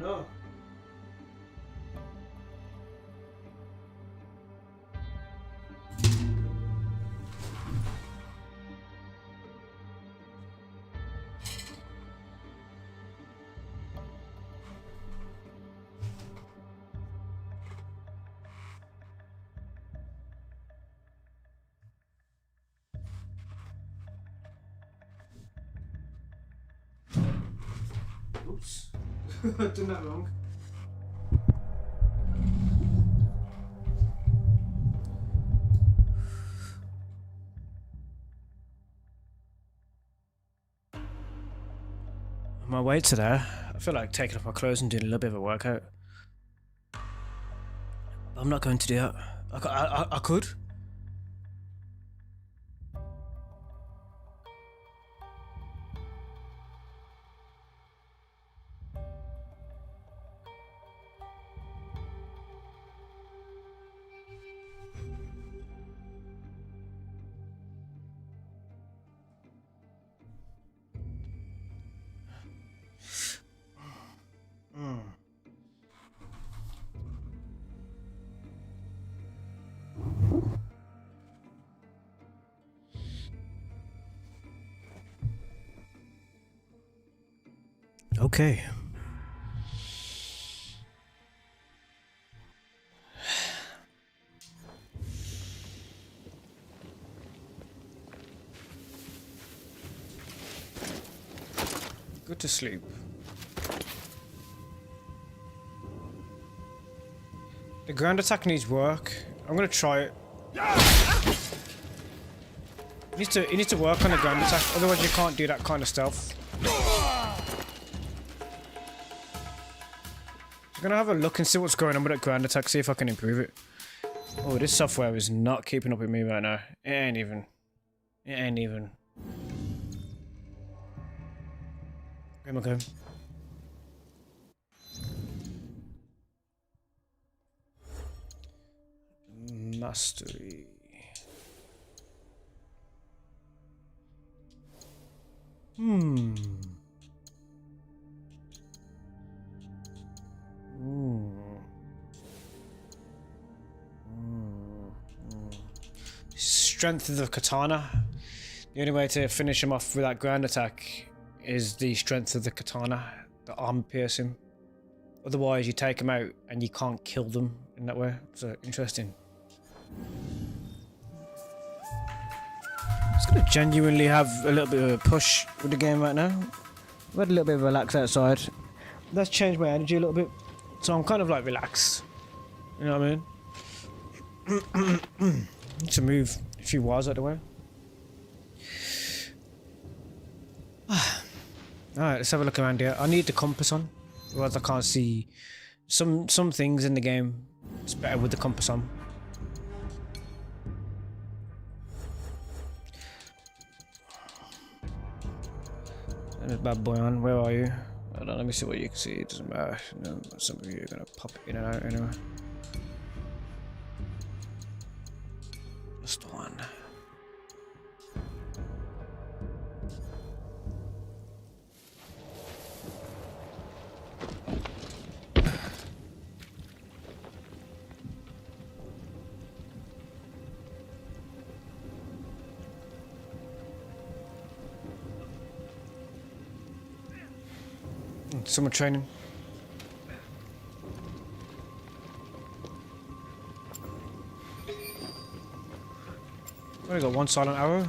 no. Oops. I've done that wrong. On my way to there, I feel like taking off my clothes and doing a little bit of a workout. But I'm not going to do that. I could. Okay. Good to sleep. The ground attack needs work. I'm gonna try it. You need to work on the ground attack, otherwise you can't do that kind of stealth. I'm gonna have a look and see what's going on with that ground attack, see if I can improve it. Oh, this software is not keeping up with me right now. It ain't even. It ain't even. Where am I going? Mastery. Hmm. Strength of the katana. The only way to finish him off with that ground attack is the strength of the katana, the arm piercing. Otherwise, you take them out and you can't kill them in that way. So interesting. It's gonna genuinely have a little bit of a push with the game right now. I've had a little bit of a relax outside. That's changed my energy a little bit, so I'm kind of like relaxed. You know what I mean? Need to move a few wires out of the way. Alright, let's have a look around here. I need the compass on, otherwise I can't see some things in the game. It's better with the compass on. Turn this bad boy on. Where are you? Hold on, let me see what you can see. It doesn't matter. No, some of you are gonna pop in and out anyway. Just one. Someone training. Only got one silent arrow.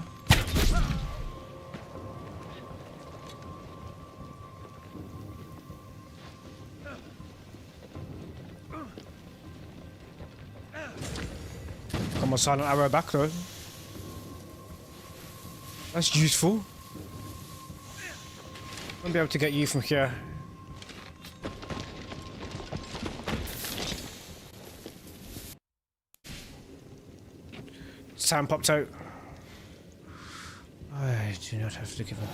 Got my silent arrow back though. That's useful. I'll be able to get you from here. Sam popped out. I do not have to give up.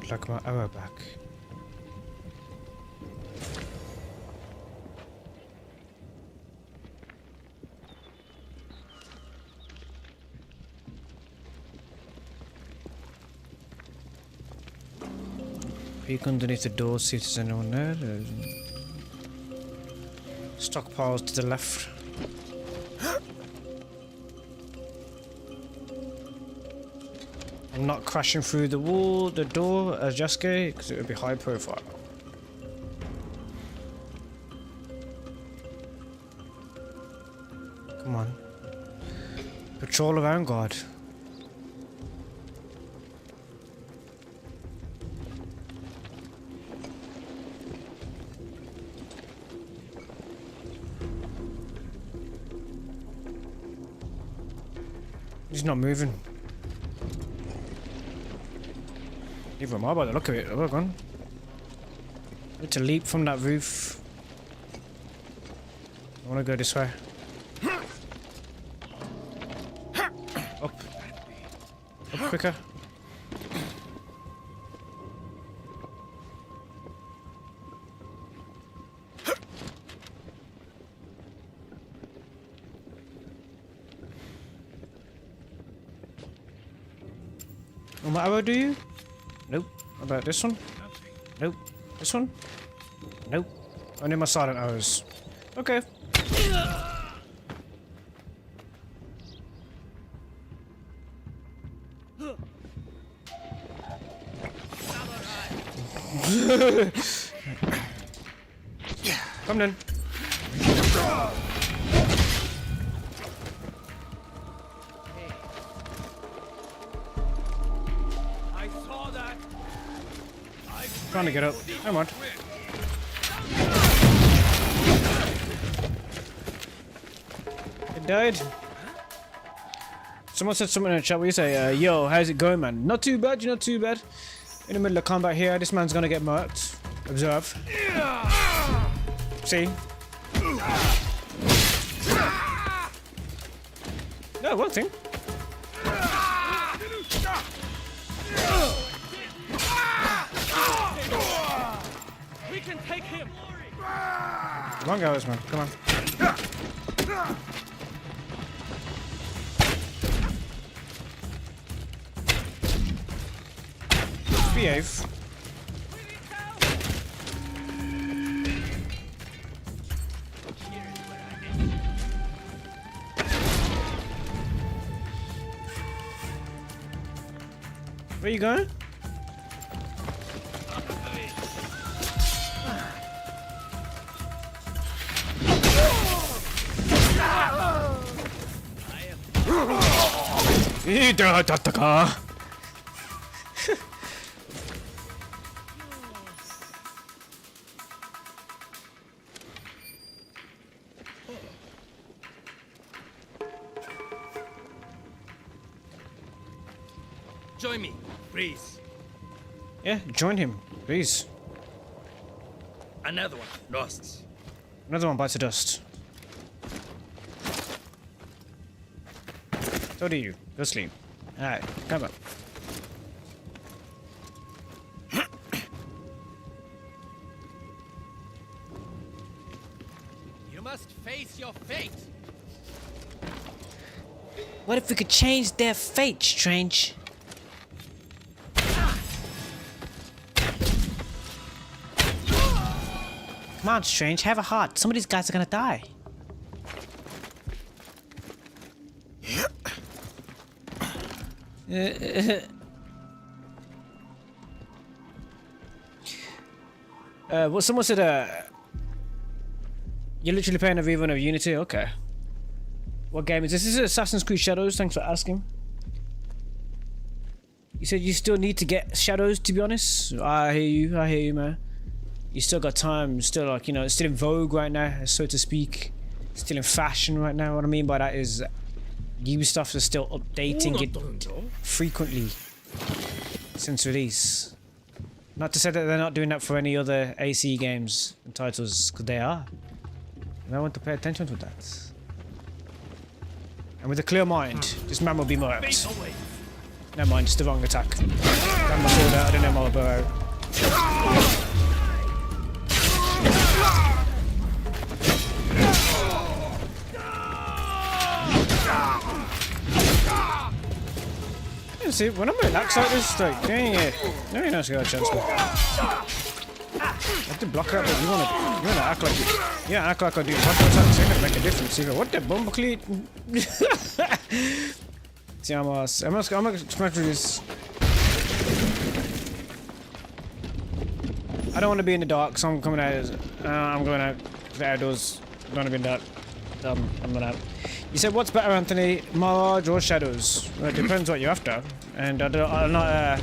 I'd like my arrow back. Peek underneath the door, see if there's anyone there. Stockpiles to the left. I'm not crashing through the wall, the door as Jasuke, because it would be high profile. Come on. Patrol of Vanguard. He's not moving. Neither am I by the look of it. Oh, gone. I need to leap from that roof. I want to go this way. Up. Up quicker. What arrow do you? Nope. What about this one? Nope. This one? Nope. Only my silent arrows. Okay. Come then. Trying to get up. Come on. It died. Someone said something in the chat where you say, yo, how's it going, man? Not too bad, you're not too bad. In the middle of combat here, this man's gonna get marked. Observe. See? No, one thing. We can take him. Come on, guys, man. Come on. Behave. Where you going? Join me, please. Yeah, join him, please. Another one. Lost. Another one bites the dust. So do you. Go sleep. Alright, come on. You must face your fate. What if we could change their fate, Strange? Come on, Strange, have a heart. Some of these guys are gonna die. Well, someone said, you're literally playing a rerun of Unity? Okay. What game is this? This is Assassin's Creed Shadows, thanks for asking. You said you still need to get Shadows, to be honest? I hear you, man. You still got time, still like, you know, it's still in vogue right now, so to speak. Still in fashion right now. What I mean by that is Ubisoft is still updating it frequently since release. Not to say that they're not doing that for any other AC games and titles, because they are. And I want to pay attention to that. And with a clear mind, this man will be murked. Never mind, it's the wrong attack. Got my sword out, I didn't have my bow out. can see when I'm relaxed like this, like, dang it. No, you're not gonna get a chance, man. I have to block out, but you wanna act like act like I do. What attacks ain't gonna make a difference. You go, what the bumble cleat? See, I'm gonna smash through this. I don't want to be in the dark, so I'm coming out. I'm going out to the outdoors. Don't want to be in that. I'm not out. You said, what's better, Anthony? Mirage or Shadows? Well, it depends what you're after. And I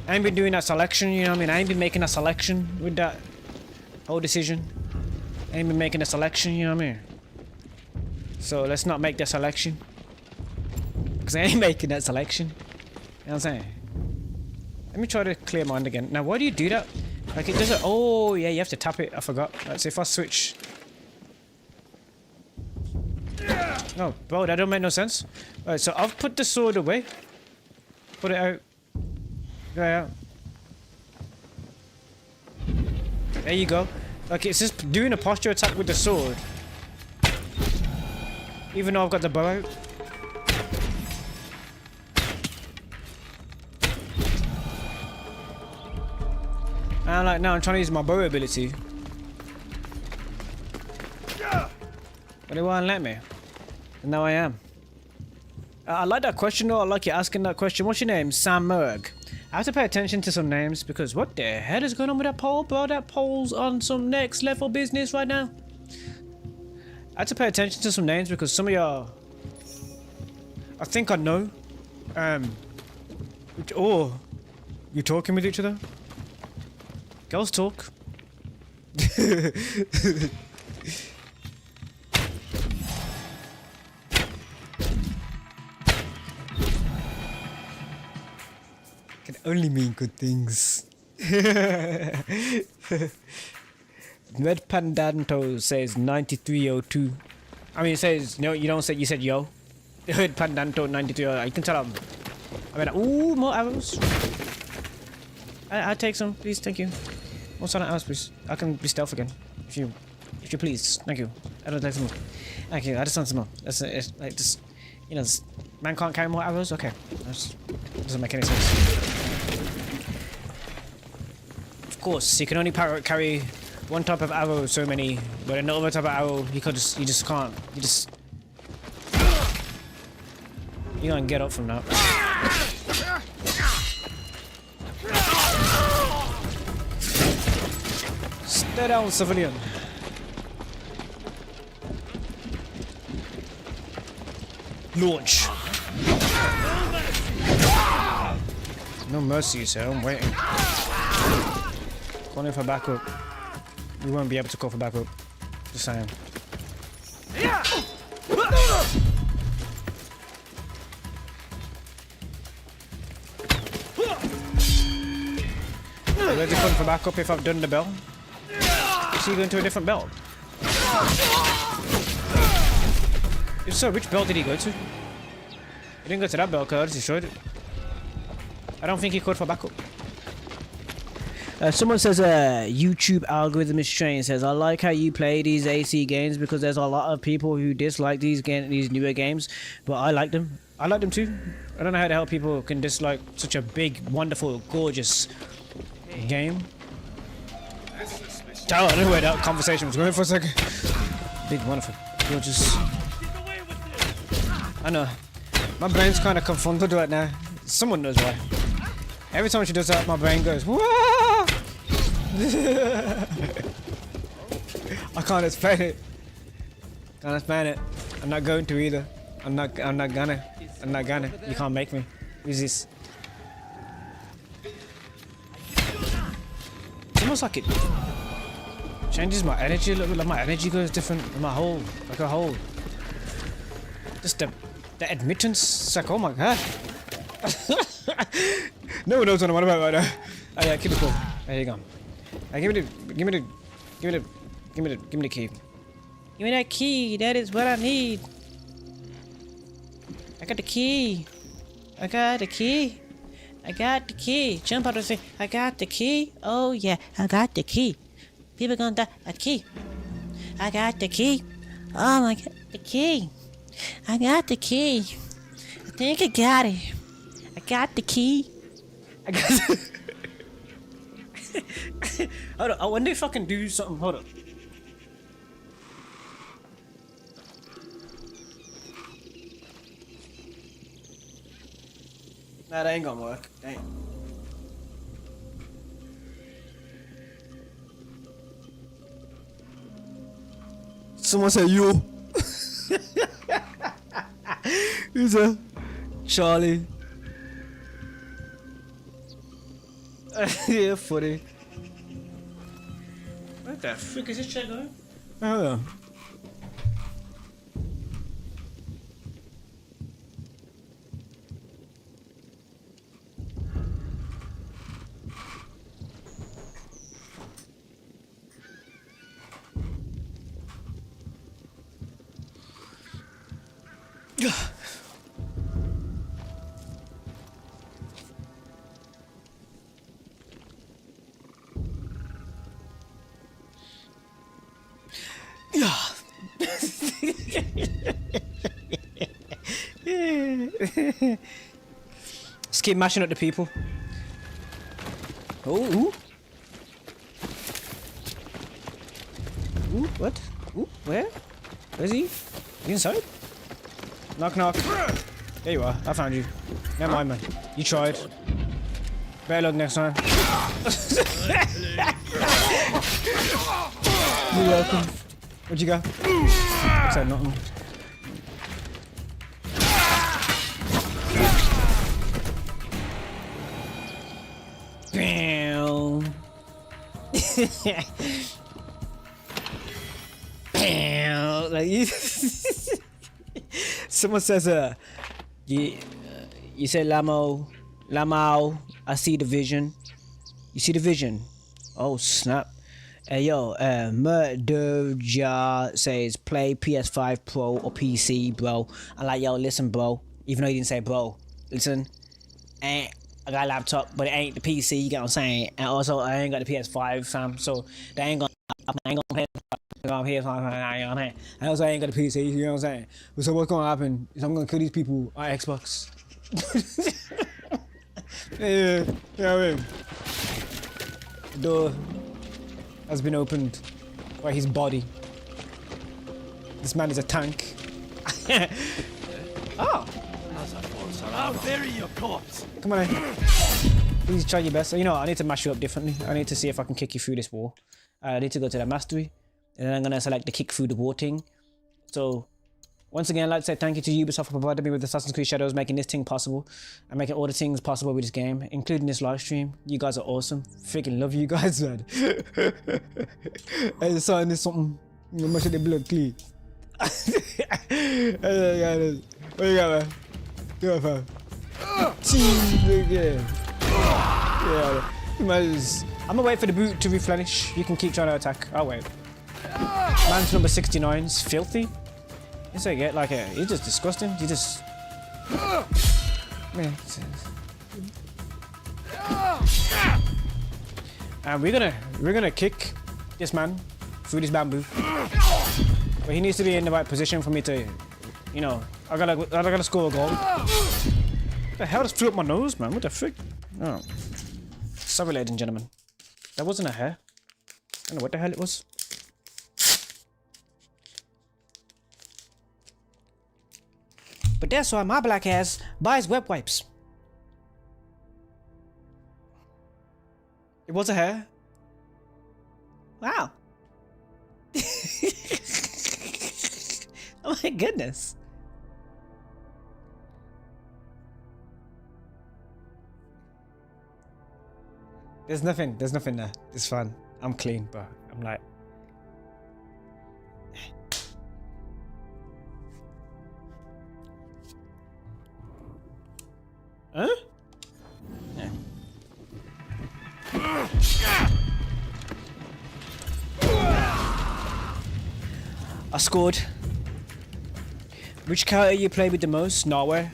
ain't been doing that selection, you know what I mean? I ain't been making a selection with that whole decision. I ain't been making a selection, you know what I mean? So let's not make that selection. Because I ain't making that selection. You know what I'm saying? Let me try to clear mind again. Now, why do you do that? Like, it doesn't... Oh, yeah, you have to tap it. I forgot. Let's see if I switch... No, bro, that don't make no sense. Alright, so I've put the sword away. Put it out. Go out. There you go. Like, it's just doing a posture attack with the sword. Even though I've got the bow out. And like now I'm trying to use my bow ability. But it won't let me. And now I am. I like that question though. I like you asking that question. What's your name? Sam Merg. I have to pay attention to some names because what the hell is going on with that poll, bro? That poll's on some next level business right now. I have to pay attention to some names because some of y'all... I think I know. Oh, you talking with each other? Girls talk. Can only mean good things. Red Pandanto says 9302. I mean, it says no. You don't say. You said yo. Red Pandanto 9302. You can tell them. I mean, ooh, more arrows. I'll take some, please. Thank you. More silent arrows, please. I can be stealth again, if you please. Thank you. I don't like some more. Thank you. I just want some more. That's it's like just, you know, man can't carry more arrows. Okay, that doesn't make any sense. Of course, you can only carry one type of arrow so many, but another type of arrow you just can't. You can't get up from that. Stay down, civilian. Launch. No mercy, sir. I'm waiting. Calling for backup. We won't be able to call for backup. Just saying. I'm ready to call for backup if I've done the bell. Is he going to a different belt? If so, which belt did he go to? He didn't go to that belt because I just destroyed it. I don't think he called for backup. Someone says YouTube algorithm is strange. Says I like how you play these AC games because there's a lot of people who dislike these newer games, but I like them. I like them too. I don't know how the hell people can dislike such a big, wonderful, gorgeous game. I don't know where that conversation was going for a second. Big, wonderful, gorgeous. I know. My brain's kind of confounded right now. Someone knows why. Every time she does that, my brain goes, whoa! I can't explain it. Can't explain it. I'm not going to either. I'm not gonna. You can't make me. Who's this? It's almost like it changes my energy a little bit. Like my energy goes different. My whole, like a whole. Just the admittance. It's like, oh my god. No one knows what I'm on about right now. Oh yeah, keep it cool. There you go. Give me the key. Give me that key. That is what I need. I got the key. I got the key. I got the key. Jump out and say, I got the key. Oh yeah, I got the key. People gonna die. A key. I got the key. Oh my god, the key. I got the key. I think I got it. I got the key. I got. Hold on. I wonder if I can do something. Hold on. Nah, that ain't gonna work. Dang. Someone said you. Who's that? Charlie. Yeah, funny. What the frick is this shit going? Oh. Just keep mashing up the people. Oh, ooh. Ooh, what? Ooh, where? Where's he? He inside? Knock, knock. There you are. I found you. Never mind, man. You tried. Better luck next time. You're welcome. What'd you got? Said nothing. Bam. Bam. Like you. Someone says, you said Lamau, I see the vision. You see the vision? Oh snap. Hey yo, Murderja says play PS5 Pro or PC, bro. I'm like, yo, listen, bro. Even though you didn't say bro, listen. I got a laptop, but it ain't the PC. You get what I'm saying? And also, I ain't got the PS5, fam. So they ain't gonna play on PS5. And also, I ain't got the PC. You know what I'm saying? So what's gonna happen is I'm gonna kill these people on Xbox. Yeah, I mean. Door has been opened by his body. This man is a tank. Oh! I'll bury your corpse. Come on in. Please try your best. So, you know, I need to mash you up differently. I need to see if I can kick you through this wall. I need to go to the mastery. And then I'm gonna select the kick through the wall thing. So, once again, I'd like to say thank you to Ubisoft for providing me with Assassin's Creed Shadows, making this thing possible. And making all the things possible with this game, including this live stream. You guys are awesome. Freaking love you guys, man. Hey, son, there's something. You must have the blood clean. What you got, man? Go on, fam. Yeah. I'm gonna wait for the boot to replenish. You can keep trying to attack. I'll wait. Man's number 69 is filthy. It's like, he's just disgusting. He just. Man. And we're gonna kick this man through this bamboo. But he needs to be in the right position for me to, you know, I gotta score a goal. What the hell just flew up my nose, man? What the frick? Oh. Sorry, ladies and gentlemen. That wasn't a hair. I don't know what the hell it was. But that's why my black ass buys web wipes. It was a hair. Wow. Oh my goodness. There's nothing there. It's fun. I'm clean, but I'm like. Huh? Yeah. I scored. Which character you play with the most? Nowhere.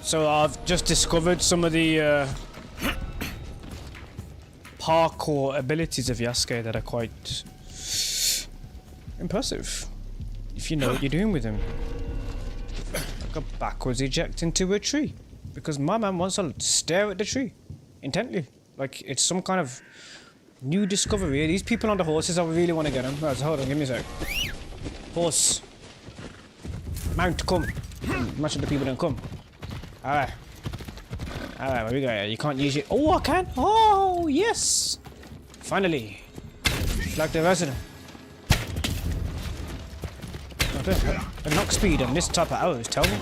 So I've just discovered some of the parkour abilities of Yasuke that are quite Impressive. If you know what you're doing with him. Like a backwards eject into a tree. Because my man wants to stare at the tree. Intently. Like it's some kind of new discovery. These people on the horses, I really want to get them. Right, so hold on, give me a sec. Horse. Mount, come. Much of the people don't come. Alright. Alright, where we go? You can't use it. Oh, I can? Oh, yes! Finally. Like the resident. Okay. The knock speed on this type of arrows, tell me.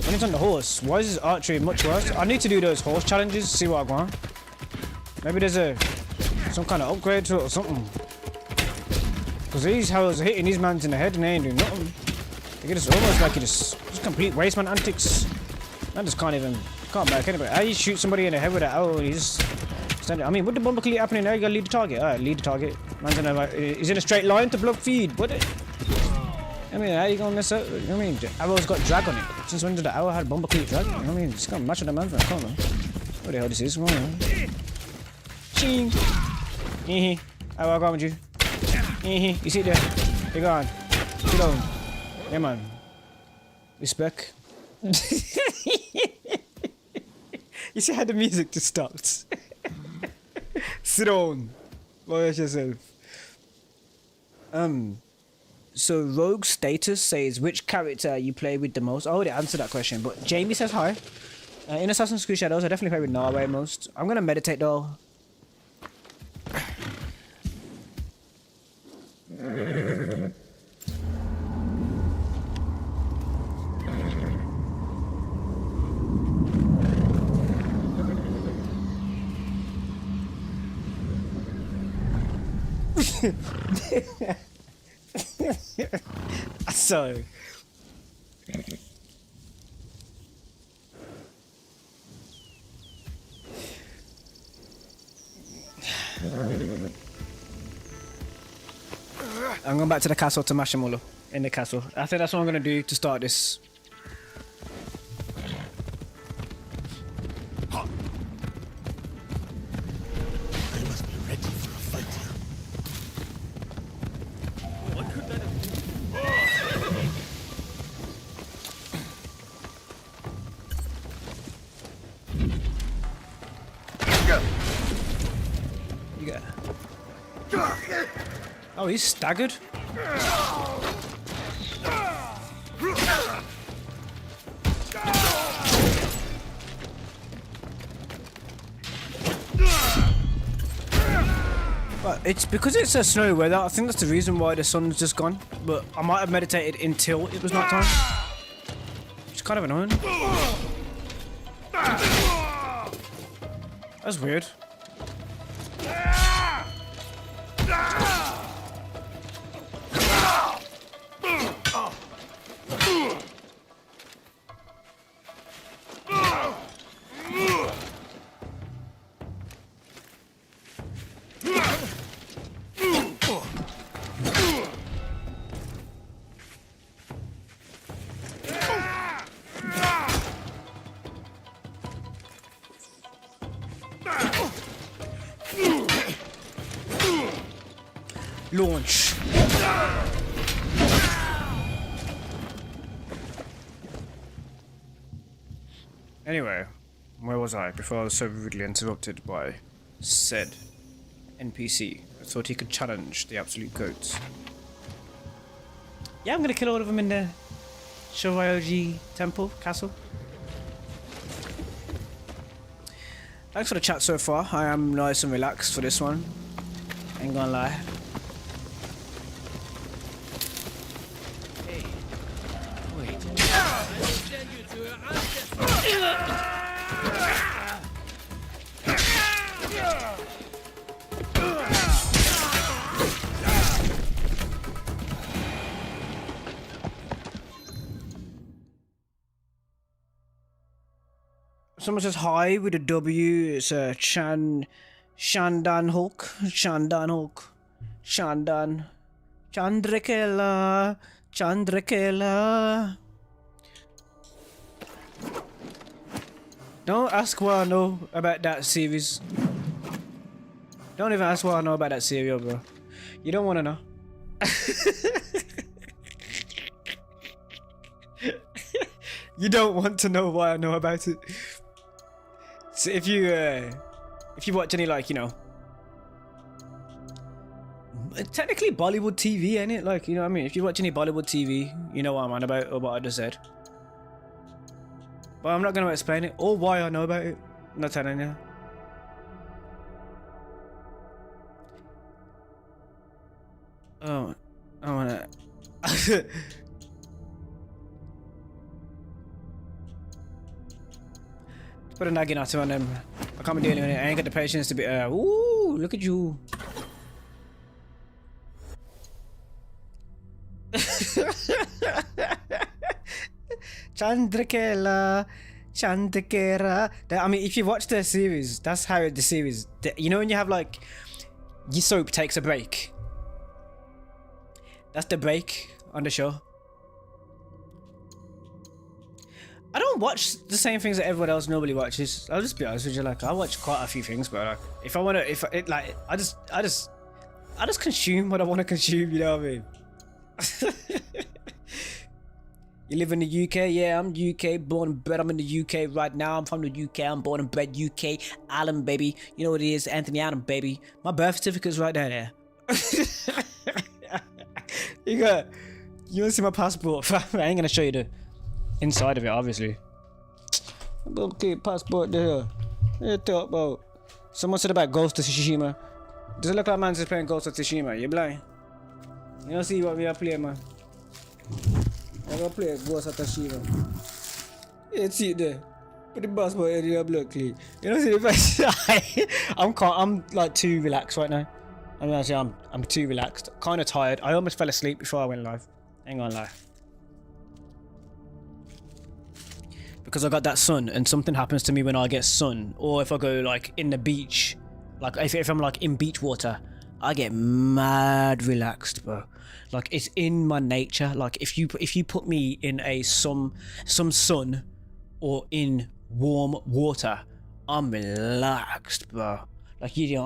When it's on the horse, why is his archery much worse? I need to do those horse challenges, see what I want. Maybe there's some kind of upgrade to it or something. Because these arrows are hitting these mans in the head and they ain't doing nothing. They get us almost like just complete wasteman antics. Man just can't back anybody. How you shoot somebody in the head with an arrow and you just stand there? I mean, what the bumper cleat happening there? You gotta lead the target. Alright, lead the target. Man's he's in a straight line to block feed. What? I mean, how you gonna mess up? I mean, the arrow's got drag on it. Since when did the arrow have bumper cleat drag? You know what I mean? It's gonna match with the man. Come on. What the hell this is? Come on. Ching. Hee. Arrow, I got with you. Hee. You sit there. You're gone. Sit down. Yeah, man. Respect. You see how the music just stops. Sit down. Watch yourself. So rogue status says which character you play with the most. I already answered that question, but Jamie says hi. In Assassin's Creed Shadows, I definitely play with Norway most. I'm gonna meditate though. So I'm going back to the castle to mash them all up in the castle. I think that's what I'm going to do to start this. Oh, he's staggered. But it's because it's a snowy weather. I think that's the reason why the sun's just gone. But I might have meditated until it was night time. It's kind of annoying. That's weird. Launch. Anyway, where was I before I was so rudely interrupted by said NPC? I thought he could challenge the absolute goats. Yeah, I'm gonna kill all of them in the Shoryoji temple castle. Thanks for the chat so far. I am nice and relaxed for this one. Ain't gonna lie. Someone says hi with a W. It's a Shandan Hulk. Chandrakela. Don't ask what I know about that series. Don't even ask what I know about that serial, bro. You don't want to know. You don't want to know why I know about it. So if you watch any, like, you know, technically Bollywood TV, ain't it? Like, you know what I mean? If you watch any Bollywood TV, you know what I'm on about or what I just said. But I'm not going to explain it or why I know about it. I'm not telling you. Oh, I wanna. Put a nagging at him on them. I can't be dealing with it. I ain't got the patience to be. Ooh, look at you. Chandrakela, Chandrakera. I mean, if you watch the series, that's how the series. You know when you have like, your soap takes a break. That's the break on the show. I don't watch the same things that everyone else normally watches. I'll just be honest with you. Like, I watch quite a few things, but like, if I wanna, I just consume what I want to consume. You know what I mean? You live in the UK? Yeah, I'm UK, born and bred. I'm in the UK right now. I'm from the UK. I'm born and bred UK. Allen, baby. You know what it is? Anthony Allen, baby. My birth certificate's right there. You wanna see my passport? I ain't gonna show you the inside of it, obviously. Okay, passport there. What you talk about? Someone said about Ghost of Tsushima. Does it look like man's just playing Ghost of Tsushima? You blind? You don't see what we are playing, man. I'm gonna play Ghost of Tsushima. Yeah, see it there. Put the passport in your blood clean. You know, see the face? I'm like too relaxed right now. I'm gonna say I'm too relaxed. Kind of tired. I almost fell asleep before I went live. Ain't gonna lie. Because I got that sun, and something happens to me when I get sun, or if I go like in the beach, like if I'm like in beach water, I get mad relaxed, bro. Like, it's in my nature. Like, if you put me in some sun or in warm water, I'm relaxed, bro. Like, you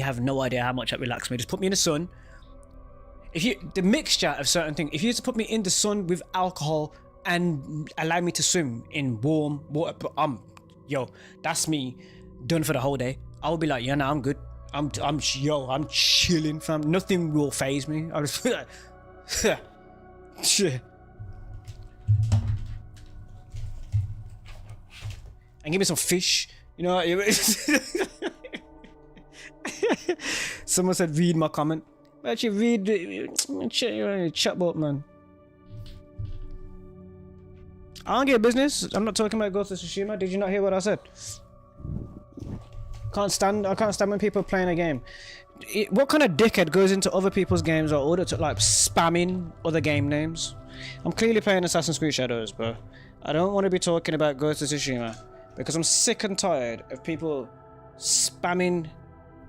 have no idea how much that relaxes me. Just put me in the sun. The mixture of certain things. If you used to put me in the sun with alcohol and allow me to swim in warm water, that's me done for the whole day. I would be like, yeah, nah, I'm good. I'm chilling, fam. Nothing will faze me. I'll just be like, shit. And give me some fish. You know, someone said read my comment. Actually, read chatbot, man. I don't get business. I'm not talking about Ghost of Tsushima. Did you not hear what I said? I can't stand when people are playing a game. What kind of dickhead goes into other people's games or order to like spamming other game names? I'm clearly playing Assassin's Creed Shadows, but I don't want to be talking about Ghost of Tsushima because I'm sick and tired of people spamming.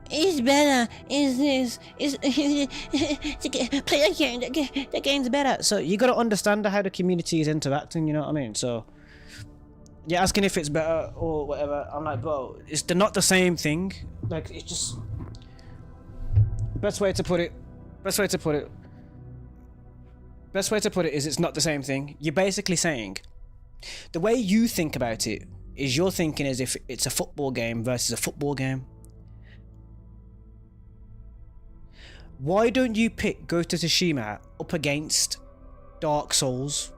It's better. Is this? Play that game. That game's better. So you got to understand how the community is interacting. You know what I mean? So you're asking if it's better or whatever. I'm like, bro, they're not the same thing. Like, it's just best way to put it is it's not the same thing. You're basically saying the way you think about it is you're thinking as if it's a football game versus a football game. Why don't you pick Ghost of Tsushima up against Dark Souls?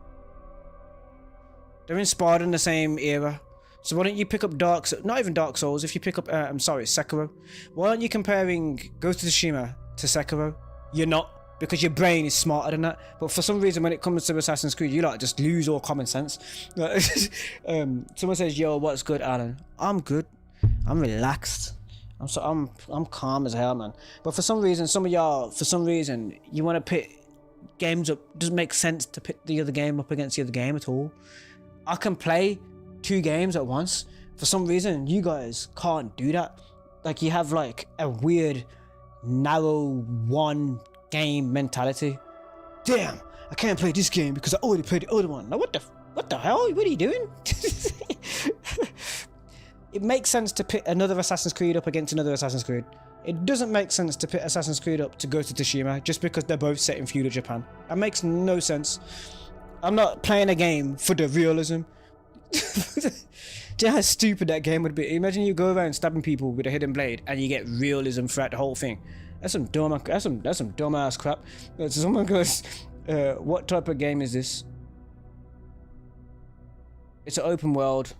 They're inspired in the same era. So why don't you pick up not even Dark Souls, if you pick up, Sekiro. Why aren't you comparing Ghost of Tsushima to Sekiro? You're not, because your brain is smarter than that. But for some reason, when it comes to Assassin's Creed, you like just lose all common sense. Someone says, yo, what's good, Alan? I'm good. I'm relaxed. I'm calm as hell, man. But for some reason, some of y'all, you want to pit games up. It doesn't make sense to pit the other game up against the other game at all. I can play 2 games at once. For some reason, you guys can't do that. Like, you have like a weird, narrow one game mentality. Damn, I can't play this game because I already played the other one. Like, what the hell? What are you doing? It makes sense to pit another Assassin's Creed up against another Assassin's Creed. It doesn't make sense to put Assassin's Creed up to Ghost of Tsushima just because they're both set in feudal Japan. That makes no sense. I'm not playing a game for the realism. Do you know how stupid that game would be? Imagine you go around stabbing people with a hidden blade and you get realism throughout the whole thing. That's some dumbass crap. Someone goes, what type of game is this? It's an open world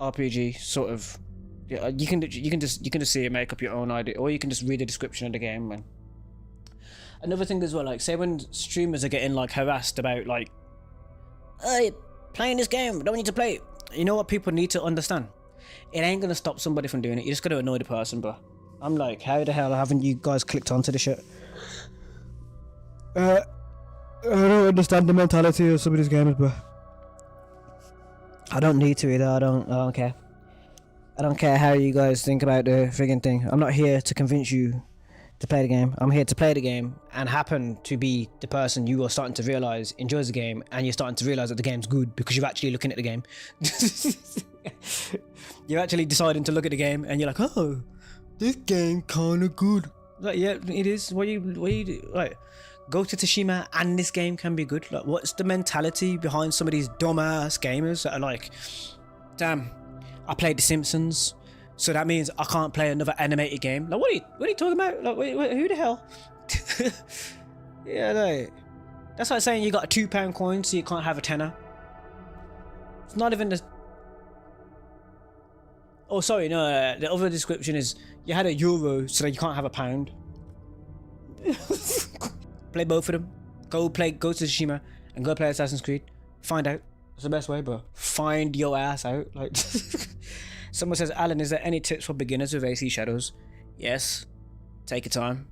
RPG sort of. Yeah, you can just see it, make up your own idea, or you can just read the description of the game. Man. Another thing as well, like say when streamers are getting like harassed about like, hey, playing this game, don't need to play it. You know what people need to understand? It ain't gonna stop somebody from doing it. You're just gonna annoy the person, bro. I'm like, how the hell haven't you guys clicked onto the shit? I don't understand the mentality of some of these gamers, bro. I don't need to either. I don't care. I don't care how you guys think about the friggin' thing. I'm not here to convince you to play the game. I'm here to play the game and happen to be the person you are starting to realise enjoys the game, and you're starting to realise that the game's good because you're actually looking at the game. You're actually deciding to look at the game and you're like, oh, this game kinda good. Like, yeah, it is. What you do? Like, Ghost of Tsushima and this game can be good. Like, what's the mentality behind some of these dumbass gamers that are like, damn, I played The Simpsons, so that means I can't play another animated game. Like, what are you talking about? Like, wait, who the hell? Yeah, like, that's like saying you got a £2 coin, so you can't have a tenner. It's not even the. Oh, sorry, no. The other description is you had a euro, so that you can't have a pound. Play both of them. Go play Ghost of Tsushima and go play Assassin's Creed. Find out. That's the best way, bro. Find your ass out. Like, someone says, Alan, is there any tips for beginners with AC Shadows? Yes. Take your time.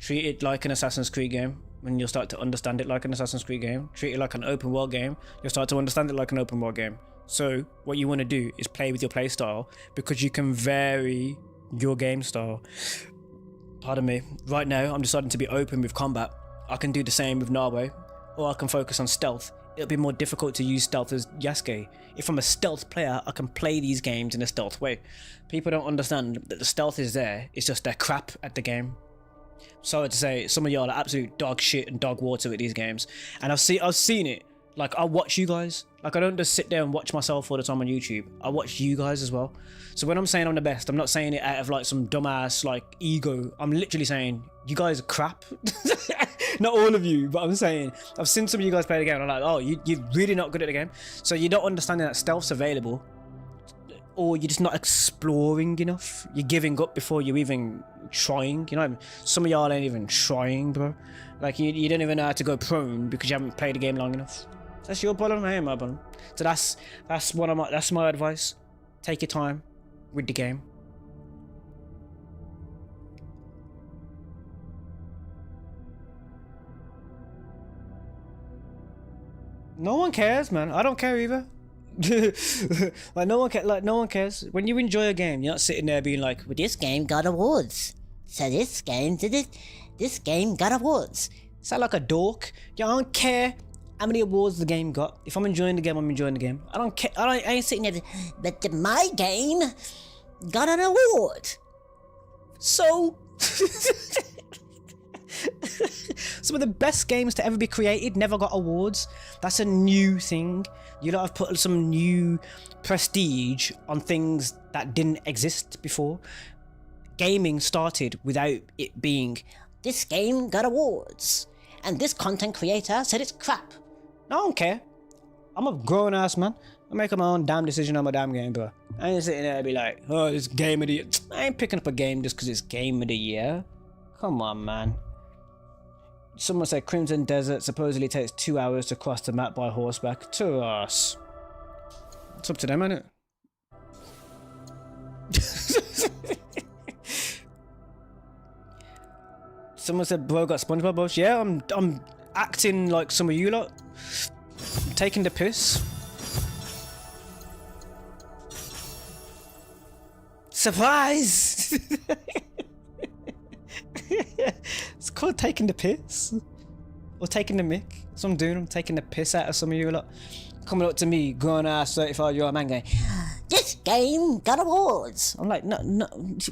Treat it like an Assassin's Creed game. When you'll start to understand it like an Assassin's Creed game. Treat it like an open world game. You'll start to understand it like an open world game. So what you want to do is play with your play style, because you can vary your game style. Pardon me. Right now, I'm deciding to be open with combat. I can do the same with Narwe, or I can focus on stealth. It'll be more difficult to use stealth as Yasuke. If I'm a stealth player, I can play these games in a stealth way. People don't understand that the stealth is there, it's just they're crap at the game. Sorry to say, some of y'all are absolute dog shit and dog water with these games. And I've seen it. Like, I watch you guys. Like, I don't just sit there and watch myself all the time on YouTube. I watch you guys as well. So when I'm saying I'm the best, I'm not saying it out of like some dumbass like ego. I'm literally saying you guys are crap. Not all of you, but I'm saying I've seen some of you guys play the game and I'm like, oh, you're really not good at the game. So you don't understand that stealth's available, or you're just not exploring enough. You're giving up before you're even trying. You know, some of y'all ain't even trying, bro. Like, you don't even know how to go prone because you haven't played the game long enough. That's your problem, I ain't my problem. So that's my advice. Take your time with the game. No one cares, man. I don't care either. Like, no one cares. When you enjoy a game, you're not sitting there being like, well, this game got awards, so this game did it. This game got awards. Sound like a dork. I don't care how many awards the game got. If I'm enjoying the game, I'm enjoying the game. I don't care. I ain't sitting there, but my game got an award. So some of the best games to ever be created never got awards. That's a new thing. You lot have put some new prestige on things that didn't exist before. Gaming started without it being, this game got awards, and this content creator said it's crap. I don't care. I'm a grown ass man. I'm making my own damn decision on my damn game, bro. I ain't sitting there and be like, oh, it's game of the year. I ain't picking up a game just because it's game of the year. Come on, man. Someone said Crimson Desert supposedly takes 2 hours to cross the map by horseback. To us. It's up to them, innit? Someone said bro got SpongeBob bush. Yeah, I'm acting like some of you lot. I'm taking the piss. Surprise! It's called taking the piss. Or taking the mick. That's what I'm doing. I'm taking the piss out of some of you lot. Coming up to me, grown ass 35-year-old man going, this game got awards. I'm like, no,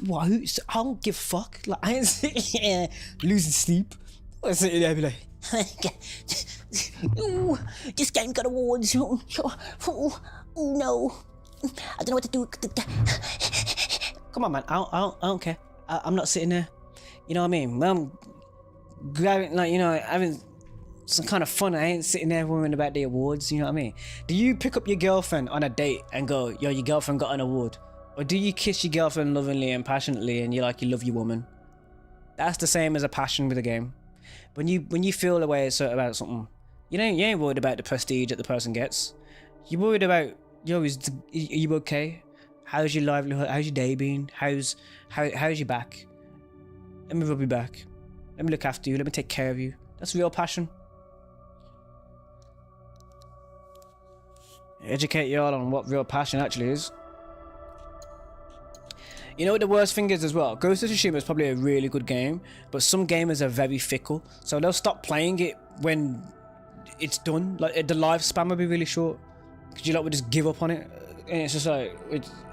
what? I don't give a fuck. Like, I ain't sitting here losing sleep. I'm sitting there, be like, ooh, this game got awards. Oh, no, I don't know what to do. Come on, man. I don't care. I'm not sitting there. You know what I mean? I'm grabbing, like, you know, having some kind of fun. I ain't sitting there worrying about the awards. You know what I mean? Do you pick up your girlfriend on a date and go, yo, your girlfriend got an award? Or do you kiss your girlfriend lovingly and passionately and you're like, you love your woman? That's the same as a passion with a game. When you feel the way about something, you ain't worried about the prestige that the person gets. You're worried about, yo, are you okay? How's your livelihood? How's your day been? How's your back? Let me rub your back. Let me look after you. Let me take care of you. That's real passion. Educate y'all on what real passion actually is. You know what the worst thing is as well? Ghost of Tsushima is probably a really good game, but some gamers are very fickle, so they'll stop playing it when it's done. Like, the lifespan will be really short, because you would just give up on it, and it's just like,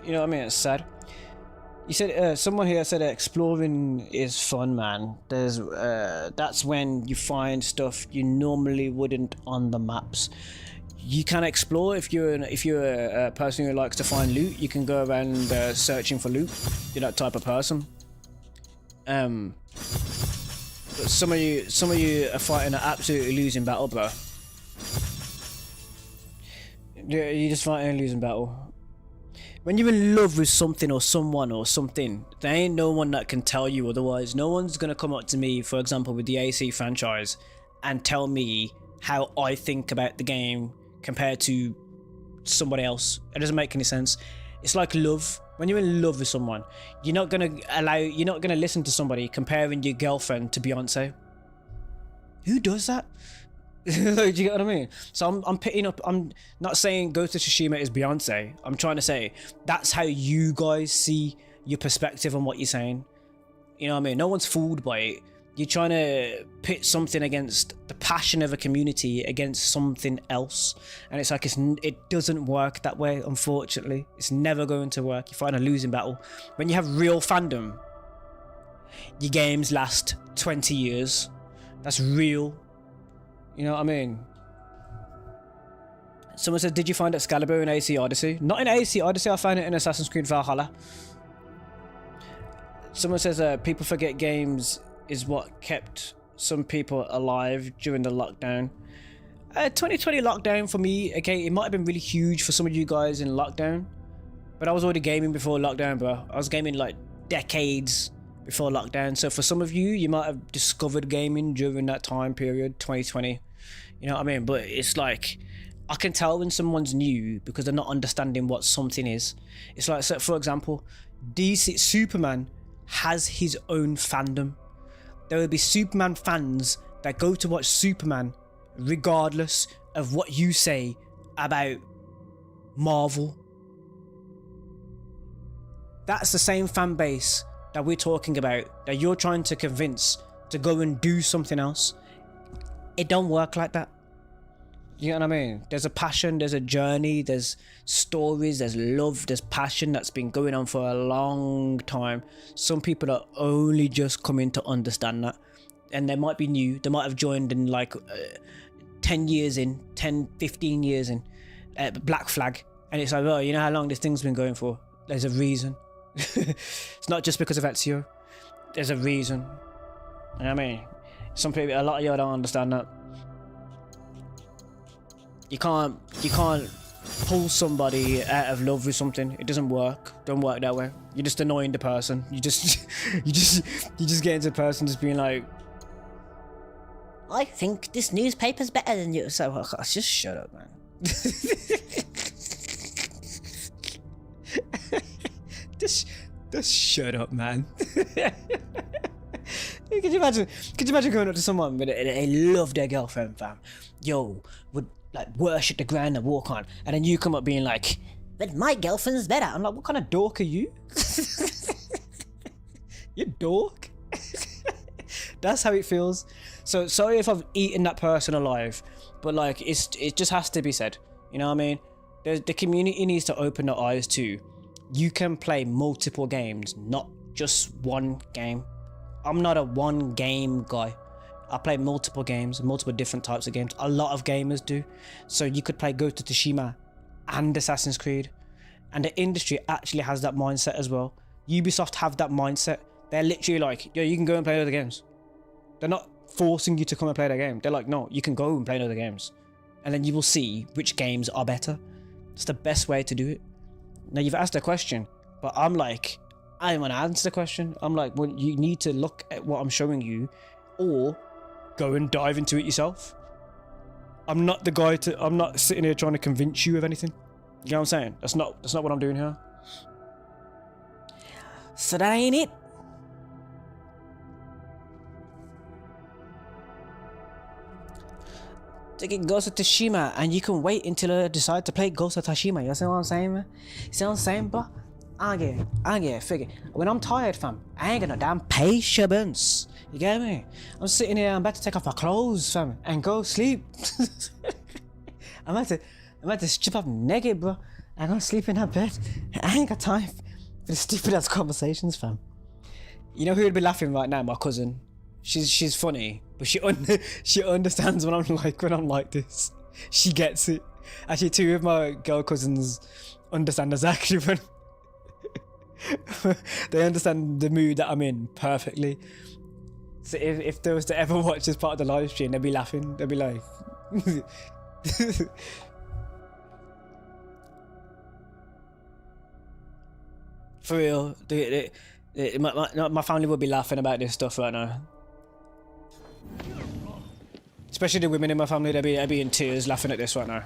you know what I mean? It's sad. You said someone here said exploring is fun, man. There's that's when you find stuff you normally wouldn't on the maps. You can explore if you're a person who likes to find loot. You can go around searching for loot. You're that type of person. But some of you are fighting an absolutely losing battle, bro. You're just fighting a losing battle. When you're in love with something or someone or something, there ain't no one that can tell you otherwise. No one's gonna come up to me, for example, with the AC franchise, and tell me how I think about the game compared to somebody else. It doesn't make any sense. It's like love. When you're in love with someone, you're not gonna listen to somebody comparing your girlfriend to Beyonce. Who does that? Do you get what I mean? So I'm picking up. I'm not saying Ghost of Tsushima is Beyonce. I'm trying to say that's how you guys see your perspective on what you're saying. You know what I mean? No one's fooled by it. You're trying to pit something against the passion of a community against something else, and it's like it doesn't work that way. Unfortunately, it's never going to work. You find a losing battle. When you have real fandom, your games last 20 years. That's real. You know what I mean? Someone said, did you find Excalibur in AC Odyssey? Not in AC Odyssey, I found it in Assassin's Creed Valhalla. Someone says, people forget games is what kept some people alive during the lockdown. 2020 lockdown for me, okay, it might have been really huge for some of you guys in lockdown, but I was already gaming before lockdown, bro. I was gaming like decades before lockdown. So for some of you, you might have discovered gaming during that time period, 2020. You know what I mean? But it's like, I can tell when someone's new because they're not understanding what something is. It's like, so for example, DC Superman has his own fandom. There will be Superman fans that go to watch Superman regardless of what you say about Marvel. That's the same fan base that we're talking about, that you're trying to convince to go and do something else. It don't work like that. You know what I mean? There's a passion, there's a journey, there's stories, there's love, there's passion that's been going on for a long time. Some people are only just coming to understand that. And they might be new, they might have joined in like 10 years in, 10, 15 years in, Black Flag. And it's like, oh, you know how long this thing's been going for? There's a reason. It's not just because of Ezio. There's a reason. You know what I mean? Some people, a lot of y'all don't understand that. You can't pull somebody out of love with something. It doesn't work. Don't work that way. You're just annoying the person. You just get into the person just being like, I think this newspaper's better than you. So just shut up, man. Just shut up, man. Could you imagine going up to someone with they love their girlfriend, fam? Yo, would like worship the ground and walk on, and then you come up being like, but my girlfriend's better. I'm like, what kind of dork are you? You dork. That's how it feels. So sorry if I've eaten that person alive, but like it just has to be said. You know what I mean? The community needs to open their eyes to, you can play multiple games, not just one game. I'm not a one game guy. I play multiple games, multiple different types of games. A lot of gamers do. So you could play Ghost of Tsushima and Assassin's Creed. And the industry actually has that mindset as well. Ubisoft have that mindset. They're literally like, yo, you can go and play other games. They're not forcing you to come and play their game. They're like, no, you can go and play other games. And then you will see which games are better. It's the best way to do it. Now you've asked a question, but I'm like, I don't want to answer the question. I'm like, well, you need to look at what I'm showing you, or go and dive into it yourself. I'm not the guy to. I'm not sitting here trying to convince you of anything. You know what I'm saying? That's not what I'm doing here. So that ain't it. Take it Ghost of Tsushima, and you can wait until I decide to play Ghost of Tsushima. You see what I'm saying, man? You see what I'm saying, bro? I get it, figure. When I'm tired, fam, I ain't got no damn patience. You get me? I'm sitting here, I'm about to take off my clothes, fam, and go sleep. I'm about to strip up naked, bro. I'm gonna sleep in that bed. I ain't got time for the stupid ass conversations, fam. You know who would be laughing right now? My cousin. She's funny, but she understands when I'm like this. She gets it. Actually, two of my girl cousins understand exactly when they understand the mood that I'm in perfectly. So if they was to ever watch this part of the live stream, they'd be laughing. They'd be like, for real. My family would be laughing about this stuff right now. Especially the women in my family, they'd be in tears laughing at this right now.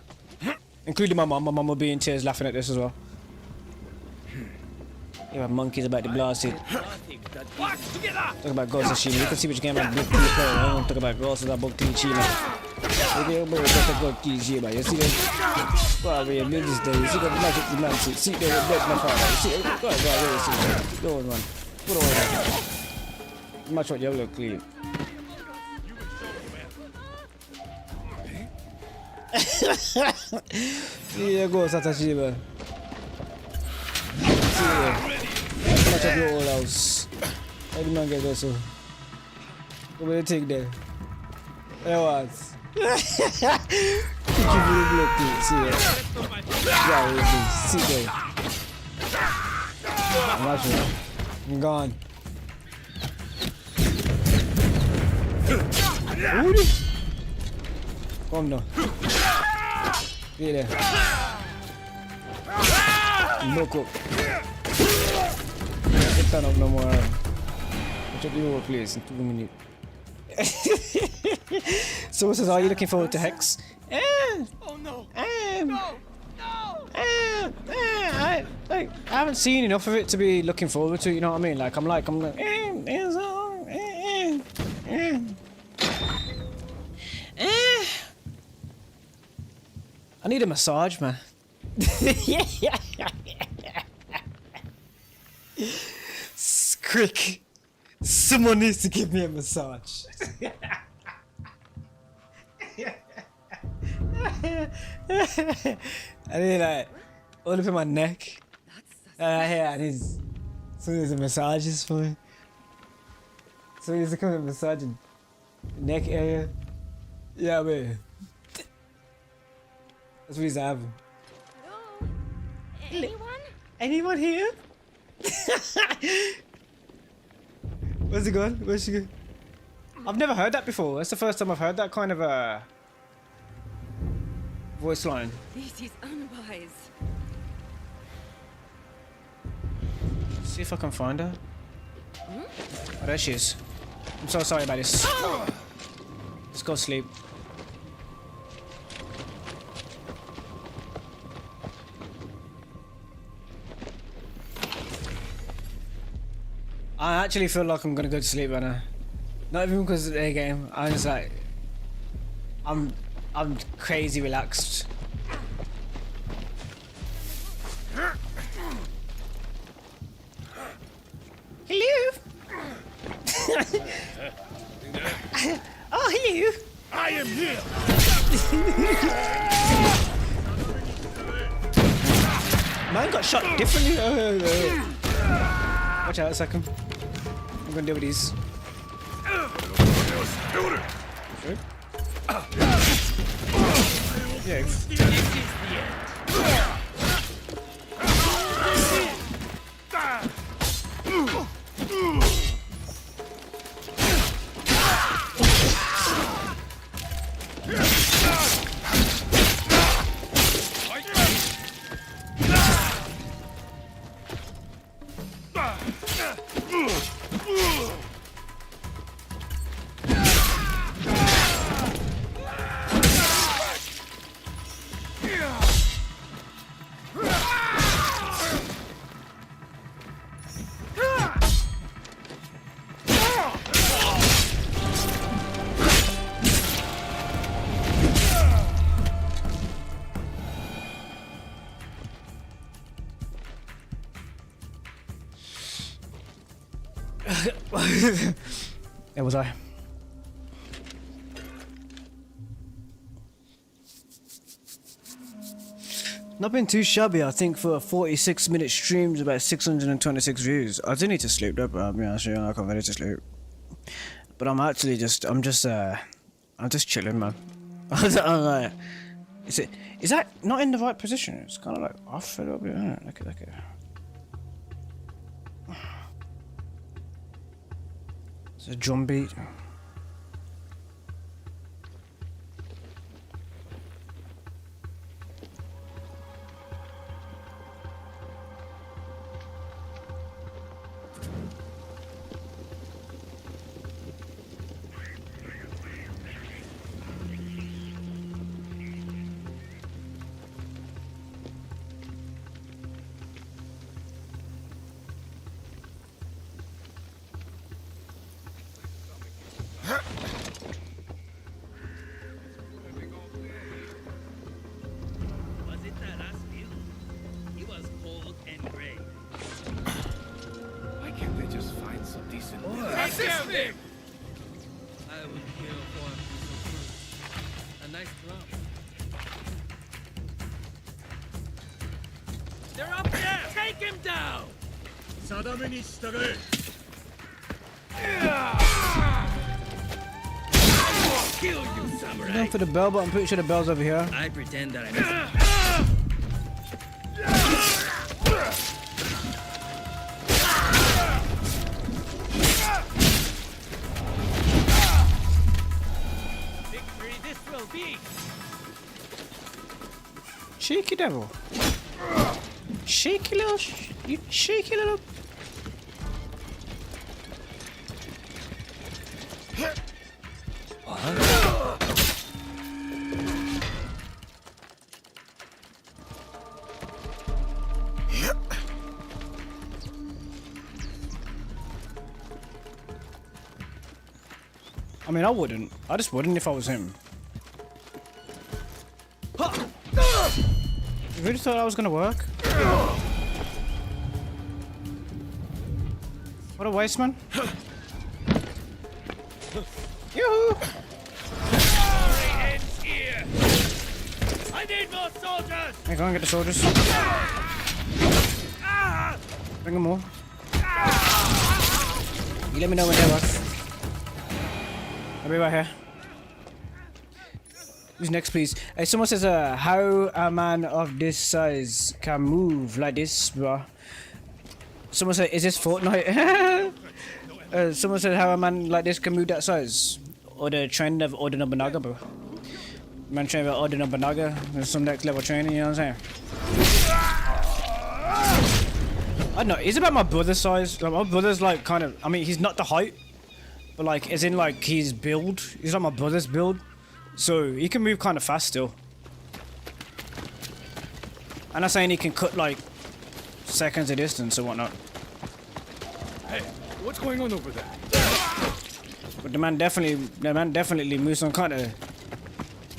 Including my mum. My mum would be in tears laughing at this as well. You have monkeys about to blast it. Talk about Ghost of Tsushima. You can see which game I'm playing. I don't talk about Ghost of Tsushima. You see that? Well, we have this day. You see the magic demand. See there with dead my father. See, go ahead, go on, man. Put away that. Much what you look clean. Yeah, Ghost of Tsushima. See there. Much of your old house. How do man get there, so? What do you think there? There was. See there. Yeah, see there. I'm watching. I'm gone. Come down. See there. Look up. Get turn up no more. Watch out your place in 2 minutes. So it says, are you looking forward to Hex? Oh no! No! I haven't seen enough of it to be looking forward to it, you know what I mean? Like, I'm like, I need a massage, man. Quick. Someone needs to give me a massage. I need like all up in my neck. Yeah, I need someone needs a massages for me. Someone needs to come and massage the neck area. Yeah, man. That's what he's having. Hello? Anyone? Anyone here? Where's it going? Where's she going? I've never heard that before. That's the first time I've heard that kind of a voice line. This is unwise. See if I can find her. Oh, there she is. I'm so sorry about this. Let's go sleep. I actually feel like I'm gonna go to sleep right now. Not even because of the game. I'm just like, I'm crazy relaxed. Hello. Oh, hello. I am here! got shot differently. Watch out a second. I'm gonna deal with these. Yeah. There was I. Not been too shabby, I think, for a 46-minute stream, about 626 views. I do need to sleep though, but I'll be honest with you, I'm not ready to sleep. But I'm actually just, I'm just chilling, man. I'm like, is that not in the right position? It's kind of like off a little bit, isn't it? Look at it. It's a drum beat. Going for the bell, but I'm pretty sure the bell's over here. I pretend that I know. Victory this will be. Cheeky devil. Cheeky little, you cheeky little. I mean, I wouldn't. I just wouldn't if I was him. You really thought that was gonna work? What a waste, man. Yoo-hoo! I need more soldiers! Hey, go and get the soldiers. Bring them more. You let me know when they're off. I'll be right here. Who's next, please? Hey, someone says, how a man of this size can move like this, bro? Someone said, is this Fortnite? Someone said, how a man like this can move that size? Or the trend of Oda Nobunaga, bro. Man training with Oda Nobunaga. There's some next level training, you know what I'm saying? I don't know, he's about my brother's size. Like, my brother's like kind of, I mean, he's not the height. But like, as in like his build, he's like my brother's build, so he can move kind of fast still. I'm not saying he can cut like seconds of distance or whatnot. Hey, what's going on over there? But the man definitely moves some kind of, you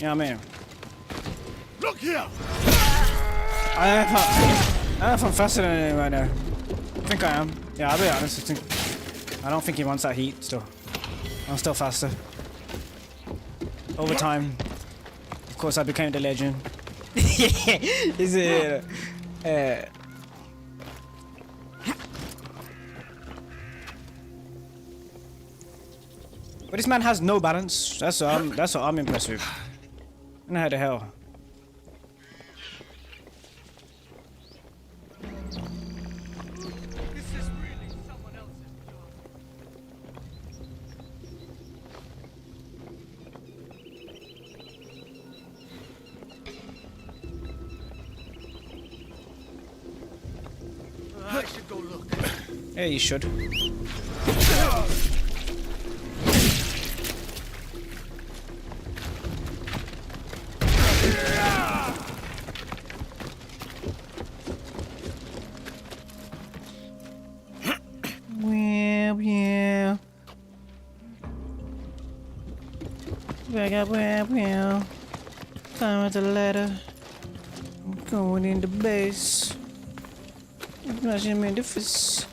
know what I mean? Look here! I don't know if I'm faster than him right now. I think I am. Yeah, I'll be honest. I don't think he wants that heat still. I'm still faster. Over time, of course, I became the legend. Is it? But this man has no balance. That's what I'm impressed with. And how the hell? This is really someone else's job. I should go look. Yeah, you should. Well, yeah. Well. Climb with the ladder. I'm going in the base. Smash him in the face.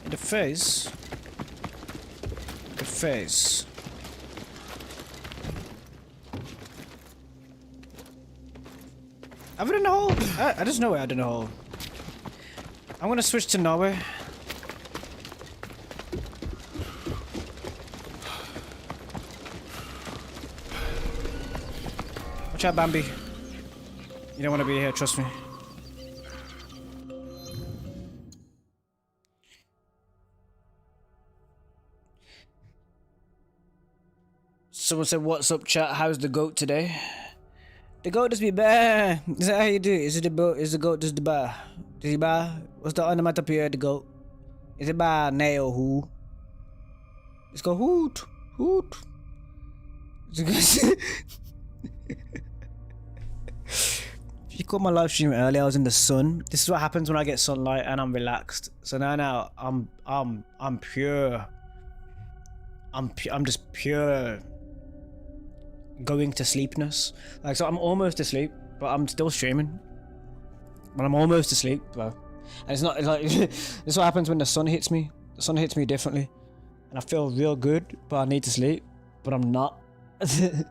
In the face. The face. I've done the hole. I just know where I did the hole. I'm gonna switch to nowhere. Watch out, Bambi. You don't want to be here, trust me. Someone said, "What's up, chat? How's the goat today?" The goat does be bad. Is that how you do it? Is it the goat? Is the goat just the bar? Does he bar? What's the onomatopoeia? The goat? Is it bar? Nail who? Let's go hoot hoot. If you caught my live stream earlier, I was in the sun. This is what happens when I get sunlight and I'm relaxed. So now I'm pure. I'm just pure going to sleepness. Like, so I'm almost asleep, but I'm still streaming. But I'm almost asleep, bro. And it's not like this is what happens when the sun hits me. The sun hits me differently, and I feel real good, but I need to sleep, but I'm not. You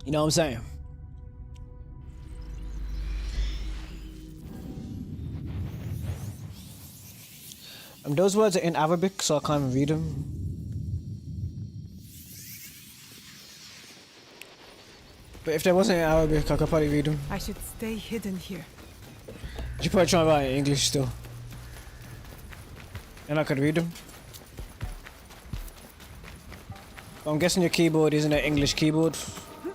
know what I'm saying? Those words are in Arabic, so I can't even read them. But if they wasn't in Arabic, I could probably read them. I should stay hidden here. You probably try to write in English still. And I could read them. But I'm guessing your keyboard isn't an English keyboard.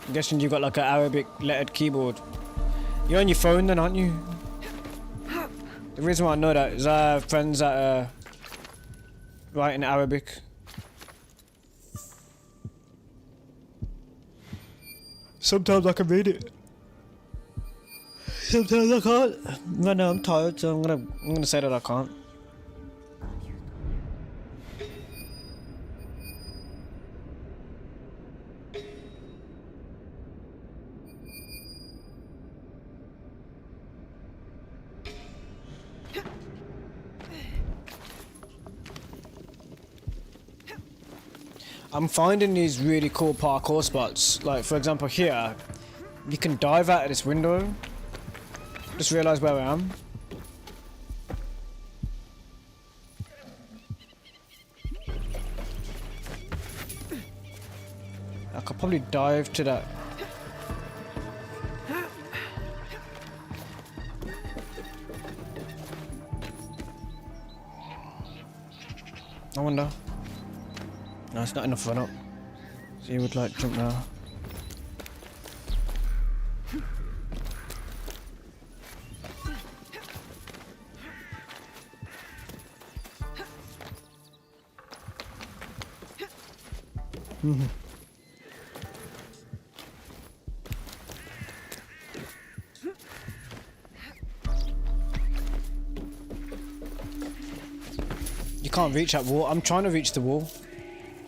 I'm guessing you got like an Arabic lettered keyboard. You're on your phone then, aren't you? The reason why I know that is I have friends that write in Arabic. Sometimes I can read it. Sometimes I can't. Right now I'm tired, so I'm gonna say that I can't. I'm finding these really cool parkour spots. Like, for example, here, you can dive out of this window. Just realize where I am. I could probably dive to that. I wonder. No, it's not enough run up. So you would like jump now. You can't reach that wall. I'm trying to reach the wall.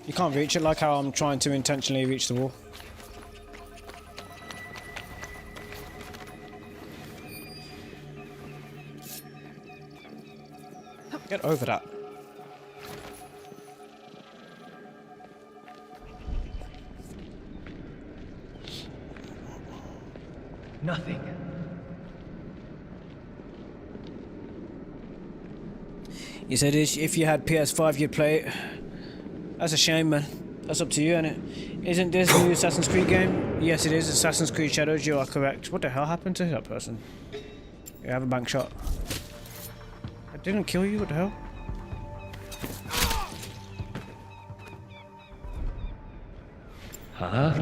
You can't reach it like how I'm trying to intentionally reach the wall. Get over that. Nothing. You said if you had PS5 you'd play it. That's a shame, man. That's up to you, innit? Isn't this the new Assassin's Creed game? Yes, it is. Assassin's Creed Shadows, you are correct. What the hell happened to that person? You have a bank shot. I didn't kill you, what the hell? Huh?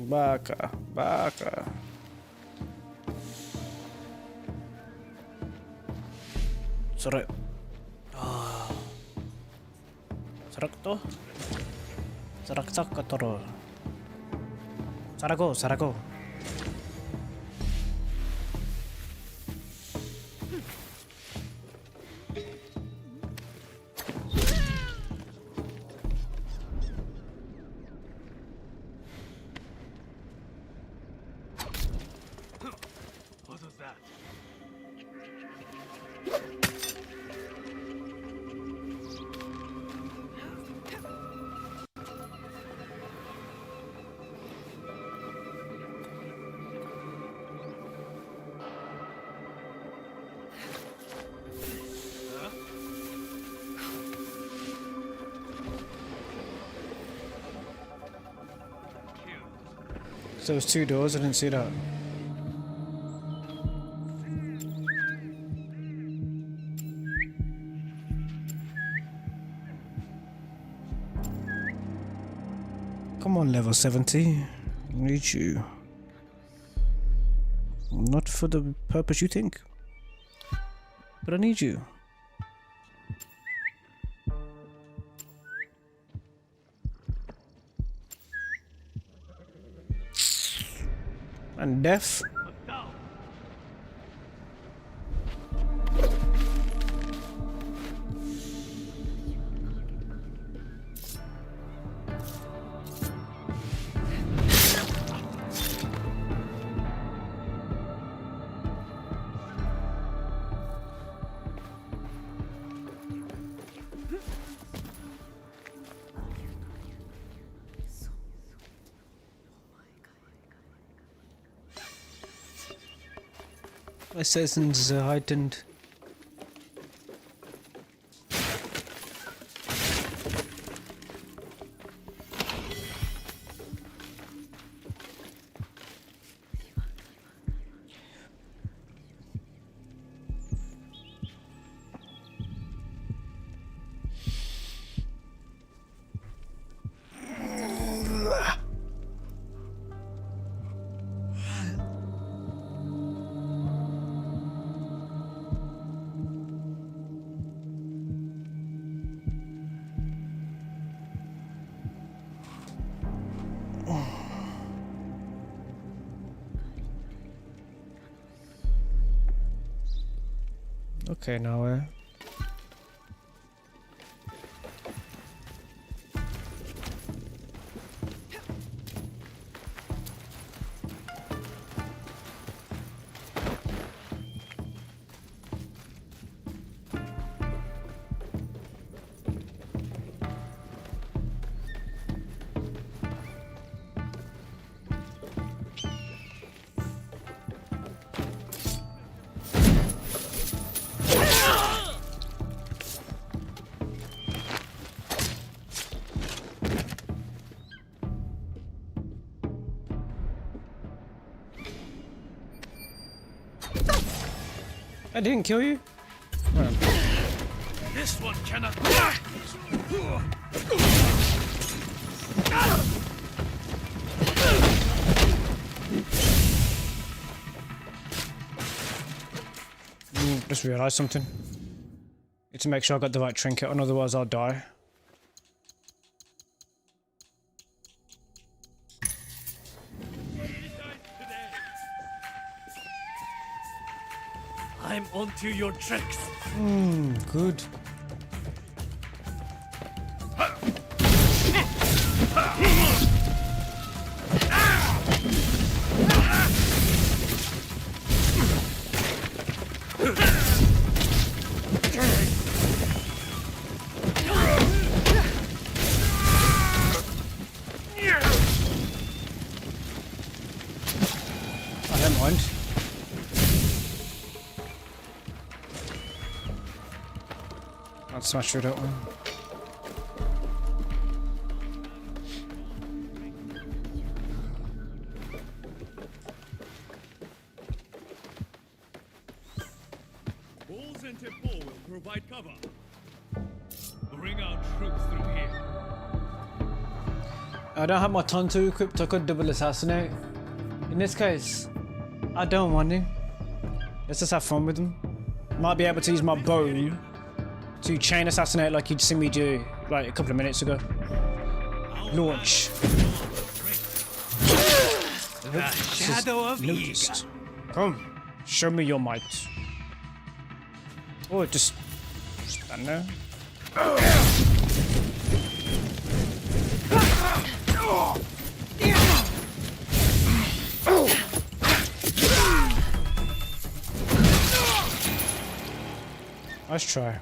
Baka, baka. Sorry. Sarak to? Sarak katoro. Sarako. What was that? So there's 2 doors, I didn't see that. Come on, level 70. I need you. Not for the purpose you think, but I need you. And death. Assassin's heightened. Okay, now I didn't kill you? Well. This one cannot. Just realised something. Need to make sure I got the right trinket, and otherwise I'll die. I'm onto your tricks. Good. I don't mind. I'll smash through that one. Walls and Temple will provide cover. Bring our troops through here. I don't have my Tonto equipped, I could double assassinate. In this case, I don't want to. Let's just have fun with them. Might be able to use my bow to chain assassinate like you'd seen me do like a couple of minutes ago. Launch. The shadow of Noticed. Come, show me your might. Oh, just stand there. Let's try.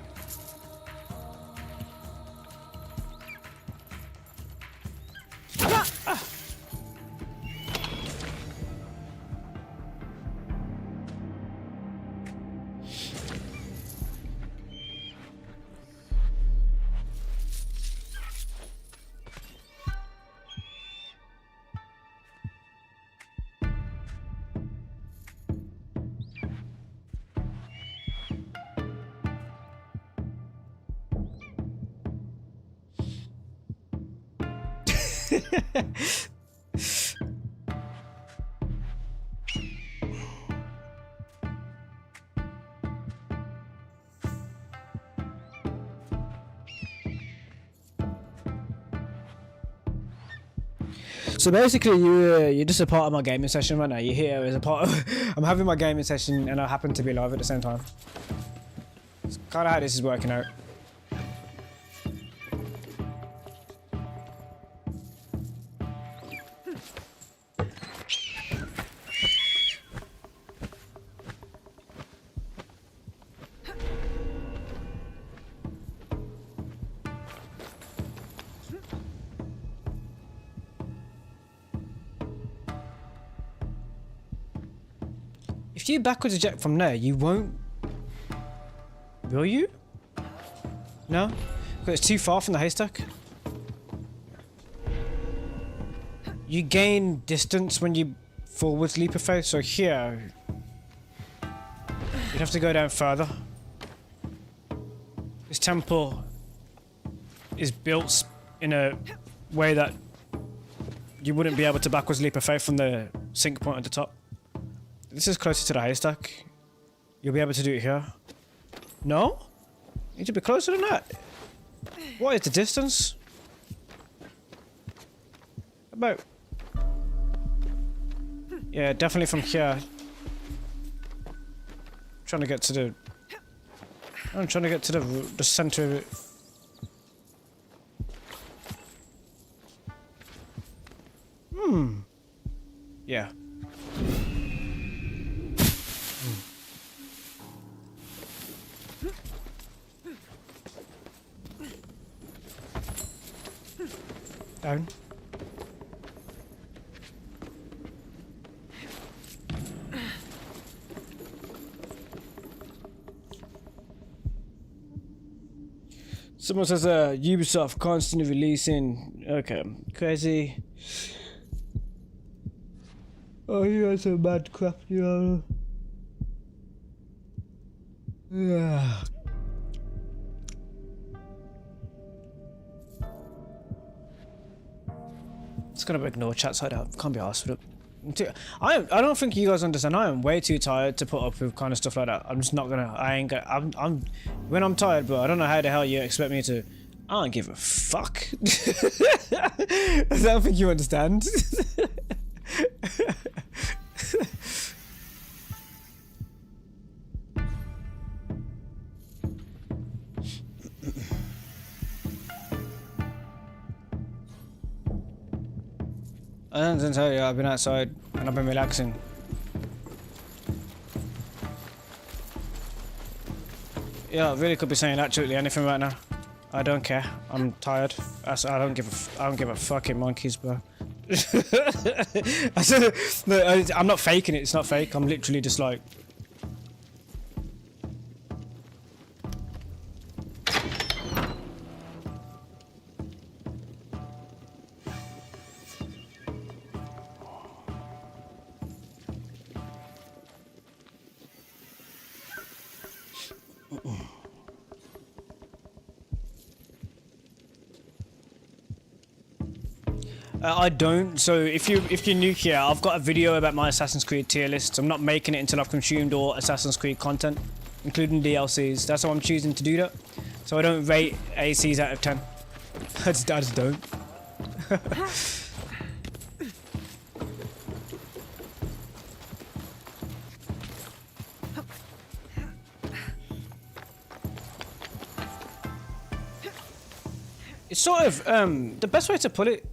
So basically, you're just a part of my gaming session right now. You're here as a part of. I'm having my gaming session, and I happen to be live at the same time. It's kind of how this is working out. If you backwards eject from there, you won't. Will you? No? Because it's too far from the haystack. You gain distance when you forwards leap a phase, so here you'd have to go down further. This temple is built in a way that you wouldn't be able to backwards leap a phase from the sink point at the top. This is closer to the haystack. You'll be able to do it here. No? You need to be closer than that. What is the distance? About. Yeah, definitely from here. Trying to get to the. I'm trying to get to the center of it. Yeah. Down. Someone says Ubisoft constantly releasing. Okay, crazy. Oh, you guys are mad crap, you know. Yeah. Just gonna ignore chat side out. Can't be arsed with it. I don't think you guys understand. I am way too tired to put up with kind of stuff like that. I'm just not gonna. I ain't gonna. I'm when I'm tired, bro. I don't know how the hell you expect me to. I don't give a fuck. I don't think you understand. I don't tell you, I've been outside and I've been relaxing. Yeah, I really could be saying absolutely anything right now. I don't care. I'm tired. I don't give a fucking monkeys, bro. No, I'm not faking it. It's not fake. I'm literally just like. I don't. So if you're new here, I've got a video about my Assassin's Creed tier list. I'm not making it until I've consumed all Assassin's Creed content, including DLCs. That's how I'm choosing to do that. So I don't rate ACs out of 10. I just don't. It's sort of the best way to put it,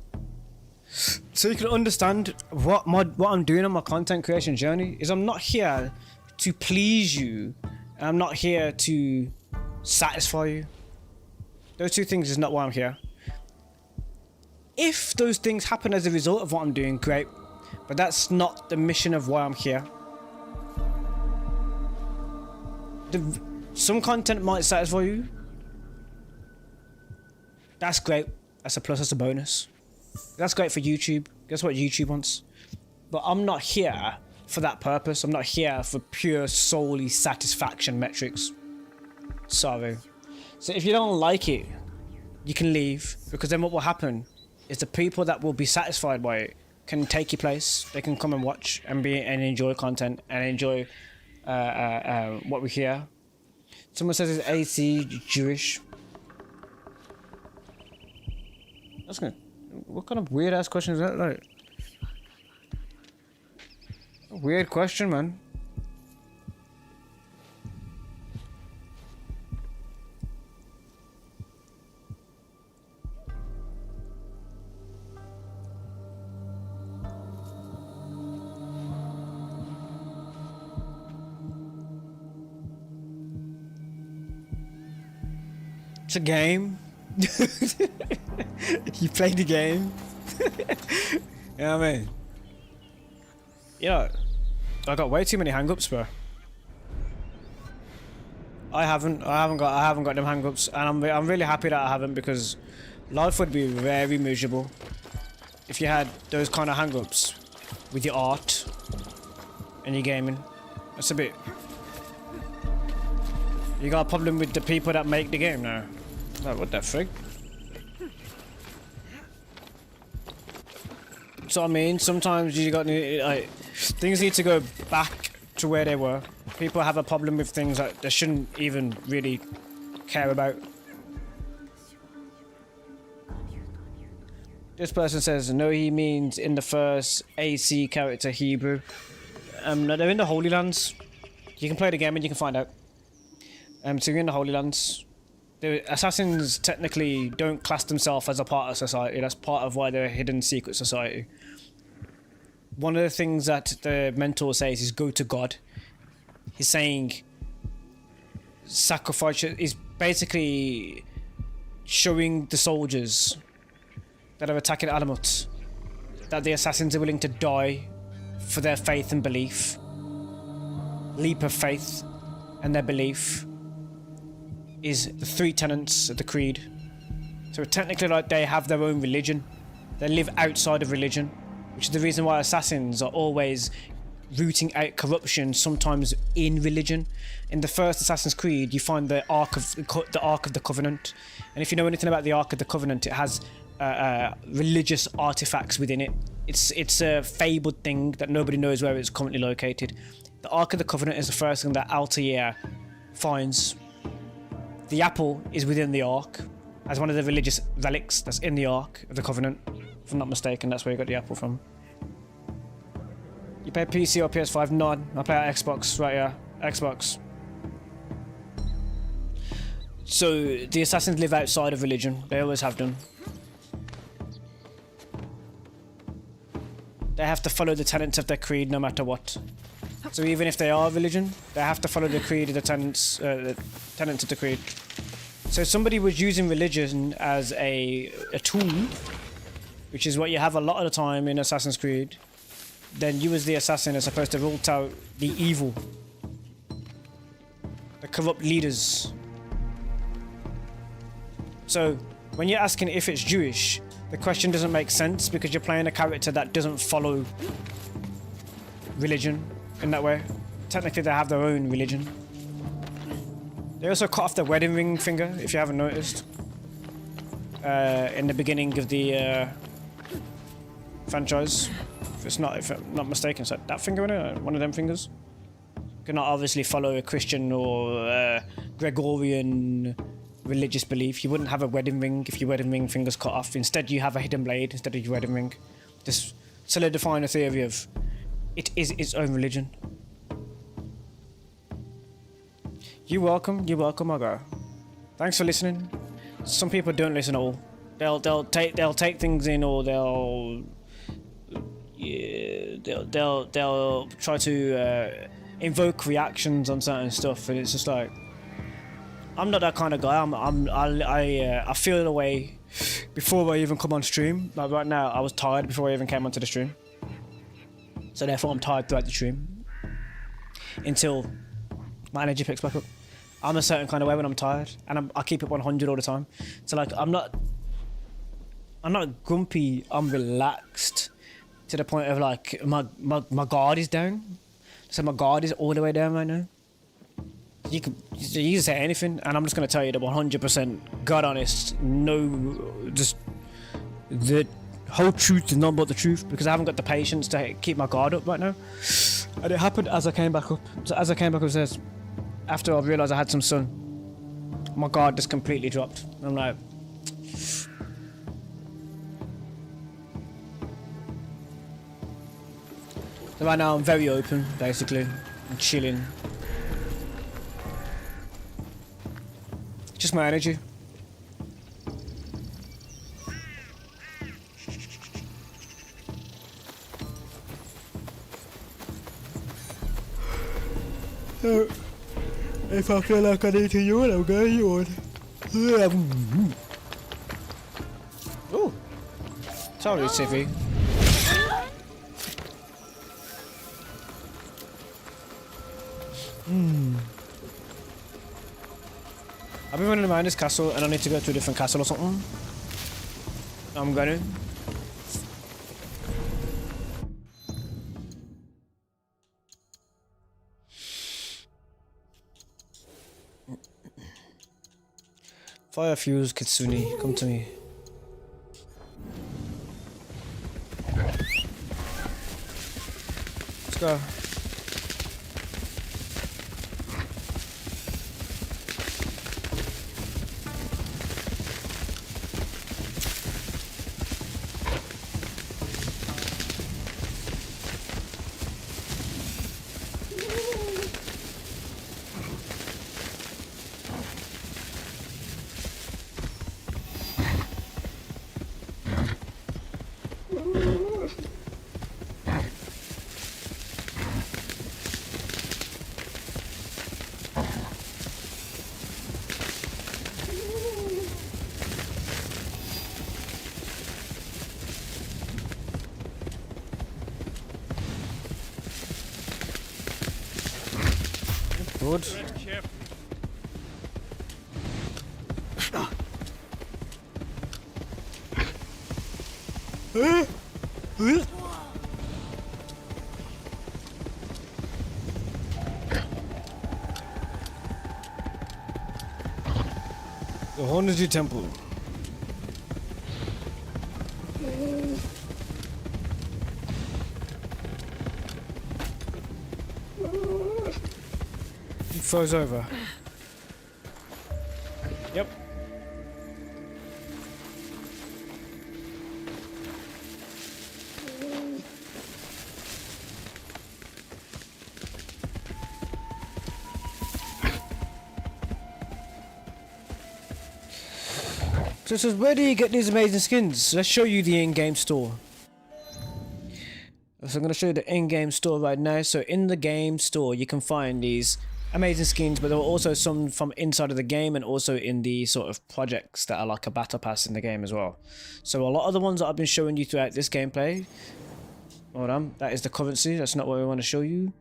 so you can understand what I'm doing on my content creation journey, is I'm not here to please you. I'm not here to satisfy you. Those two things is not why I'm here. If those things happen as a result of what I'm doing, great. But that's not the mission of why I'm here. Some content might satisfy you. That's great. That's a plus, that's a bonus. That's great for YouTube. Guess what YouTube wants? But I'm not here for that purpose. I'm not here for pure, solely satisfaction metrics. Sorry. So if you don't like it, you can leave. Because then what will happen is the people that will be satisfied by it can take your place. They can come and watch and enjoy content and enjoy what we hear. Someone says it's AC Jewish. That's good. What kind of weird ass question is that? Like, a weird question, man. It's a game. You played the game. You know what I mean? Yeah, I got way too many hang-ups, bro. I haven't got them hang-ups, and I'm really happy that I haven't, because life would be very miserable if you had those kind of hang-ups with your art and your gaming. That's a bit. You got a problem with the people that make the game now. Like, what the frig? So I mean, sometimes you got like things need to go back to where they were. People have a problem with things that they shouldn't even really care about. This person says no, he means in the first AC character Hebrew. No, they're in the Holy Lands. You can play the game and you can find out. So you're in the Holy Lands. The assassins technically don't class themselves as a part of society. That's part of why they're a hidden secret society. One of the things that the mentor says is go to God. He's saying sacrifice is basically showing the soldiers that are attacking Alamut that the assassins are willing to die for their faith and belief. Leap of faith and their belief is the three tenets of the creed. So technically, like, they have their own religion. They live outside of religion, which is the reason why assassins are always rooting out corruption, sometimes in religion. In the first Assassin's Creed, you find the Ark of the Covenant, and if you know anything about the Ark of the Covenant, it has religious artifacts within it. It's a fabled thing that nobody knows where it's currently located. The Ark of the Covenant is the first thing that Altair finds. The apple is within the Ark as one of the religious relics that's in the Ark of the Covenant. If I'm not mistaken, that's where you got the apple from. You play PC or PS5? None. I play on Xbox right here. Xbox. So the assassins live outside of religion. They always have done. they have to follow the tenets of their creed no matter what. So even if they are a religion, they have to follow the creed of the tenets of the creed. So if somebody was using religion as a tool, which is what you have a lot of the time in Assassin's Creed, then you as the assassin are supposed to root out the evil, the corrupt leaders. So when you're asking if it's Jewish, the question doesn't make sense because you're playing a character that doesn't follow religion in that way. Technically they have their own religion. They also cut off the wedding ring finger, if you haven't noticed, in the beginning of the franchise. If I'm not mistaken, so that finger in it, one of them fingers. You cannot obviously follow a Christian or Gregorian religious belief. You wouldn't have a wedding ring if your wedding ring finger's cut off. Instead, you have a hidden blade instead of your wedding ring. Just solidifying a theory of it is its own religion. You're welcome, my girl. Thanks for listening. Some people don't listen at all. They'll take things in, or they'll try to invoke reactions on certain stuff, and it's just like, I'm not that kind of guy. I feel the way before I even come on stream. Like right now, I was tired before I even came onto the stream, so therefore I'm tired throughout the stream until my energy picks back up. I'm a certain kind of way when I'm tired, and I keep it 100 all the time. So like, I'm not grumpy. I'm relaxed to the point of like my guard is down. So my guard is all the way down right now. You can say anything, and I'm just gonna tell you the 100% God honest, just the whole truth and not but the truth, because I haven't got the patience to keep my guard up right now. And it happened as I came back up. So as I came back upstairs, after I realised I had some sun, my guard just completely dropped. I'm like, so right now I'm very open, basically. I'm chilling. Just my energy. If I feel like I need to yawn, I'm going to yawn. Oh, sorry, Tiffy. I've been running around this castle and I need to go to a different castle or something. I'm gonna. Fire fuse Kitsune, come to me. Let's go. Good. The Hornady Temple. Froze over. Yep. So it says, where do you get these amazing skins? Let's show you the in-game store. So I'm going to show you the in-game store right now. So in the game store, you can find these amazing skins, but there are also some from inside of the game and also in the sort of projects that are like a battle pass in the game as well. So a lot of the ones that I've been showing you throughout this gameplay, hold on, that is the currency. That's not what we want to show you.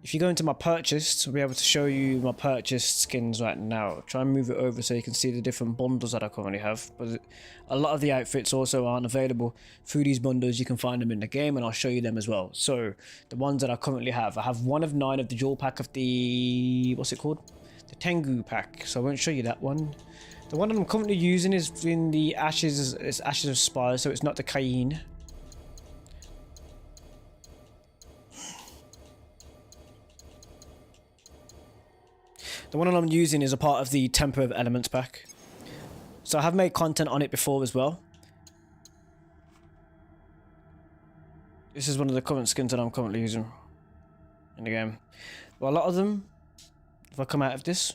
If you go into my purchased, I'll be able to show you my purchased skins right now. Try and move it over so you can see the different bundles that I currently have. But a lot of the outfits also aren't available through these bundles. You can find them in the game and I'll show you them as well. So the ones that I currently have, I have 1 of 9 of the dual pack of the, what's it called? The Tengu pack. So I won't show you that one. The one that I'm currently using is in the Ashes, it's Ashes of Spire, so it's not the Cayenne. The one that I'm using is a part of the Temper of Elements pack. So I have made content on it before as well. This is one of the current skins that I'm currently using in the game. Well, a lot of them, if I come out of this,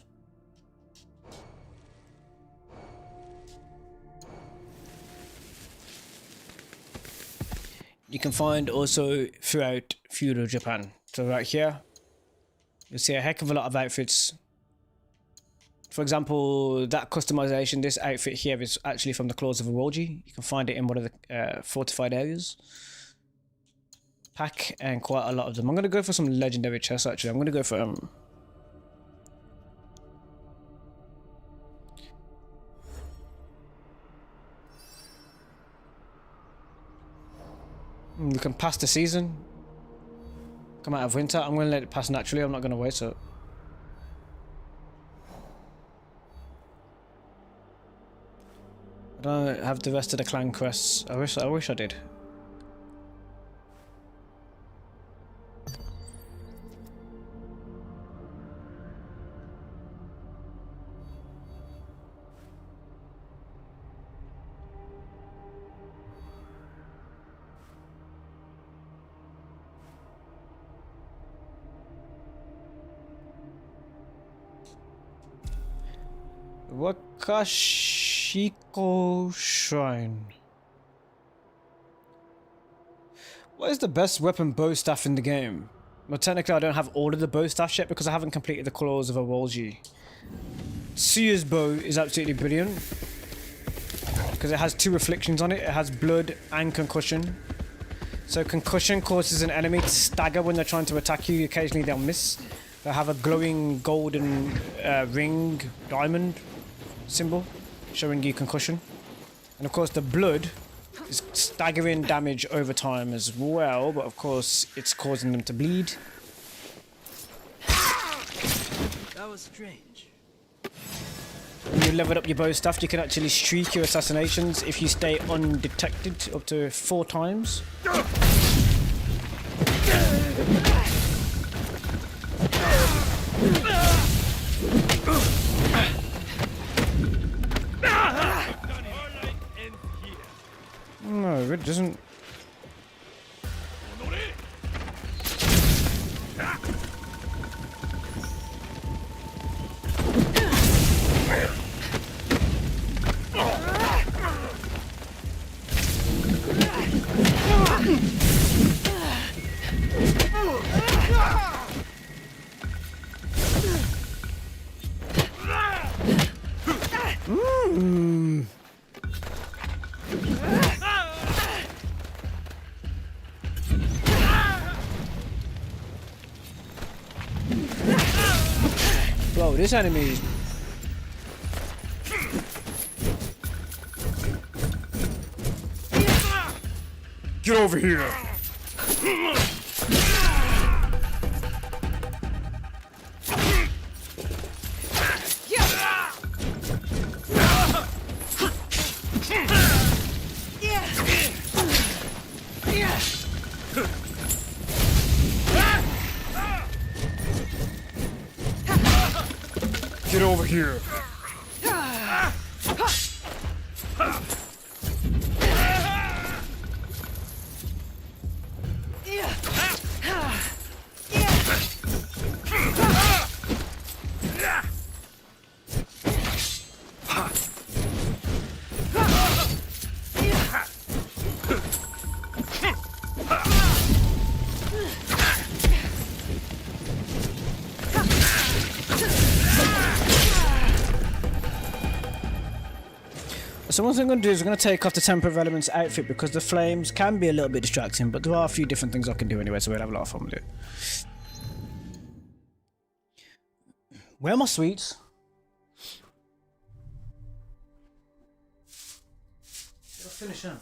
you can find also throughout feudal Japan. So right here, you'll see a heck of a lot of outfits. For example, that customization, this outfit here is actually from the Claws of Awolji. You can find it in one of the fortified areas. Pack and quite a lot of them. I'm going to go for some legendary chests actually. I'm going to go for we can pass the season. Come out of winter. I'm going to let it pass naturally. I'm not going to wait so. I don't have the rest of the clan crests. I wish I did. Wakashiko Shrine. What is the best weapon bow staff in the game? Well, technically I don't have all of the bow staffs yet because I haven't completed the Claws of Awolji. Suya's bow is absolutely brilliant because it has 2 afflictions on it. It has blood and concussion. So concussion causes an enemy to stagger when they're trying to attack you. Occasionally they'll miss. They'll have a glowing golden ring diamond symbol showing you concussion, and of course the blood is staggering damage over time as well, but of course it's causing them to bleed. That was strange. When you level up your bow staff, you can actually streak your assassinations if you stay undetected up to 4 times. No, it doesn't. Whoa, this enemy is... Get over here! Get over here! So one thing I'm going to do is I'm going to take off the temporary elements outfit because the flames can be a little bit distracting, but there are a few different things I can do anyway, so we'll have a lot of fun with it. Where are my sweets? I'll finish them.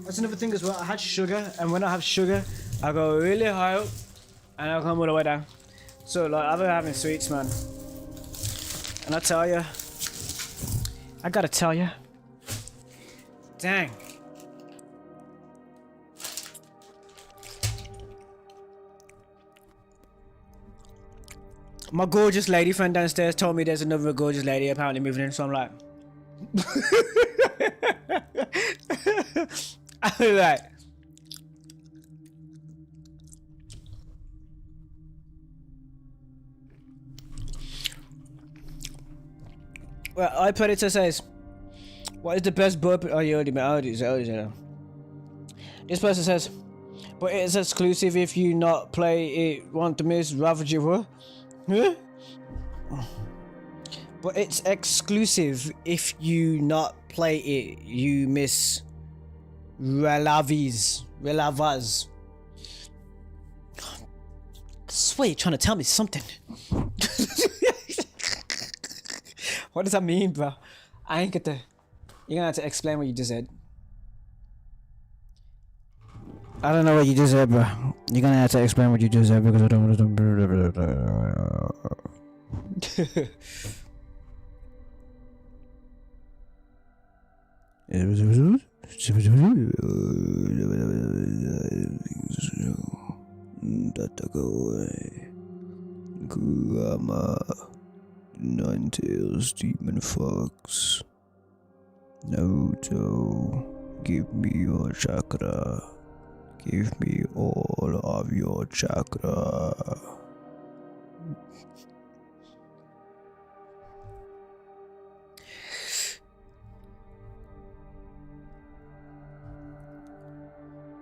That's another thing as well. I had sugar, and when I have sugar, I go really high up, and I come all the way down. So like I've been having sweets, man. And I tell you, I gotta tell you, dang. My gorgeous lady friend downstairs told me there's another gorgeous lady apparently moving in, so I'm like, I'm like, well, iPredator says, what is the best burp? Oh, you already met. This person says, but it's exclusive if you not play it. Want to miss Ravage what? Huh? But it's exclusive if you not play it. You miss Relavaz. I swear you're trying to tell me something. What does that mean, bro? I ain't get the. You're gonna have to explain what you just said. I don't know what you just said, bro. You're gonna have to explain what you just said because I don't understand. Ninetales, Demon Fox, Naruto, give me your chakra. Give me all of your chakra.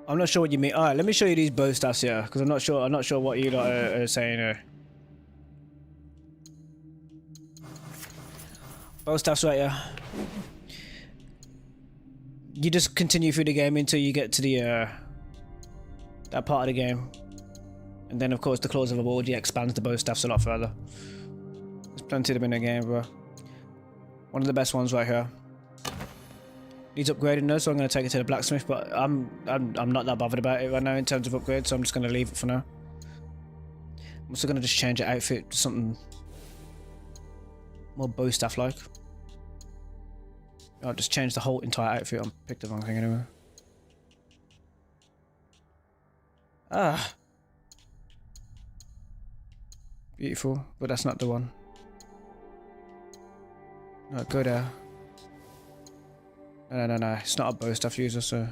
I'm not sure what you mean. Alright, let me show you these bow staffs here, because I'm not sure what you lot are saying here. Bow staffs right here. You just continue through the game until you get to the that part of the game, and then of course the Claws of Aborgy expands the bow staffs a lot further. There's plenty of them in the game, bro. One of the best ones right here. Needs upgrading though, so I'm going to take it to the blacksmith, but I'm not that bothered about it right now in terms of upgrades, so I'm just going to leave it for now. I'm also going to just change the outfit to something more bow staff like. I'll just change the whole entire outfit. I picked the wrong thing anyway. Ah, beautiful, but that's not the one. No, go there. No, it's not a bow staff user, so.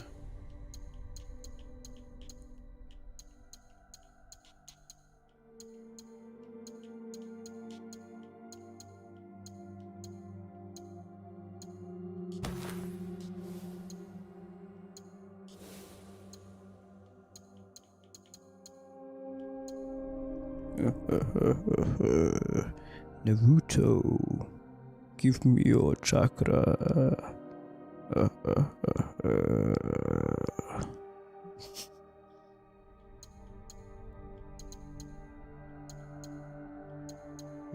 Naruto, give me your chakra.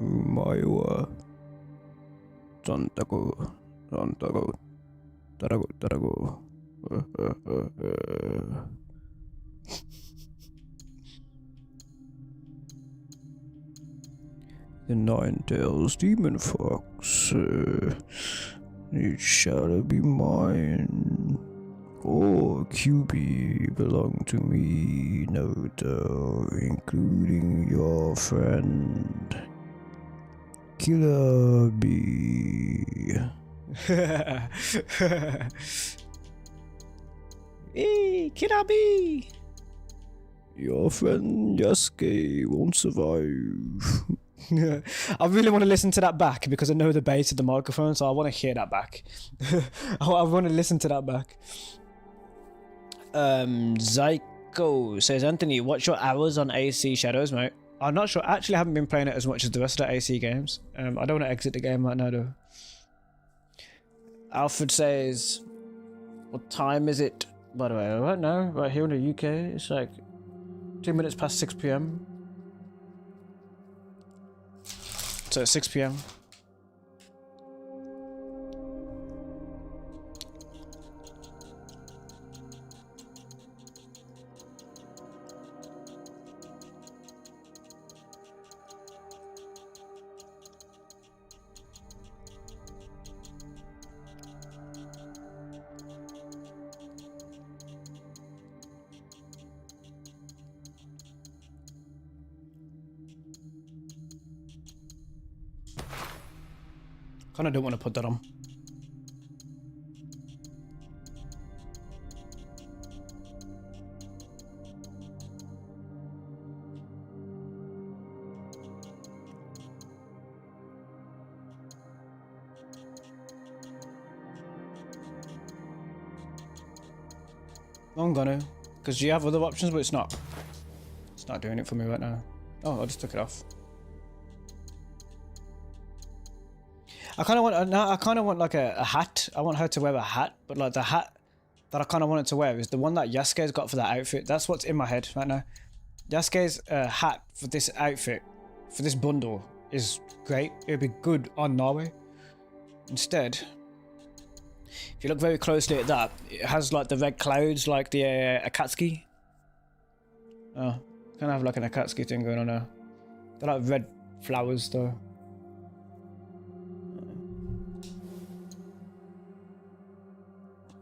Maiwa Santago Tarago The Ninetales Demon Fox, it shall be mine. All QB belong to me, Naruto, including your friend Killer Bee. Hey, Killer Bee! Your friend Yasuke won't survive. I really want to listen to that back because I know the bass of the microphone, so I want to hear that back. I want to listen to that back. Zyko says, Anthony, what's your hours on AC Shadows, mate? I'm not sure. Actually, I haven't been playing it as much as the rest of the AC games. I don't want to exit the game right now, though. Alfred says, what time is it? By the way, right now, right here in the UK, it's like 2 minutes past 6 p.m. So it's 6 p.m. Kinda don't want to put that on. I'm gonna, because you have other options, but it's not doing it for me right now. Oh, I just took it off. I kind of want like a hat. I want her to wear a hat, but like the hat that I kind of wanted to wear is the one that Yasuke's got for that outfit. That's what's in my head right now. Yasuke's hat for this outfit, for this bundle, is great. It would be good on Norway. Instead, if you look very closely at that, it has like the red clouds, like the Akatsuki. Oh, kind of have like an Akatsuki thing going on there. They're like red flowers though.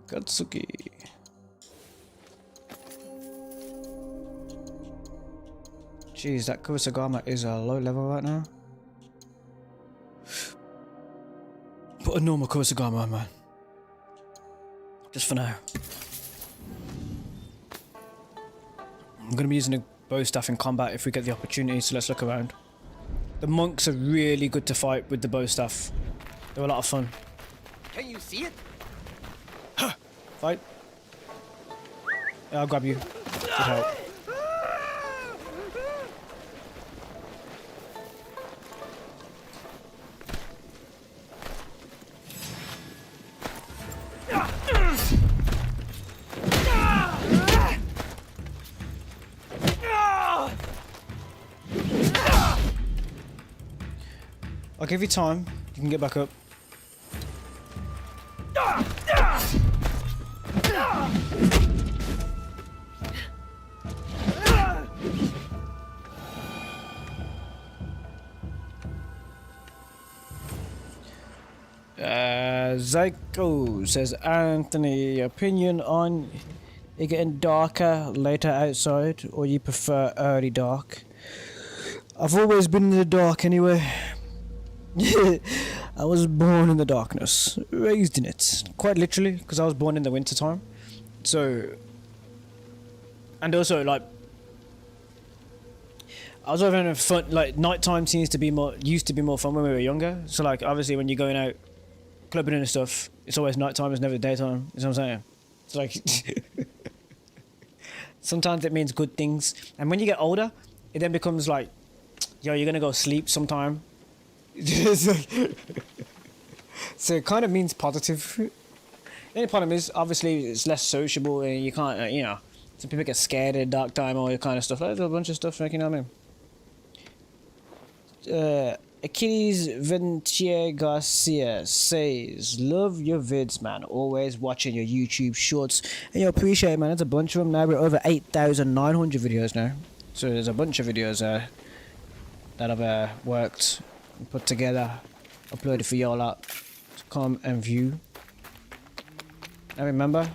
Katsuki. Jeez, that Kurosagama is a low level right now. Put a normal Kurosagama on, man. Just for now. I'm gonna be using a bow staff in combat if we get the opportunity, so let's look around. The monks are really good to fight with the bow staff. They're a lot of fun. Can you see it? Fight. Yeah, I'll grab you. Good help. I'll give you time. You can get back up. Zyko says, Anthony, opinion on it getting darker later outside, or you prefer early dark? I've always been in the dark anyway. I was born in the darkness, raised in it, quite literally, because I was born in the winter time. So, and also like, I was having fun. Like nighttime used to be more fun when we were younger. So like, obviously when you're going out clubbing and stuff, it's always nighttime, it's never daytime. You know what I'm saying? It's like sometimes it means good things, and when you get older, it then becomes like, yo, you're gonna go sleep sometime. So it kind of means positive. The only problem is, obviously, it's less sociable, and you can't, you know, some people get scared at dark time, all that kind of stuff. Like a bunch of stuff, like, you know what I mean? Achilles Ventier Garcia says, love your vids, man. Always watching your YouTube shorts. And you appreciate it, man. There's a bunch of them now. We're over 8,900 videos now. So there's a bunch of videos that I've worked and put together, uploaded for y'all out to come and view. And remember,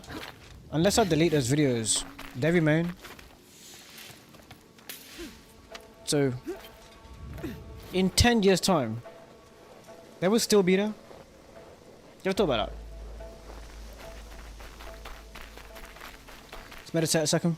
unless I delete those videos, they remain. So in 10 years time, they will still be there. You ever thought about that? Let's meditate a second.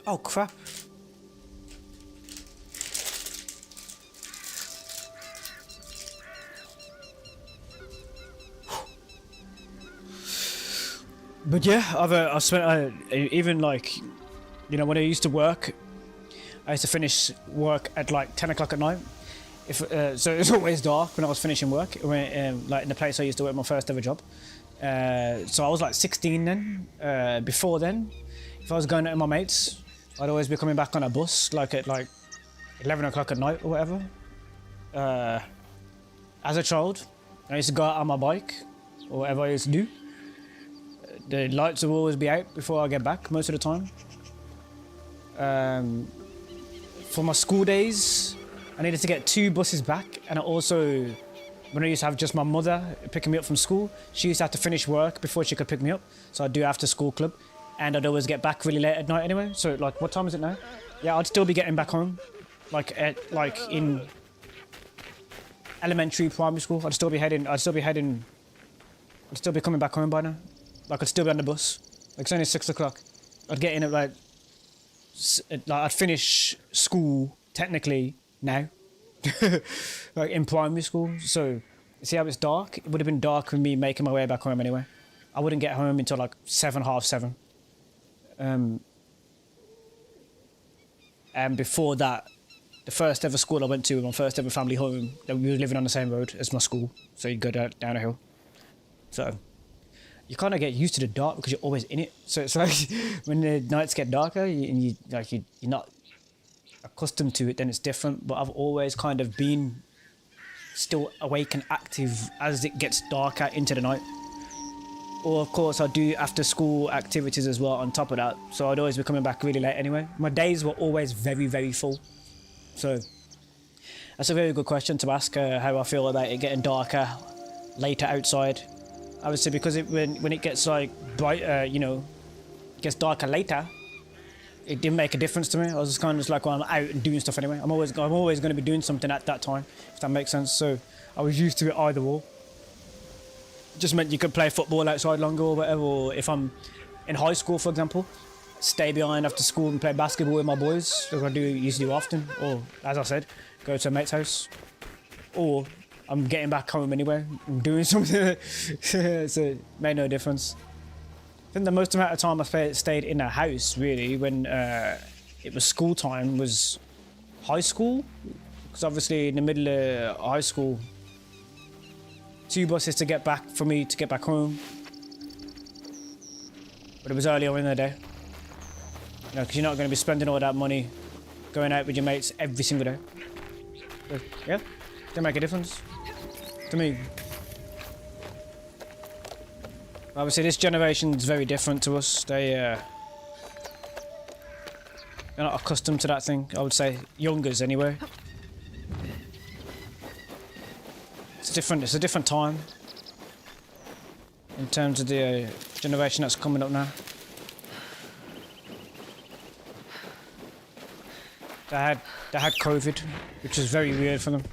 Oh crap. But yeah, I've spent even like, you know, when I used to work, I used to finish work at like 10 o'clock at night. If so, it was always dark when I was finishing work. When, like in the place I used to work, my first ever job. So I was like 16 then. Before then, if I was going out with my mates, I'd always be coming back on a bus like at like 11 o'clock at night or whatever. As a child, I used to go out on my bike or whatever I used to do. The lights will always be out before I get back most of the time. For my school days, I needed to get 2 buses back, and I also, when I used to have just my mother picking me up from school, she used to have to finish work before she could pick me up, so I'd do after school club, and I'd always get back really late at night anyway. So like, what time is it now? Yeah, I'd still be getting back home, like in elementary, primary school. I'd still be coming back home by now. Like, I'd still be on the bus. Like, it's only 6 o'clock. I'd get in at like I'd finish school technically now, like in primary school. So see how it's dark? It would have been dark with me making my way back home anyway. I wouldn't get home until like 7, half 7. And before that, the first ever school I went to, my first ever family home, we were living on the same road as my school. So you'd go down a hill. So you kind of get used to the dark because you're always in it. So it's like when the nights get darker you're not accustomed to it, then it's different. But I've always kind of been still awake and active as it gets darker into the night. Or of course I do after school activities as well on top of that. So I'd always be coming back really late anyway. My days were always very, very full. So that's a very good question to ask, how I feel about it getting darker later outside. Obviously, because when it gets like bright, you know, gets darker later, it didn't make a difference to me. I was just kind of just like, well, I'm out and doing stuff anyway. I'm always going to be doing something at that time, if that makes sense. So I was used to it either or. It just meant you could play football outside longer or whatever. Or if I'm in high school, for example, stay behind after school and play basketball with my boys, like I used to do often. Or as I said, go to a mate's house. Or I'm getting back home anyway. I'm doing something. So it made no difference. I think the most amount of time I stayed in a house, really, when it was school time, was high school. Because obviously in the middle of high school, 2 buses to get back for me to get back home. But it was earlier in the day. You know, because you're not going to be spending all that money going out with your mates every single day. But yeah, didn't make a difference to me. Obviously, this generation's very different to us. They're not accustomed to that thing. I would say youngers anyway. It's different. It's a different time in terms of the generation that's coming up now. They had COVID, which is very weird for them.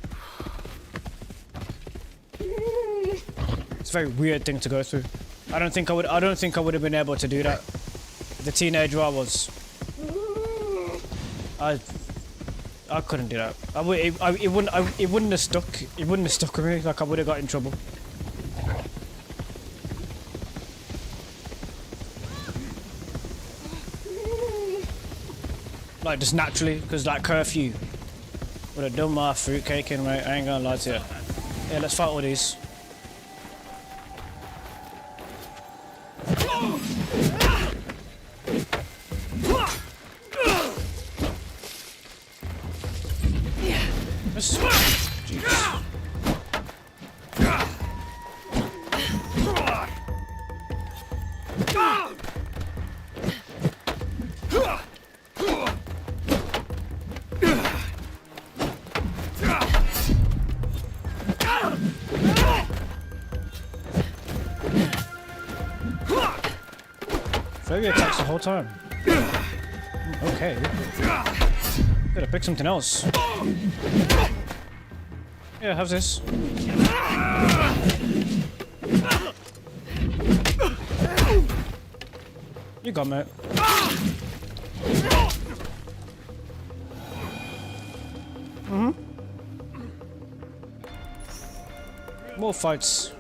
It's a very weird thing to go through. I don't think I would have been able to do that. The teenager I was. I couldn't do that. It wouldn't have stuck. It wouldn't have stuck with me. Like, I would have got in trouble. Like, just naturally, because like curfew would have done my fruitcake in, mate. I ain't gonna lie to you. Yeah, let's fight all these. Maybe attacks the whole time. Okay. Gotta pick something else. Yeah, how's this? You got me. More fights.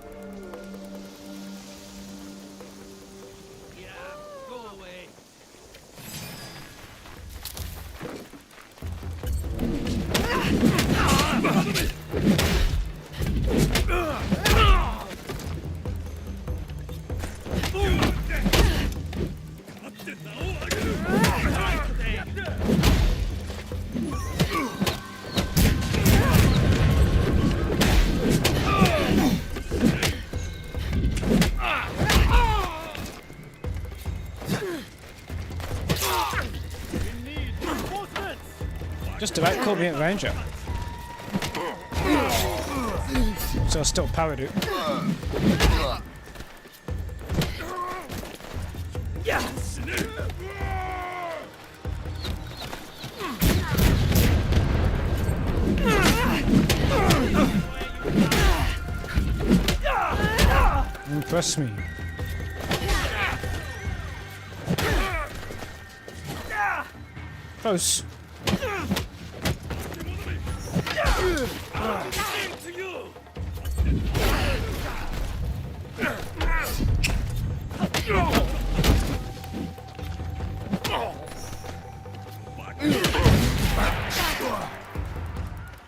Yeah, go away. Just about caught me at Ranger. So I still powered it. Yes. Impress me. Close. To you.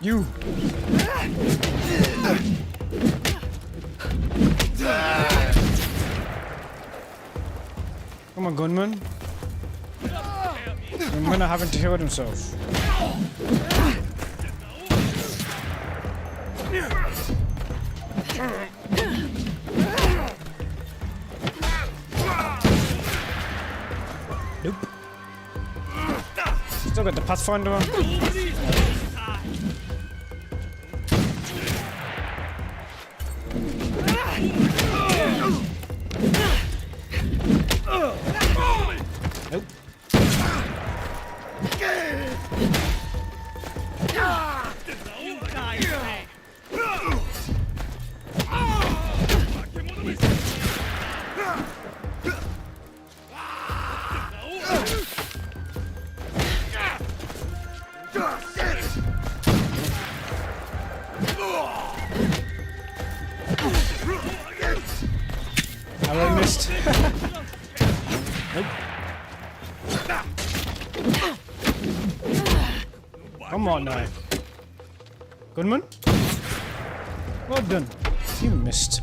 You. Come on, gunman. Gunman are having to heal himself. Nope. Still got the Pathfinder on. Nope. You die today. I missed. Nope. Come on now. Gunman? Well done. You missed.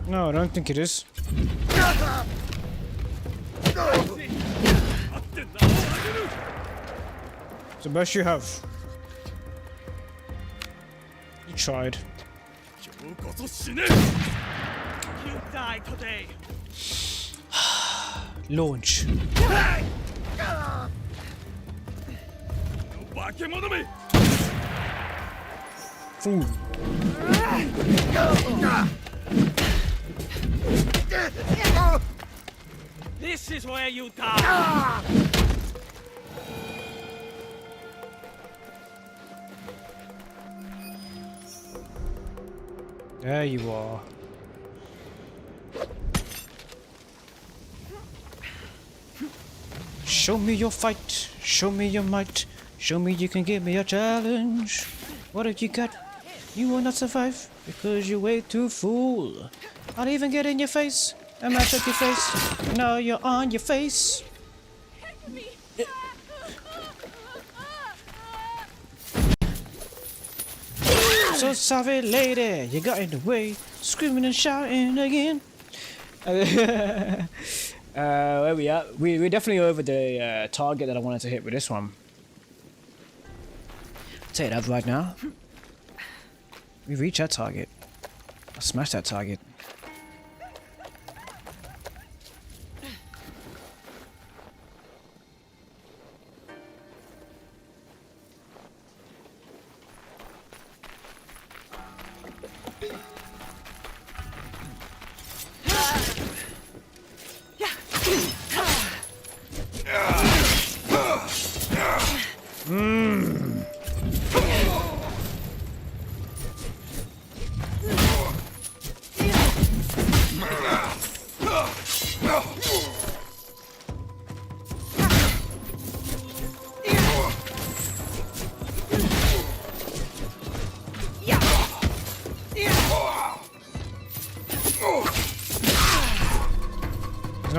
No, I don't think it is. It's the best you have. You tried. You die today. Launch. Fool. This is where you die. There you are. Show me your fight. Show me your might. Show me you can give me a challenge. What have you got? You will not survive because you're way too full. I'll even get in your face and match up your face. Now you're on your face. So sorry, lady, you got in the way, screaming and shouting again. Where we at? We're definitely over the target that I wanted to hit with this one. I'll tell you that right now. We reached that target. I smashed that target.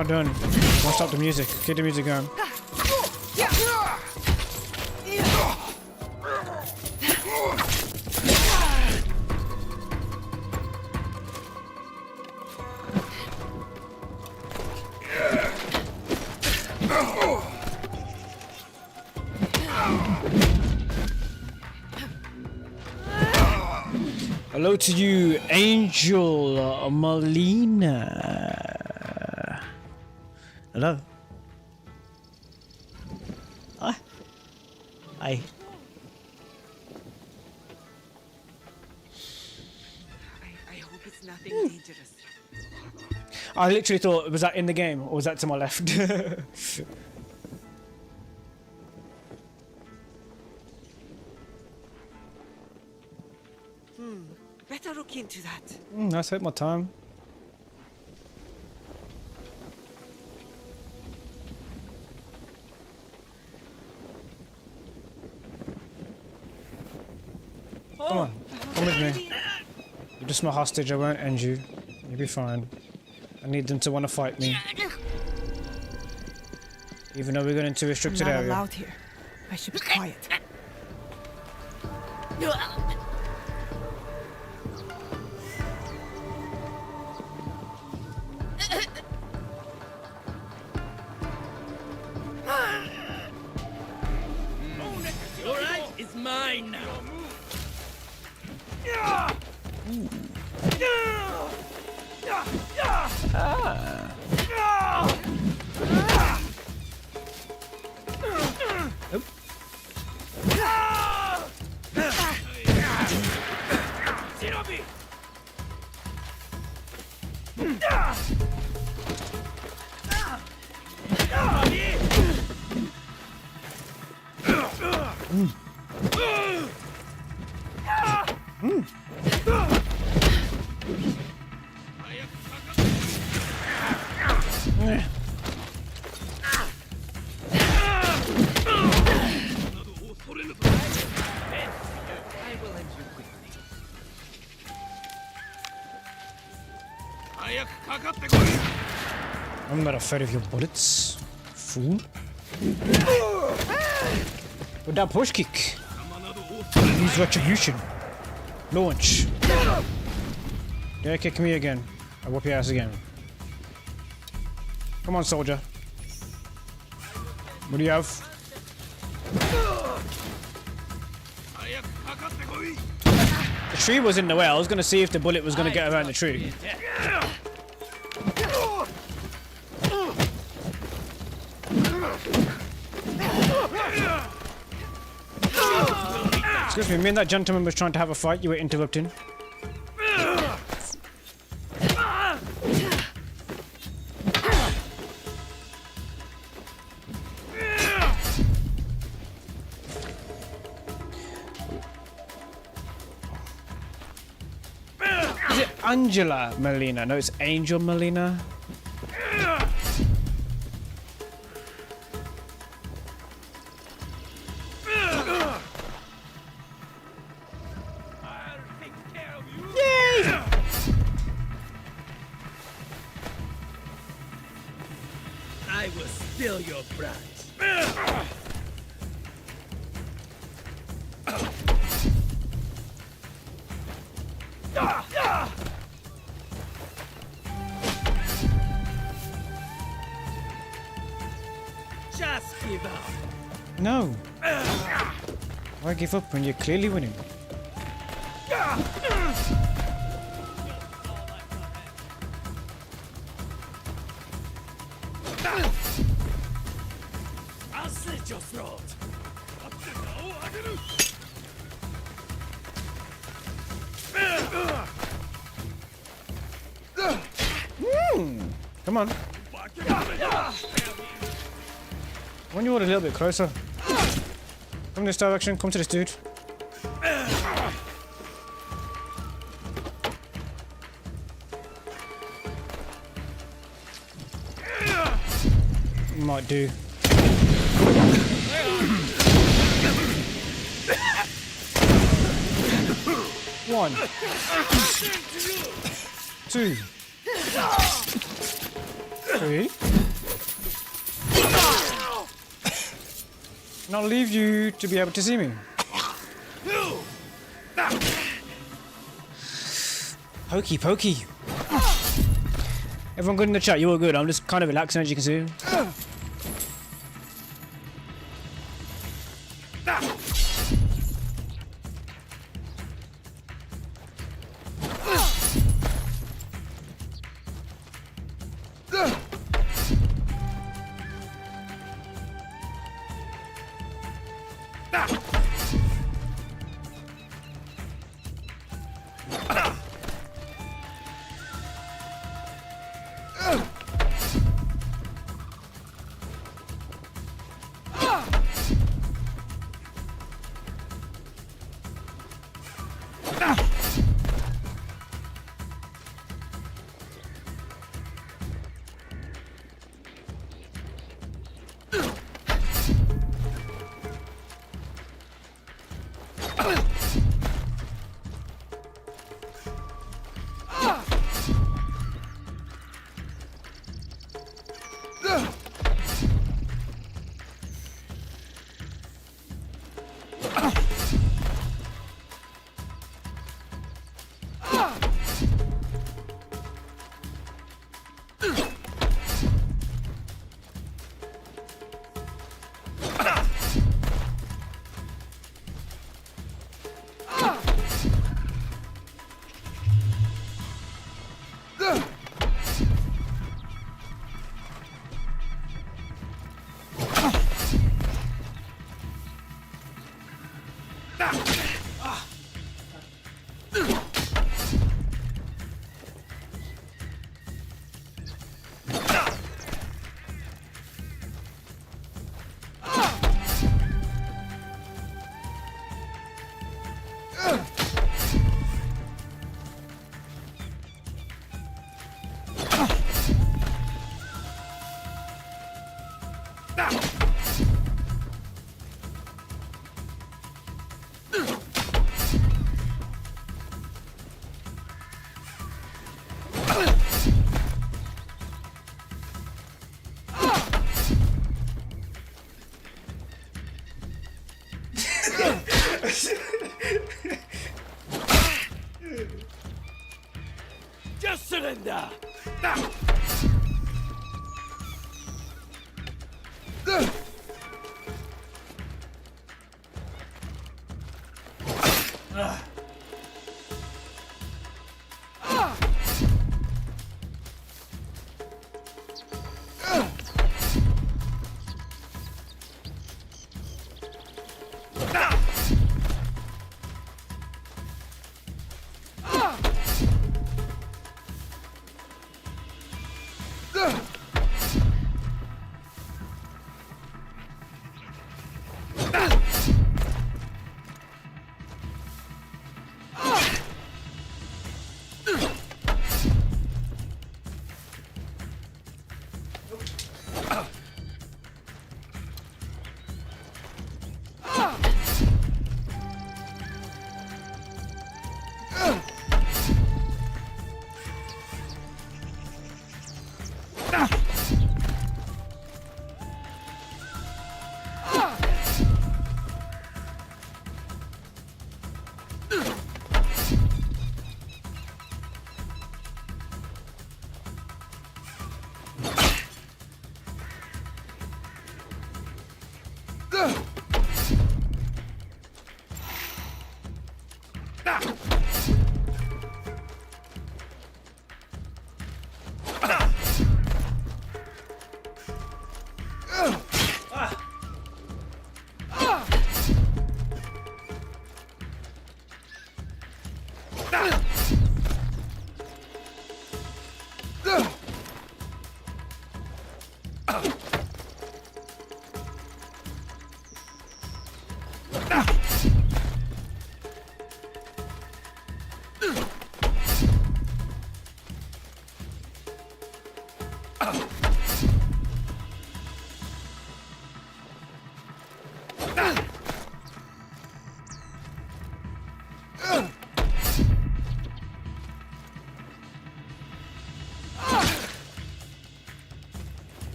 not done. Won't stop the music. Keep the music going. Hello to you, Angel Molina. Hello. Hi. Hi. I hope it's nothing dangerous. I literally thought, was that in the game or was that to my left? Better look into that. I spent my time. Come on, come with me. You're just my hostage, I won't end you. You'll be fine. I need them to want to fight me. Even though we're going into a restricted I'm not area. allowed here. I should be quiet. Alright, it's mine now. I'm not afraid of your bullets, fool. With that push kick, use retribution. Launch. Yeah, kick me again. I'll whoop your ass again. Come on, soldier. What do you have? The tree was in the way. I was going to see if the bullet was going to get around the tree. Excuse me, and that gentleman was trying to have a fight. You were interrupting. Is it Angela Molina? No, it's Angel Molina. I will steal your prize. Just give up. No. Why give up when you're clearly winning? I'll slit your throat. Come on. When you were a little bit closer. Come this direction. Come to this dude. Might do. One. Two. Three. And I'll leave you to be able to see me. Hokey pokey. Everyone good in the chat? You all good? I'm just kind of relaxing, as you can see. Just surrender!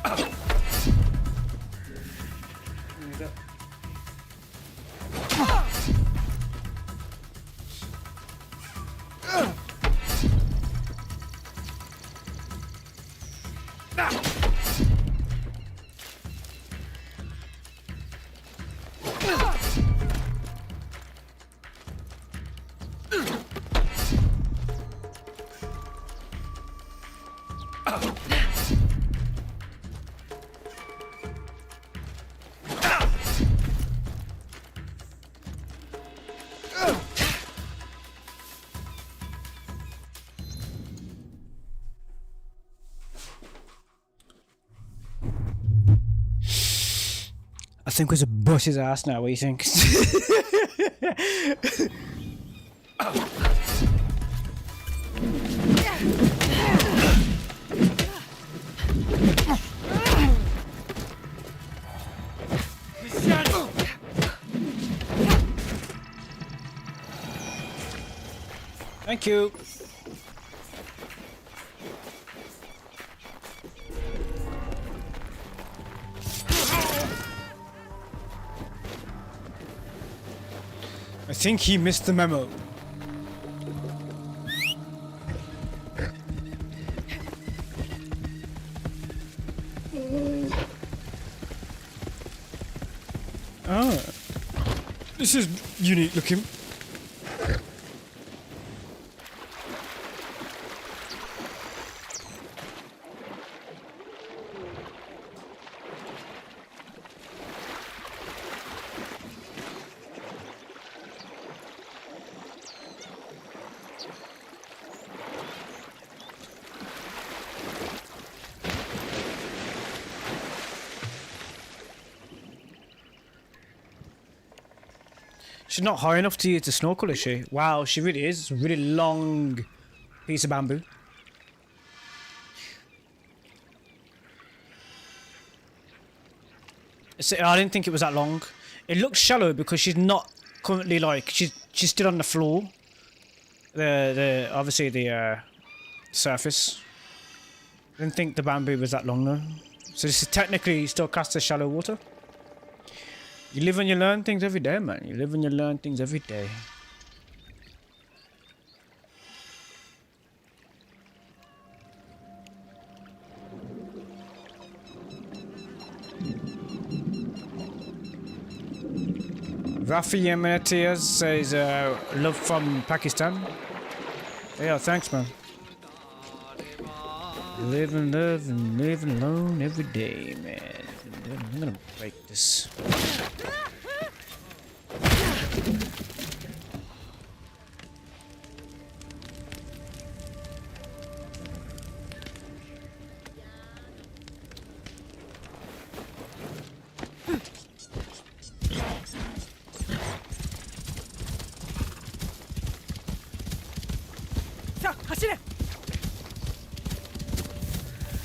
There you go. I think we should bust his ass now. What do you think? Thank you. I think he missed the memo. Ah, this is unique looking. She's not high enough to use the snorkel, is she? Wow, she really is. It's a really long piece of bamboo. I didn't think it was that long. It looks shallow because she's not currently like she's still on the floor. Obviously the surface. I didn't think the bamboo was that long though. So this is technically still classed as shallow water. You live and you learn things every day, man. You live and you learn things every day. Rafi Yemenatias says, love from Pakistan. Yeah, thanks, man. Live and love and live alone every day, man. I'm gonna break this.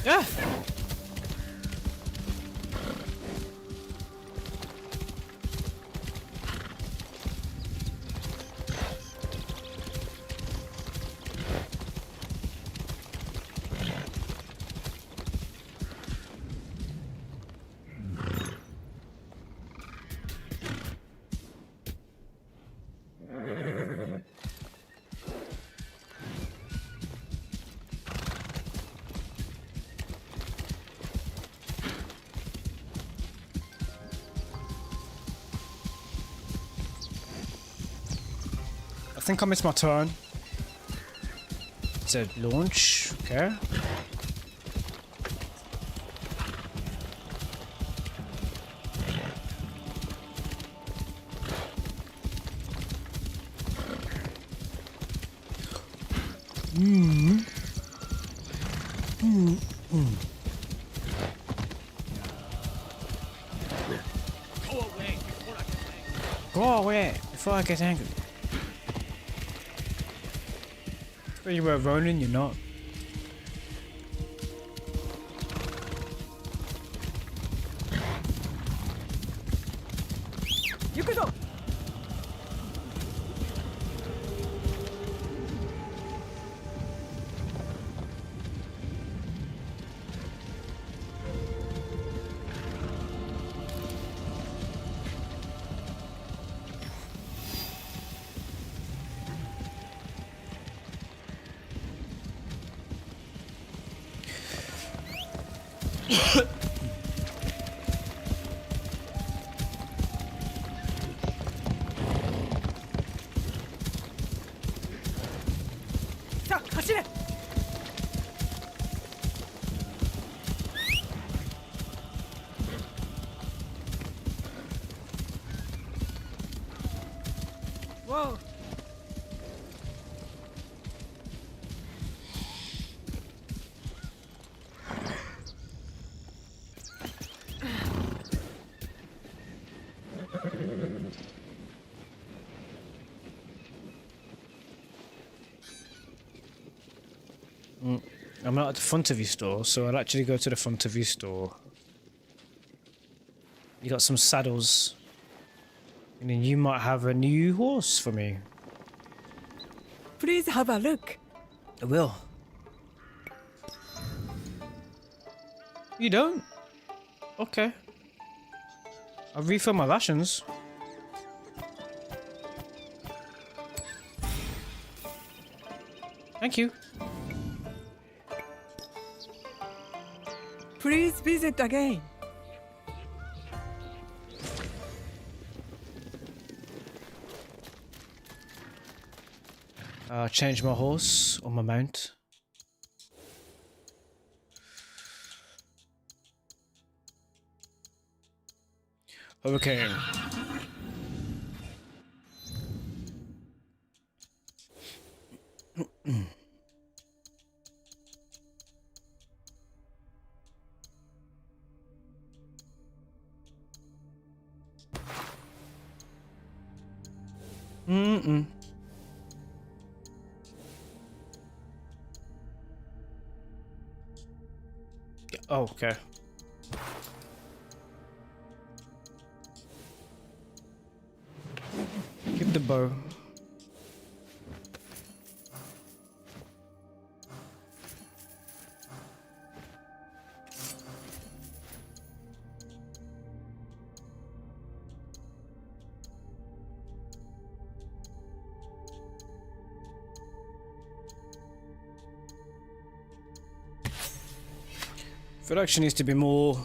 Yeah. I think I missed my turn. It's a launch, okay. Go away before I get angry. But you were Ronin, you're not. You could go. さあ走れ。Whoa. I'm not at the front of your store, so I'll actually go to the front of your store. You got some saddles. And then you might have a new horse for me. Please have a look. I will. You don't? Okay. I'll refill my rations. Thank you. Please visit again. Change my horse or my mount. Hurricane. Mm-mm. Oh, okay. Give the bow. Feel like she needs to be more.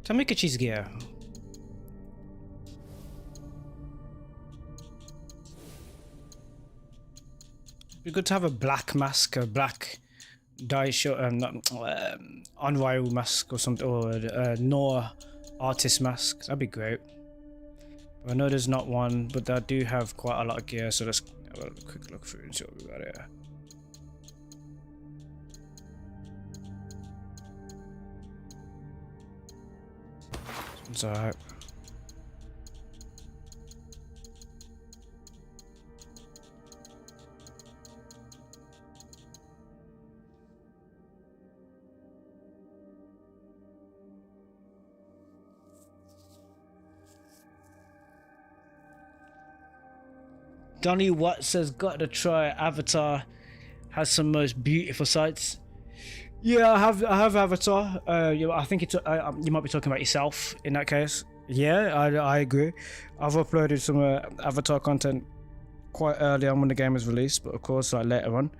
Tamikachi's gear. Be good to have a black mask, a black dye shot, unrival mask or something, or a Noir artist mask. That'd be great. I know there's not one, but I do have quite a lot of gear, so let's have a quick look through and see what we got here. It's alright. Donny Watt says, got to try Avatar. Has some most beautiful sights. Yeah, I have Avatar. Yeah, I think it's you might be talking about yourself in that case. Yeah, I agree. I've uploaded some Avatar content quite early on when the game was released, but of course, like later on,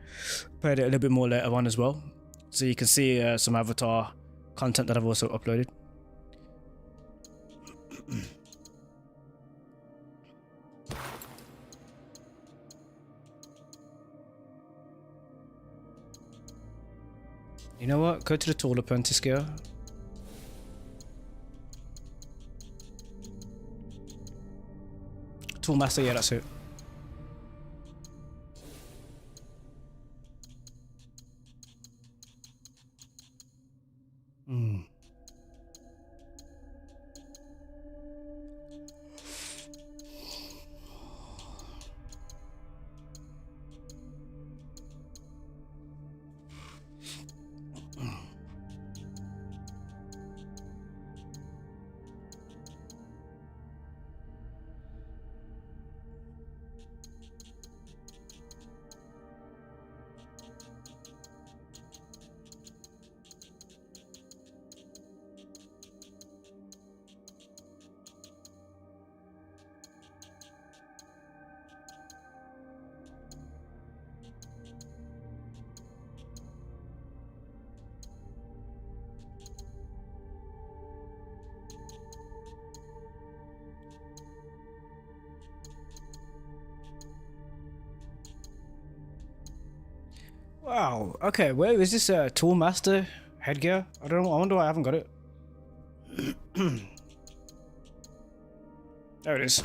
played it a little bit more later on as well. So you can see some Avatar content that I've also uploaded. You know what? Go to the Tool Apprentice gear. Tool Master, yeah, that's it. Wow. Okay. Wait. Is this a tool master headgear? I don't know. I wonder why I haven't got it. There it is.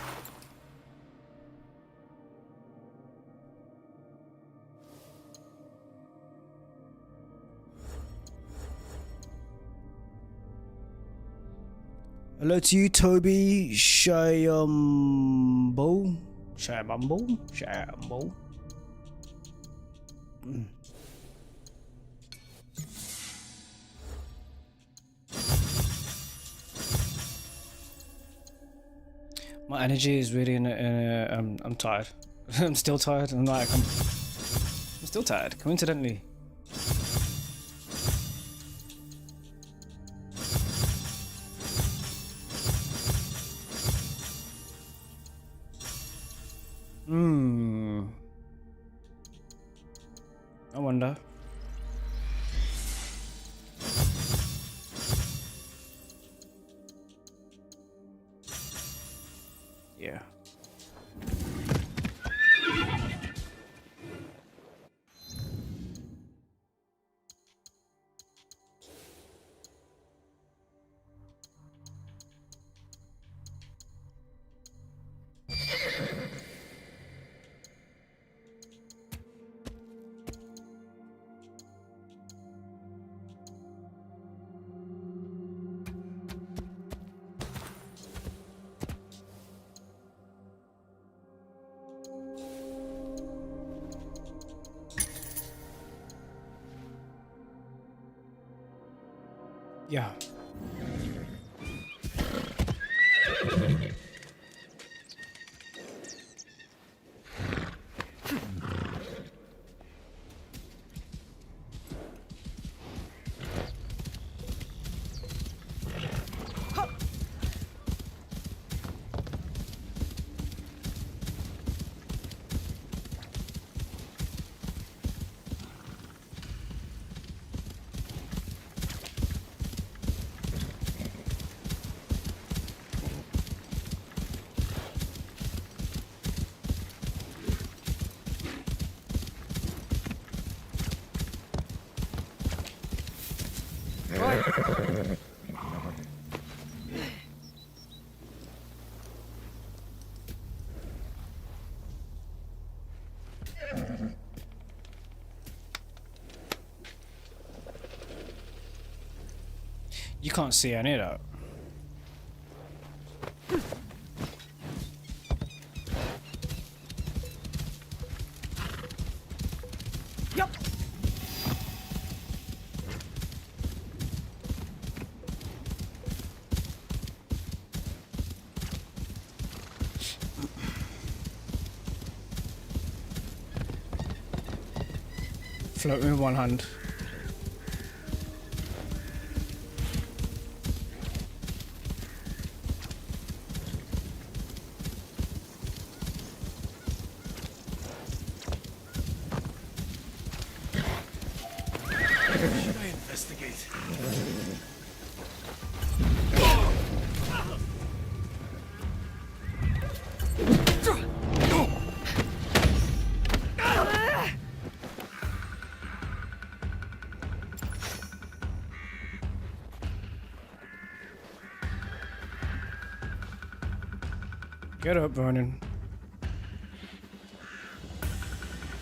Hello to you, Toby Shambo. Shambo. My energy is really I'm tired. I'm still tired. I'm still tired. Coincidentally. I wonder. Yeah. Yeah. You can't see any of that. Yup. Floating with one hand. Should I investigate? Get up, Vernon.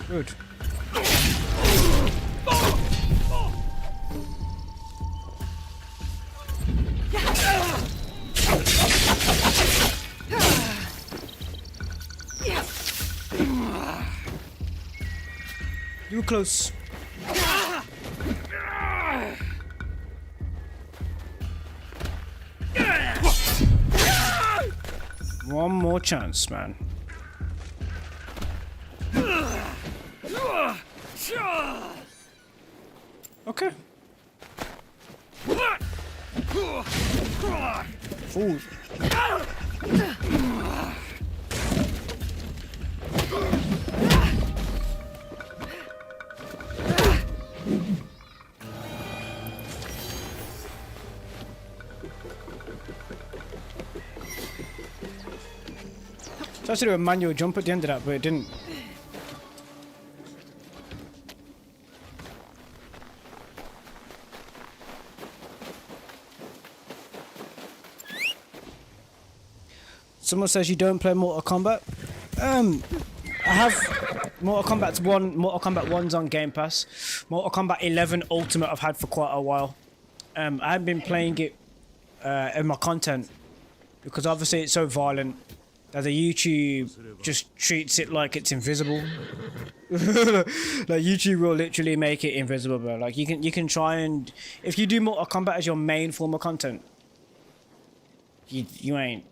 Good. You were close. One more chance, man. Okay. Fool. Tried to do a manual jump at the end of that, but it didn't. Someone says you don't play Mortal Kombat. I have Mortal Kombat 1. Mortal Kombat 1's on Game Pass. Mortal Kombat 11 Ultimate I've had for quite a while. I haven't been playing it in my content because obviously it's so violent that the YouTube just treats it like it's invisible. Like YouTube will literally make it invisible, bro. Like you can try and if you do Mortal Kombat as your main form of content, you ain't.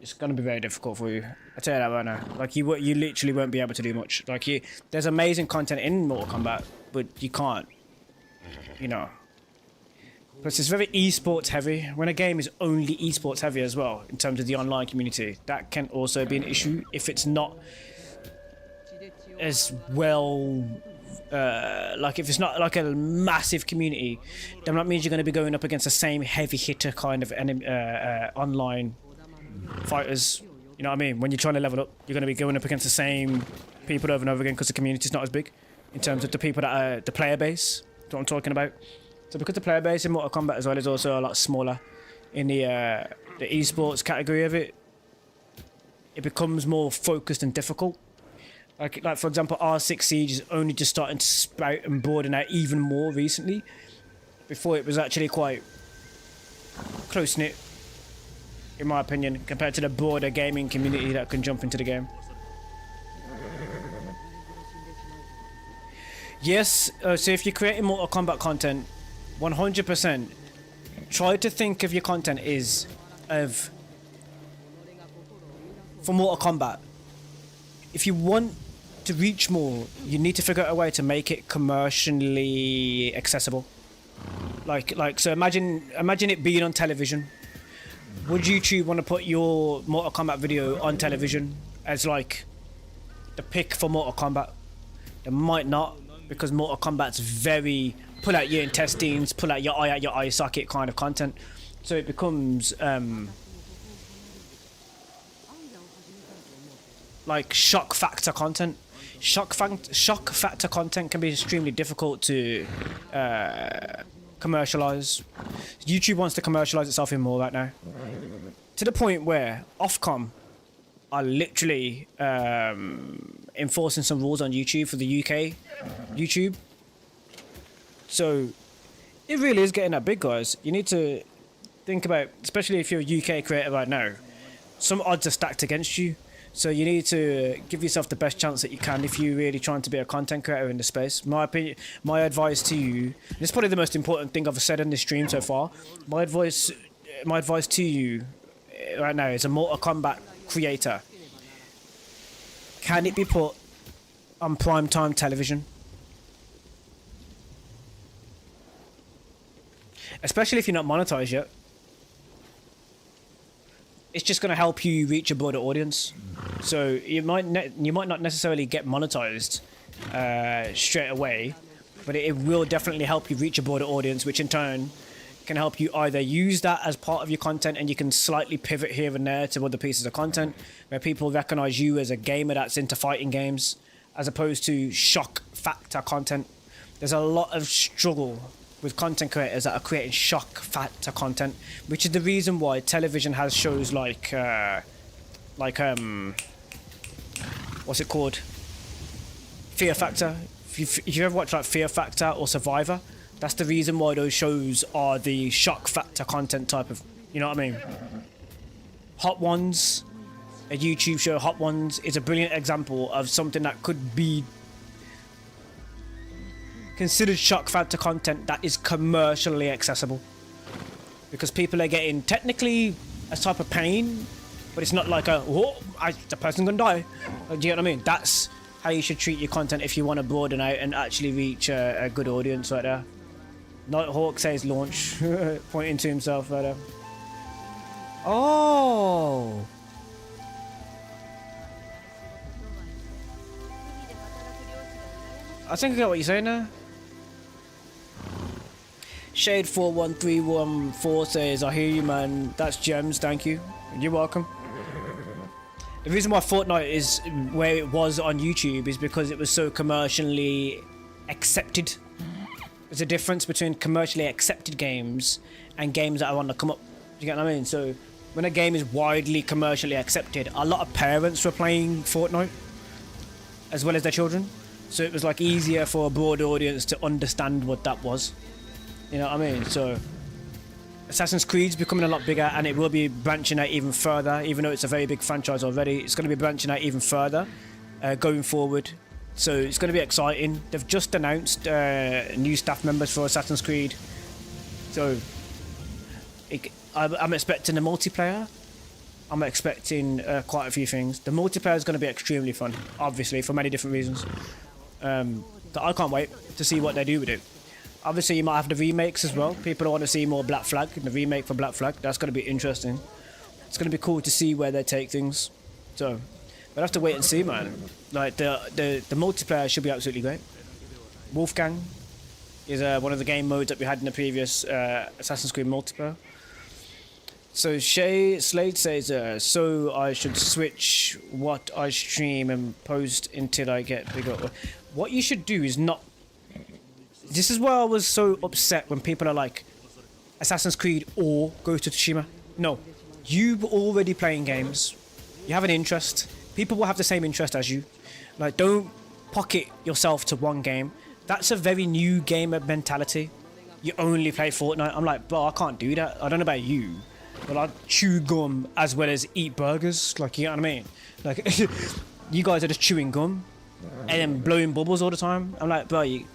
It's gonna be very difficult for you. I tell you that right now. Like you literally won't be able to do much. Like there's amazing content in Mortal Kombat, but you can't. You know. Plus, it's very esports heavy. When a game is only esports heavy as well, in terms of the online community, that can also be an issue if it's not as well. Like if it's not like a massive community, then that means you're going to be going up against the same heavy hitter kind of online fighters. You know what I mean? When you're trying to level up, you're going to be going up against the same people over and over again because the community's not as big in terms of the people that are the player base. That's what I'm talking about. So because the player base in Mortal Kombat as well is also a lot smaller in the esports category of it, it becomes more focused and difficult. Like for example, R6 Siege is only just starting to sprout and broaden out even more recently. Before it was actually quite close-knit, in my opinion, compared to the broader gaming community that can jump into the game. Yes, so if you're creating Mortal Kombat content, 100%, try to think of your content for Mortal Kombat. If you want to reach more, you need to figure out a way to make it commercially accessible. So imagine it being on television. Would YouTube want to put your Mortal Kombat video on television as like the pick for Mortal Kombat? They might not, because Mortal Kombat's very pull out your intestines, pull out your eye socket kind of content. So it becomes like shock factor content. Shock factor content can be extremely difficult to commercialize. YouTube wants to commercialize itself in more right now, to the point where Ofcom are literally enforcing some rules on YouTube for the UK YouTube. So it really is getting that big, guys. You need to think about, especially if you're a UK creator right now, some odds are stacked against you. So you need to give yourself the best chance that you can if you're really trying to be a content creator in the space. My opinion, my advice to you, and it's probably the most important thing I've said in this stream so far. My advice to you right now is a Mortal Kombat creator. Can it be put on primetime television? Especially if you're not monetized yet. It's just going to help you reach a broader audience. So you might not necessarily get monetized straight away, but it will definitely help you reach a broader audience, which in turn can help you either use that as part of your content, and you can slightly pivot here and there to other pieces of content where people recognize you as a gamer that's into fighting games, as opposed to shock factor content. There's a lot of struggle with content creators that are creating shock factor content, which is the reason why television has shows like what's it called? Fear Factor. If you ever watch like Fear Factor or Survivor, that's the reason why those shows are the shock factor content type of, you know what I mean? Hot Ones, a YouTube show, Hot Ones, is a brilliant example of something that could be considered shock factor content that is commercially accessible, because people are getting technically a type of pain, but it's not like the person's gonna die. Do you get what I mean? That's how you should treat your content if you want to broaden out and actually reach a good audience right there. Nighthawk says launch, pointing to himself right there. Oh, I think I get what you're saying there. Shade41314 says, I hear you, man. That's gems, thank you. You're welcome. The reason why Fortnite is where it was on YouTube is because it was so commercially accepted. There's a difference between commercially accepted games and games that are on the come up. Do you get what I mean? So when a game is widely commercially accepted, a lot of parents were playing Fortnite as well as their children. So it was like easier for a broad audience to understand what that was. You know what I mean? So Assassin's Creed's becoming a lot bigger, and it will be branching out even further. Even though it's a very big franchise already, it's going to be branching out even further going forward. So it's going to be exciting. They've just announced new staff members for Assassin's Creed. So I'm expecting the multiplayer. I'm expecting quite a few things. The multiplayer is going to be extremely fun, obviously, for many different reasons. So I can't wait to see what they do with it. Obviously, you might have the remakes as well. People want to see more Black Flag, the remake for Black Flag. That's going to be interesting. It's going to be cool to see where they take things. So we'll have to wait and see, man. Like the multiplayer should be absolutely great. Wolfgang is one of the game modes that we had in the previous Assassin's Creed multiplayer. So Slade says, so I should switch what I stream and post until I get bigger. What you should do is not... This is why I was so upset when people are like, Assassin's Creed or Ghost of Tsushima. No, you're already playing games. You have an interest. People will have the same interest as you. Like, don't pocket yourself to one game. That's a very new gamer mentality. You only play Fortnite. I'm like, bro, I can't do that. I don't know about you, but I chew gum as well as eat burgers. Like, you know what I mean? Like, you guys are just chewing gum and then blowing bubbles all the time. I'm like, bro, you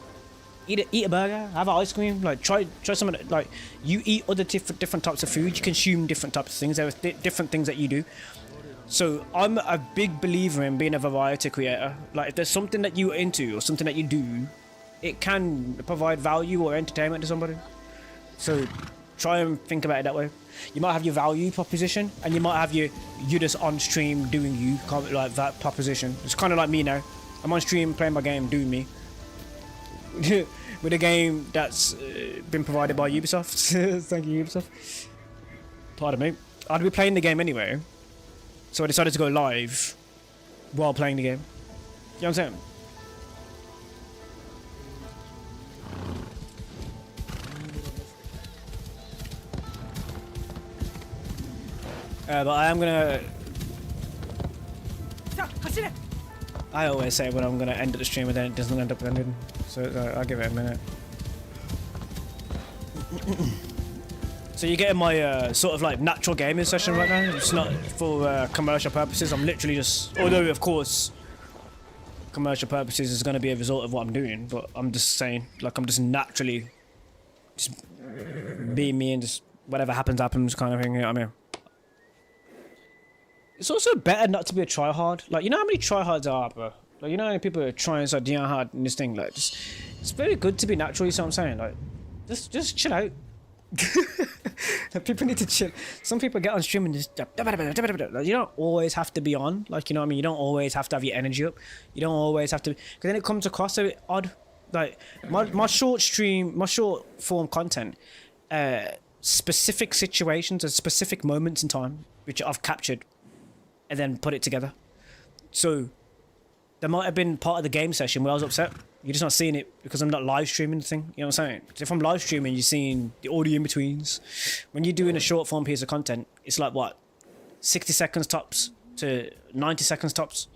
eat a burger, have an ice cream. Like, try some of it. Like, you eat other different types of food. You consume different types of things. There are different things that you do. So I'm a big believer in being a variety creator. Like, if there's something that you're into or something that you do, it can provide value or entertainment to somebody. So try and think about it that way. You might have your value proposition, and you might have you just on stream doing you, like that proposition. It's kind of like me now. I'm on stream playing my game, doing me. With a game that's been provided by Ubisoft. Thank you, Ubisoft. Pardon me. I'd be playing the game anyway, so I decided to go live while playing the game. You know what I'm saying? But I am gonna... I always say when I'm gonna end the stream and then it doesn't end up ending. So I'll give it a minute. So you're getting my sort of like natural gaming session right now. It's not for commercial purposes. I'm literally just... Although, of course, commercial purposes is going to be a result of what I'm doing. But I'm just saying, like, I'm just naturally... Just being me and just whatever happens, happens kind of thing. You know what I mean? It's also better not to be a tryhard. Like, you know how many tryhards there are, bro? Like, you know how many people are trying so damn hard in this thing? Like, just... It's very good to be natural, you see what I'm saying? Like, just chill out. People need to chill. Some people get on stream and just... Like, you don't always have to be on. Like, you know what I mean? You don't always have to have your energy up. You don't always have to... Because then it comes across a bit odd. Like, my short stream... My short form content... specific situations and specific moments in time, which I've captured and then put it together. So there might have been part of the game session where I was upset. You're just not seeing it because I'm not live streaming the thing. You know what I'm saying? So if I'm live streaming, you're seeing the audio in betweens. When you're doing a short form piece of content, it's like what, 60 seconds tops to 90 seconds tops.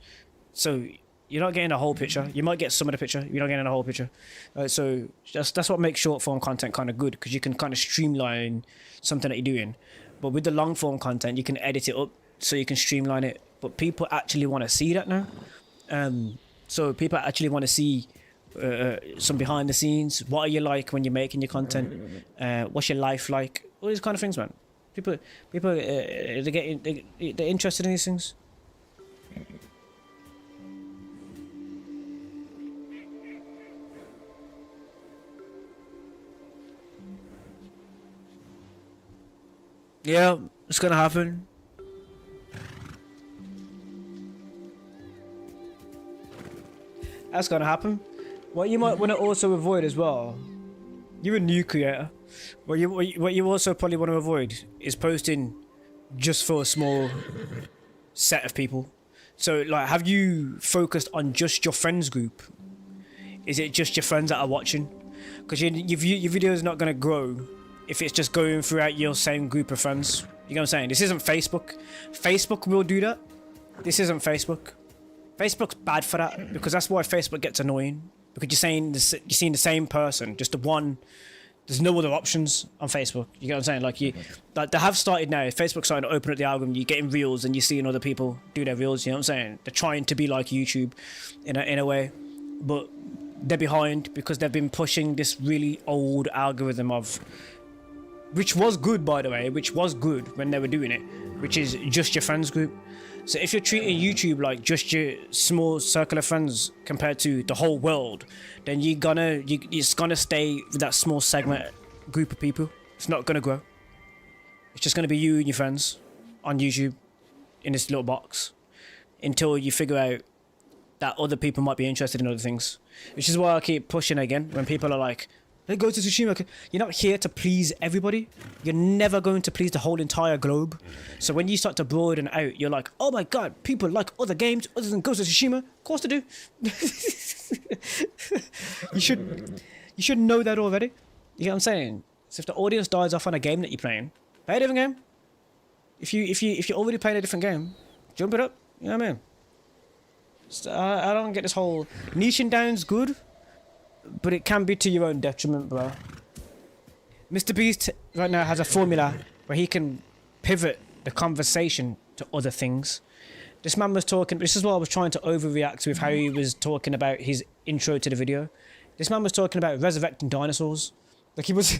So you're not getting a whole picture. You might get some of the picture. You're not getting a whole picture. So that's what makes short form content kind of good, because you can kind of streamline something that you're doing. But with the long form content, you can edit it up so you can streamline it. But people actually want to see that now. So people actually want to see some behind the scenes. What are you like when you're making your content? What's your life like? All these kind of things, man. People, they're interested in these things. Yeah, it's gonna happen. That's gonna happen. What you might want to also avoid as well, you're a new creator. What you also probably want to avoid is posting just for a small set of people. So, like, have you focused on just your friends group? Is it just your friends that are watching? Because your video is not gonna grow if it's just going throughout your same group of friends. You know what I'm saying? This isn't Facebook. Facebook will do that. This isn't Facebook. Facebook's bad for that because that's why Facebook gets annoying. Because you're seeing the same person, just the one. There's no other options on Facebook. You get what I'm saying? Like they have started now. Facebook's starting to open up the algorithm. You're getting reels and you're seeing other people do their reels. You know what I'm saying? They're trying to be like YouTube, in a way, but they're behind because they've been pushing this really old algorithm which was good, by the way, which was good when they were doing it, which is just your friends group. So if you're treating YouTube like just your small circle of friends compared to the whole world, then it's gonna stay with that small segment group of people. It's not gonna grow. It's just gonna be you and your friends on YouTube in this little box until you figure out that other people might be interested in other things. Which is why I keep pushing again when people are like, "Hey, go to Tsushima." You're not here to please everybody. You're never going to please the whole entire globe. So when you start to broaden out, you're like, "Oh my god, people like other games other than Ghost of Tsushima." Of course they do. You should know that already. You get what I'm saying? So if the audience dies off on a game that you're playing, play a different game. If you're already playing a different game, jump it up. You know what I mean? So I don't get this whole niching down's good, but it can be to your own detriment, bro. Mr. Beast right now has a formula where he can pivot the conversation to other things. This man was talking, this is what I was trying to overreact with how he was talking about his intro to the video. This man was talking about resurrecting dinosaurs. Like he was...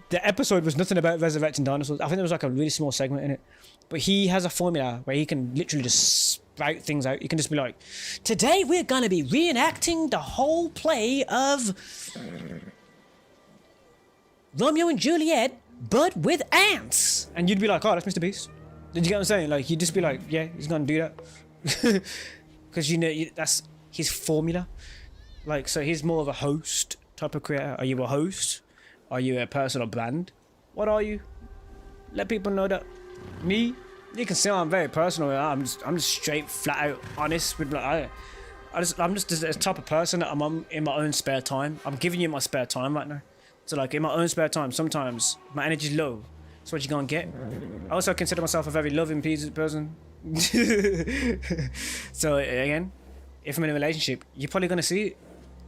The episode was nothing about resurrecting dinosaurs. I think there was like a really small segment in it. But he has a formula where he can literally just spout things out. You can just be like, "Today we're gonna be reenacting the whole play of Romeo and Juliet, but with ants." And you'd be like, "Oh, that's Mr. Beast." Did you get what I'm saying? Like, you'd just be like, "Yeah, he's gonna do that." Because you know, that's his formula. Like, so he's more of a host type of creator. Are you a host? Are you a personal brand? What are you? Let people know that. Me, you can see I'm very personal. I'm just straight, flat out honest with like I'm just the type of person that I'm on in my own spare time. I'm giving you my spare time right now. So like in my own spare time, sometimes my energy's low. That's what you're gonna get. I also consider myself a very loving person. So again, if I'm in a relationship, you're probably gonna see it.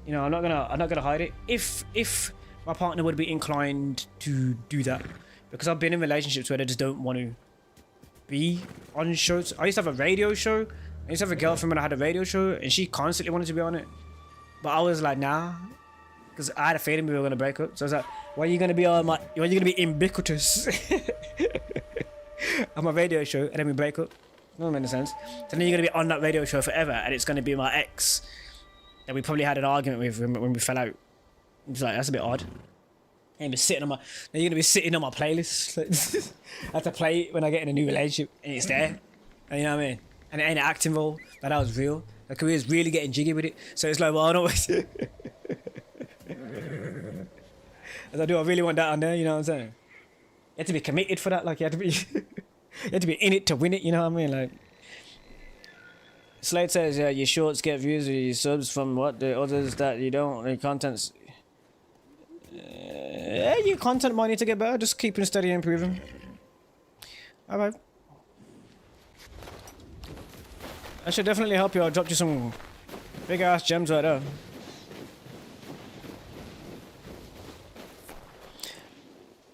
You know, I'm not gonna hide it. If my partner would be inclined to do that, because I've been in relationships where they just don't want to be on shows. I used to have a radio show. I used to have a girlfriend when I had a radio show, and she constantly wanted to be on it. But I was like, nah, because I had a feeling we were gonna break up. So I was like, why are you gonna be on my? Why are you gonna be ubiquitous on my radio show, and then we break up? Doesn't make any sense. So then you're gonna be on that radio show forever, and it's gonna be my ex that we probably had an argument with when we fell out. It's like, that's a bit odd. And be sitting on my, now you're gonna be sitting on my playlist. I have to play it when I get in a new relationship, and it's there. And you know what I mean? And it ain't an acting role. That was real. My career's really getting jiggy with it. So it's like, well, I don't. As I do, I really want that on there. You know what I'm saying? You have to be committed for that. Like you have to be, you have to be in it to win it. You know what I mean? Like. Slade says, yeah, your shorts get views or your subs from what the others that you don't. Your content's. Yeah, your content might need to get better. Just keeping steady and improving. Alright. I should definitely help you. I dropped you some big ass gems right there.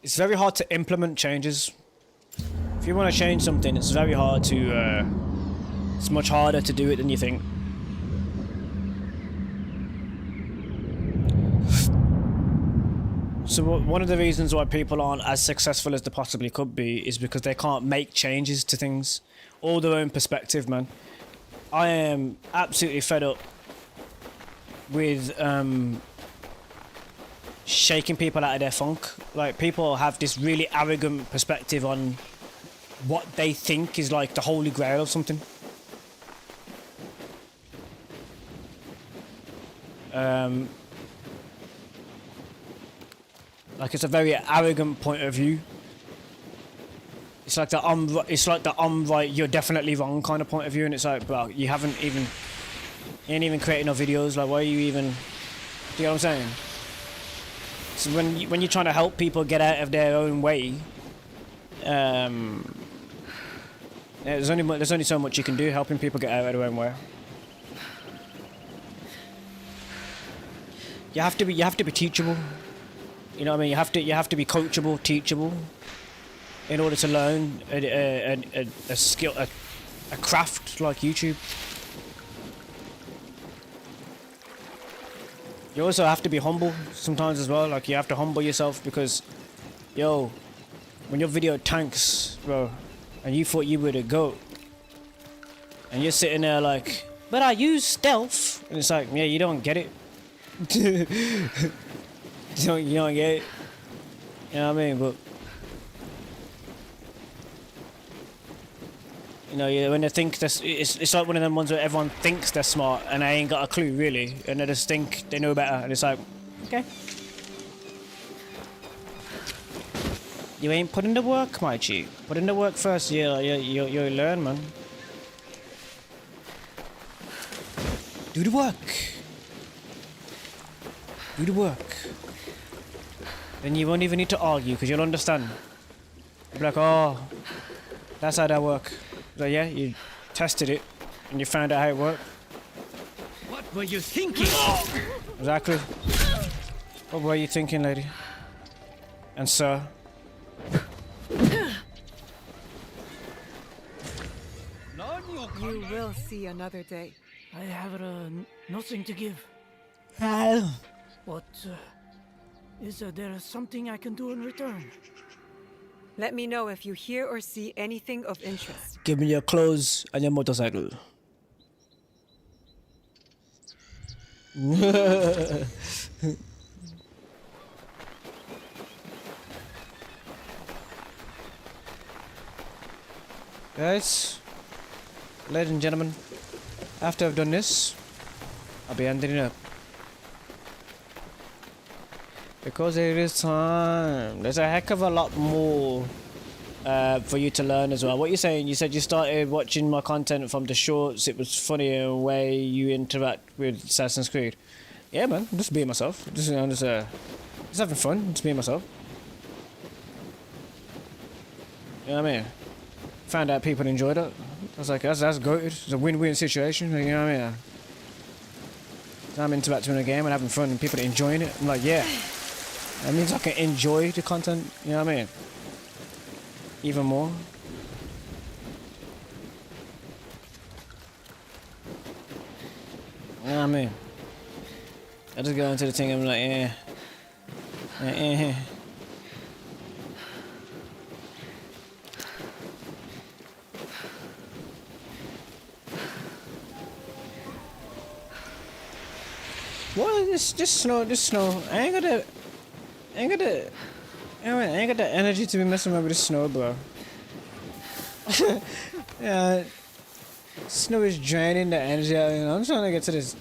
It's very hard to implement changes. If you want to change something, it's very hard to. It's much harder to do it than you think. So one of the reasons why people aren't as successful as they possibly could be is because they can't make changes to things. All their own perspective, man. I am absolutely fed up with shaking people out of their funk. Like, people have this really arrogant perspective on what they think is like the holy grail of something. Like, it's a very arrogant point of view. It's like the I'm right, you're definitely wrong kind of point of view, and it's like, bro, you ain't even creating no videos. Like, why are you even? Do you know what I'm saying? So when you're trying to help people get out of their own way, there's only so much you can do helping people get out of their own way. You have to be teachable. You know what I mean? You have to be coachable, teachable, in order to learn a skill, a craft like YouTube. You also have to be humble sometimes as well. Like, you have to humble yourself because, yo, when your video tanks, bro, and you thought you were the GOAT, and you're sitting there like, but I use stealth, and it's like, yeah, you don't get it. you don't get it. You know what I mean? But you know, when they think this, it's like one of them ones where everyone thinks they're smart and they ain't got a clue really, and they just think they know better, and it's like, okay, you ain't put in the work, my G. Put in the work first. You'll learn, man. Do the work. Do the work. Then you won't even need to argue because you'll understand. You'll be like, oh, that's how that works. So yeah, you tested it and you found out how it worked. What were you thinking? Exactly. What were you thinking, lady? And sir? You will see another day. I have nothing to give. But is there something I can do in return? Let me know if you hear or see anything of interest. Give me your clothes and your motorcycle. Guys, ladies and gentlemen, after I've done this, I'll be ending it up. Because it is time. There's a heck of a lot more for you to learn as well. What you're saying, you said you started watching my content from the shorts. It was funny in a way you interact with Assassin's Creed. Yeah, man, just being myself. Just having fun, just being myself. You know what I mean? Found out people enjoyed it. I was like, that's good. It's a win-win situation. You know what I mean? I'm interacting in a game and having fun and people are enjoying it. I'm like, yeah. That means I can enjoy the content, you know what I mean? Even more. You know what I mean? I just go into the thing and I'm like, yeah. What is this snow? I ain't got the energy to be messing around with the snow, bro. Yeah, snow is draining the energy out. You know, I'm trying to get to this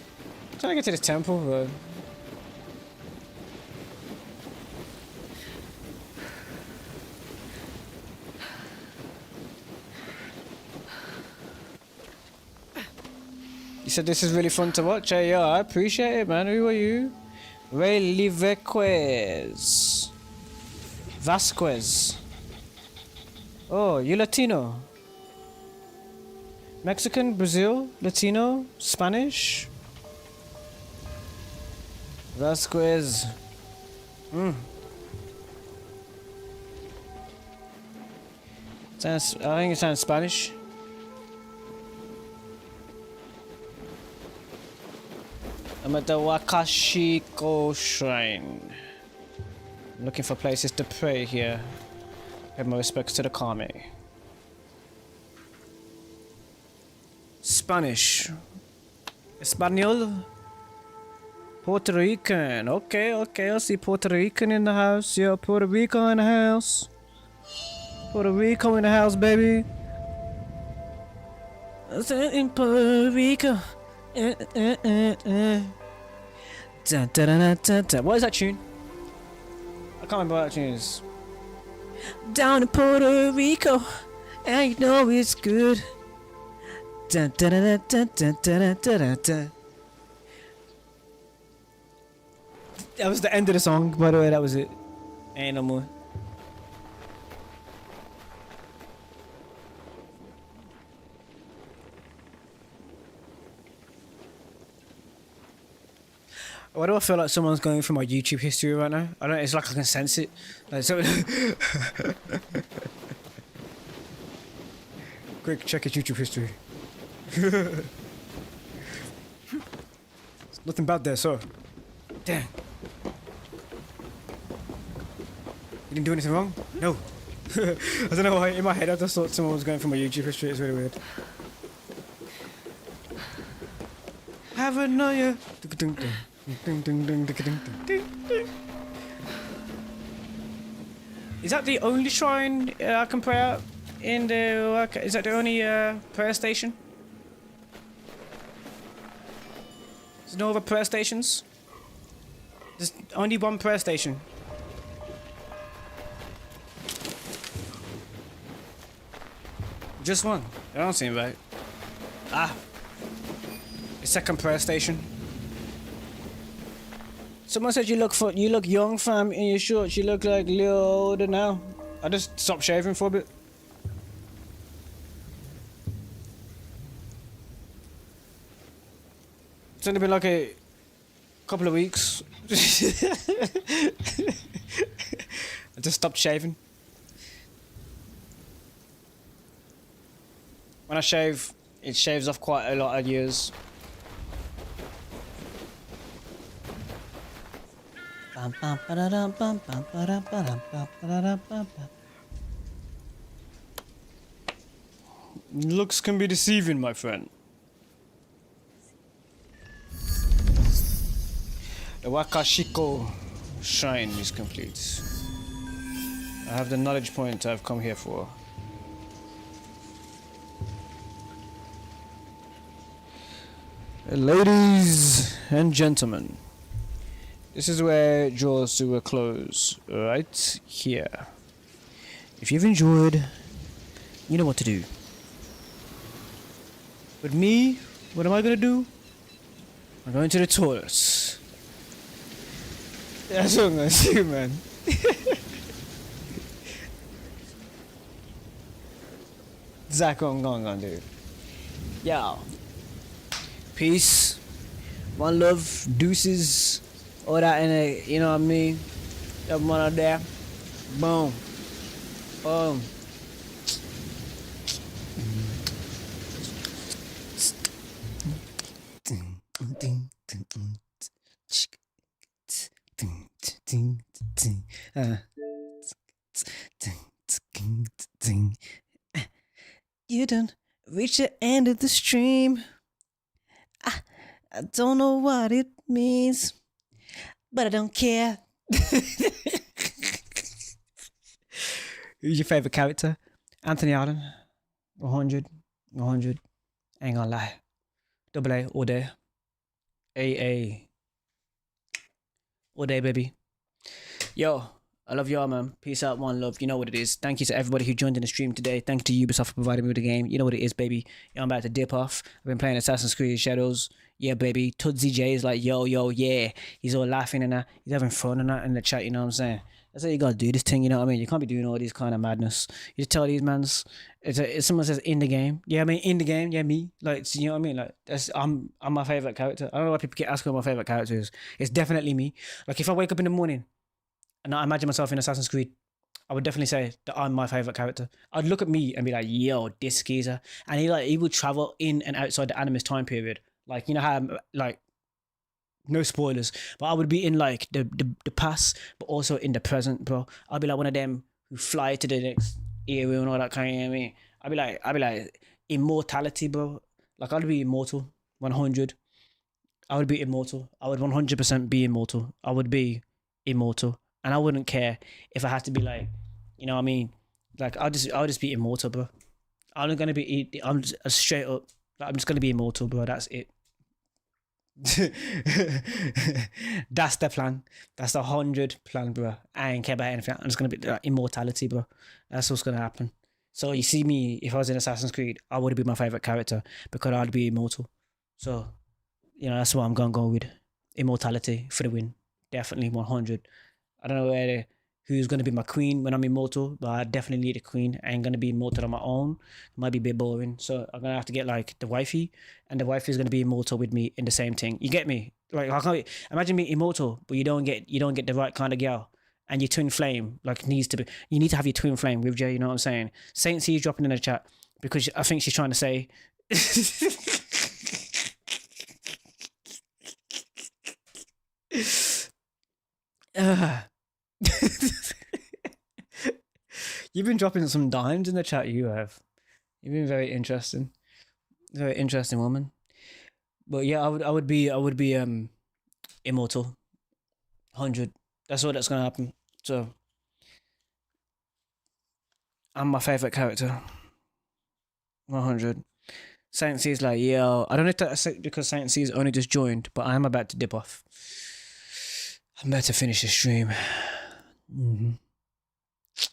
temple, bro. You said this is really fun to watch. Hey, yo, I appreciate it, man. Who are you? Ray Vasquez. Oh, you Latino? Mexican, Brazil, Latino, Spanish? Vasquez. I think it sounds Spanish. I'm at the Wakashiko Shrine. I'm looking for places to pray here. Pay my respects to the kami. Spanish. Espanol? Puerto Rican. Okay, I see Puerto Rican in the house. Yeah, Puerto Rico in the house. Puerto Rico in the house, baby. In Puerto Rico. What is that tune? I can't remember what that tune is. Down in Puerto Rico, and you know it's good. That was the end of the song, by the way. That was it. Ain't no more. Why do I feel like someone's going through my YouTube history right now? I don't. It's like I can sense it. Like so. Quick, check his YouTube history. There's nothing bad there, so. Damn. You didn't do anything wrong? No. I don't know why. In my head, I just thought someone was going through my YouTube history. It's really weird. Have a no. Is that the only shrine I can pray at in the? Is that the only prayer station? There's no other prayer stations. There's only one prayer station. Just one. I don't seem right. Ah. The second prayer station. Someone said you look young, fam, in your shorts. You look like a little older now. I just stopped shaving for a bit. It's only been like a couple of weeks. I just stopped shaving. When I shave, it shaves off quite a lot of years. Looks can be deceiving, my friend. The Wakashiko shrine is complete. I have the knowledge point I've come here for. Ladies and gentlemen, this is where drawers to a close, right here. If you've enjoyed, you know what to do. With me, what am I gonna do? I'm going to the toilets. That's what I'm gonna do, man. Exactly what I'm gonna do. Yo. Peace. One love. Deuces. All that in it, you know what I mean? That one out there. Boom. Boom. You done reached the end of the stream. I don't know what it means, but I don't care. Who's your favorite character? Anthony Allen. 100. 100. Ain't gonna lie. Double A all day. AA. All day, baby. Yo, I love y'all, man. Peace out, one love. You know what it is. Thank you to everybody who joined in the stream today. Thank you to Ubisoft for providing me with the game. You know what it is, baby. I'm about to dip off. I've been playing Assassin's Creed Shadows. Yeah, baby. Tudzi J is like, yo, yeah. He's all laughing and that. He's having fun and that in the chat, you know what I'm saying? That's how you gotta do this thing, you know what I mean? You can't be doing all these kind of madness. You just tell these mans, if someone says in the game, yeah, I mean, in the game, yeah, me. Like, you know what I mean? Like, I'm my favorite character. I don't know why people keep asking what my favorite character is. It's definitely me. Like, if I wake up in the morning and I imagine myself in Assassin's Creed, I would definitely say that I'm my favorite character. I'd look at me and be like, yo, this geezer. And he would travel in and outside the Animus time period. Like, you know how, like, no spoilers, but I would be in like the past, but also in the present, bro. I'd be like one of them who fly to the next era and all that kind of, you know what I mean? I'd be like immortality, bro. Like, I'd be immortal, 100. I would be immortal. I would 100% be immortal. I would be immortal, and I wouldn't care if I had to be like, you know what I mean? Like, I'll just be immortal, bro. I'm just straight up. Like, I'm just gonna be immortal, bro. That's it. That's the plan. That's the 100 plan, bro. I ain't care about anything. I'm just gonna be like, immortality, bro. That's what's gonna happen. So you see me, if I was in Assassin's Creed, I would be my favorite character because I'd be immortal. So, you know, that's what I'm gonna go with. Immortality for the win. definitely 100. I don't know who's gonna be my queen when I'm immortal, but I definitely need a queen. I ain't gonna be immortal on my own. It might be a bit boring, so I'm gonna have to get like the wifey, and the wifey is gonna be immortal with me in the same thing. You get me? Like I can't imagine being immortal, but you don't get the right kind of girl, and your twin flame like needs to be. You need to have your twin flame with you. You know what I'm saying? Saint C's dropping in the chat because I think she's trying to say. You've been dropping some dimes in the chat. You have. You've been very interesting. Very interesting woman. But yeah, I would be immortal. 100. That's all that's gonna happen. So I'm my favorite character. 100. Saint C's like, yo, I don't know if that's because Saint C's only just joined, but I'm about to dip off. I'm about to finish the stream.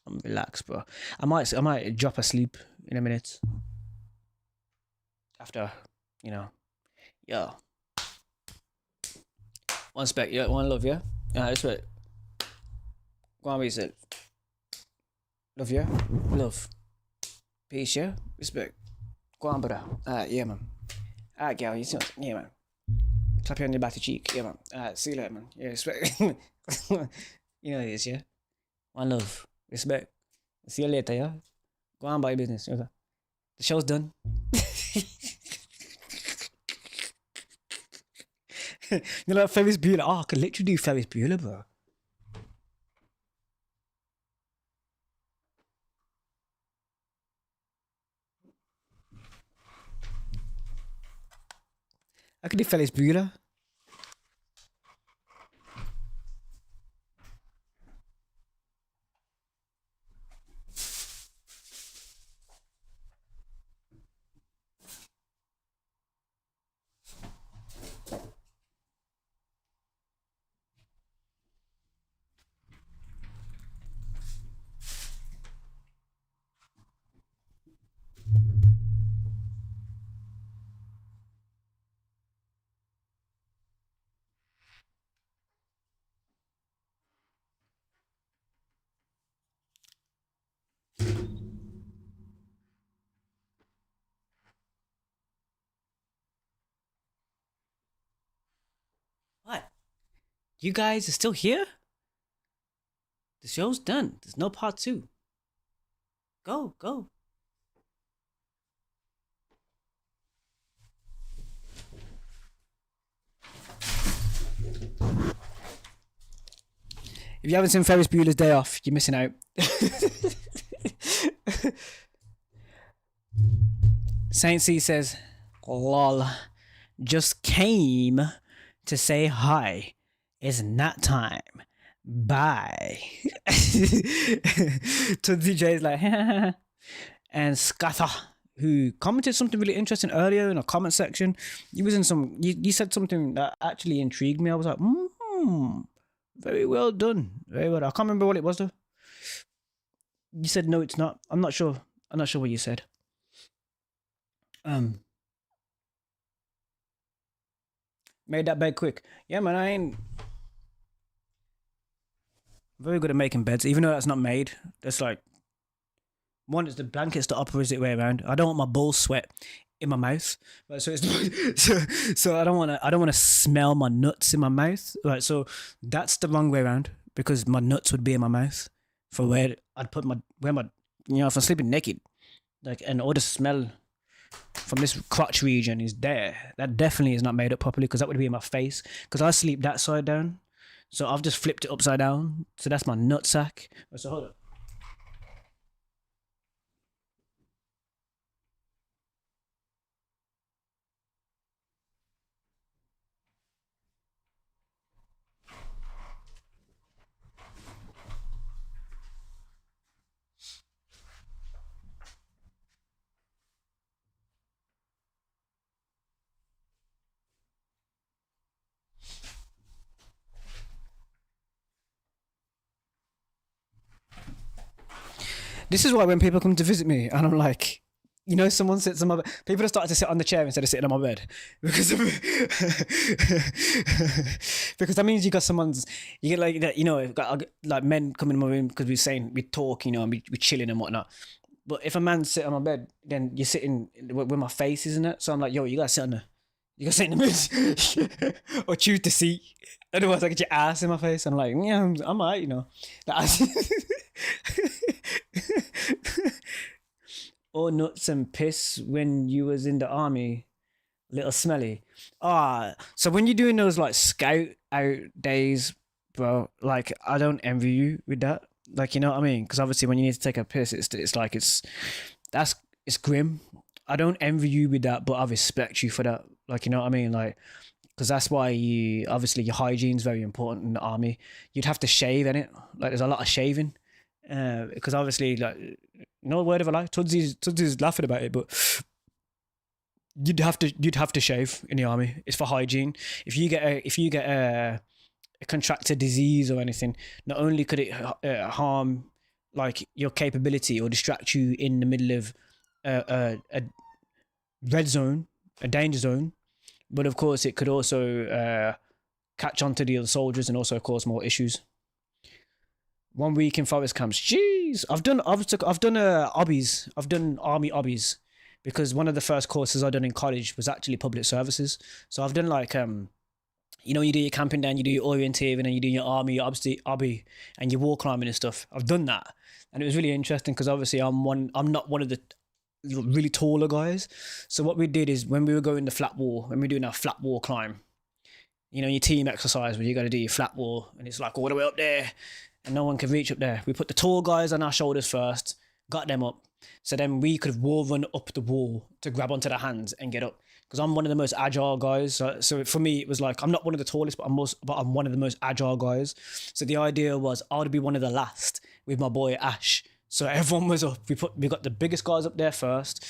I'm relaxed, bro. I might drop asleep in a minute. After, you know, yo. One spec, yeah, one love, yeah? Respect. Go on, reset. Love, yeah? Love. Peace, yeah? Respect. Go on, brother. Yeah, man. Alright, girl, you see what? Yeah, man. Clap you on your back cheek. Yeah, man. Alright, see you later, man. Yeah, respect. You know it is, yeah? One love. Respect. See you later, yeah? Go on about your business. Okay. The show's done. You know, like Ferris Bueller. Oh, I could literally do Ferris Bueller, bro. I could do Ferris Bueller. What? You guys are still here? The show's done. There's no part 2. Go, go. If you haven't seen Ferris Bueller's Day Off, you're missing out. Saint C says, lol, just came to say hi. It's nap time. Bye. To DJ's like, and Scatha, who commented something really interesting earlier in a comment section. You said something that actually intrigued me. I was like, very well done. Very well done. I can't remember what it was though. You said no, it's not. I'm not sure what you said. Made that bed quick. Yeah, man, I ain't very good at making beds, even though that's not made. That's like one is the blanket's the opposite way around. I don't want my balls sweat in my mouth. Right, so it's so I don't want to smell my nuts in my mouth. Right, so that's the wrong way around because my nuts would be in my mouth for where I'd put my if I'm sleeping naked, like, and all the smell from this crotch region is there. That definitely is not made up properly because that would be in my face because I sleep that side down. So I've just flipped it upside down. So that's my nutsack. So hold up. This is why when people come to visit me and I'm like, you know, someone sits on my bed. People have started to sit on the chair instead of sitting on my bed because of, because that means you got you get like that, you know, got like men coming in my room because we talk, you know, and we're chilling and whatnot. But if a man sit on my bed, then you're sitting where my face is, isn't it? So I'm like, yo, you gotta sit in the middle or choose the seat. Otherwise, I get your ass in my face. I'm like, yeah, I'm alright, you know. Or nuts and piss when you was in the army, little smelly. So when you're doing those like scout out days, bro, like I don't envy you with that. Like, you know what I mean? Because obviously when you need to take a piss, it's like it's grim. I don't envy you with that, but I respect you for that. Like, you know what I mean? Like, because that's why obviously your hygiene's very important in the army. You'd have to shave, innit? Like there's a lot of shaving. Because obviously, like, no word of a lie, Tudsy's laughing about it, but you'd have to shave in the army. It's for hygiene. If you get a contracted disease or anything, not only could it harm like your capability or distract you in the middle of a red zone, a danger zone, but of course it could also catch on to the other soldiers and also cause more issues. 1 week in forest camps. Jeez, I've done hobbies. I've done army hobbies because one of the first courses I done in college was actually public services. So I've done like you know, you do your camping down, you do your orienteering, and you do your army, your obby, and your wall climbing and stuff. I've done that, and it was really interesting because obviously I'm not one of the really taller guys. So what we did is when we were going to flat wall, when we were doing our flat wall climb, you know, your team exercise where you got to do your flat wall, and it's like all the way up there. And no one can reach up there. We put the tall guys on our shoulders first, got them up. So then we could wall run up the wall to grab onto the hands and get up. Because I'm one of the most agile guys. So for me, it was like, I'm not one of the tallest, but I'm one of the most agile guys. So the idea was I would be one of the last with my boy Ash. So everyone was up. We got the biggest guys up there first.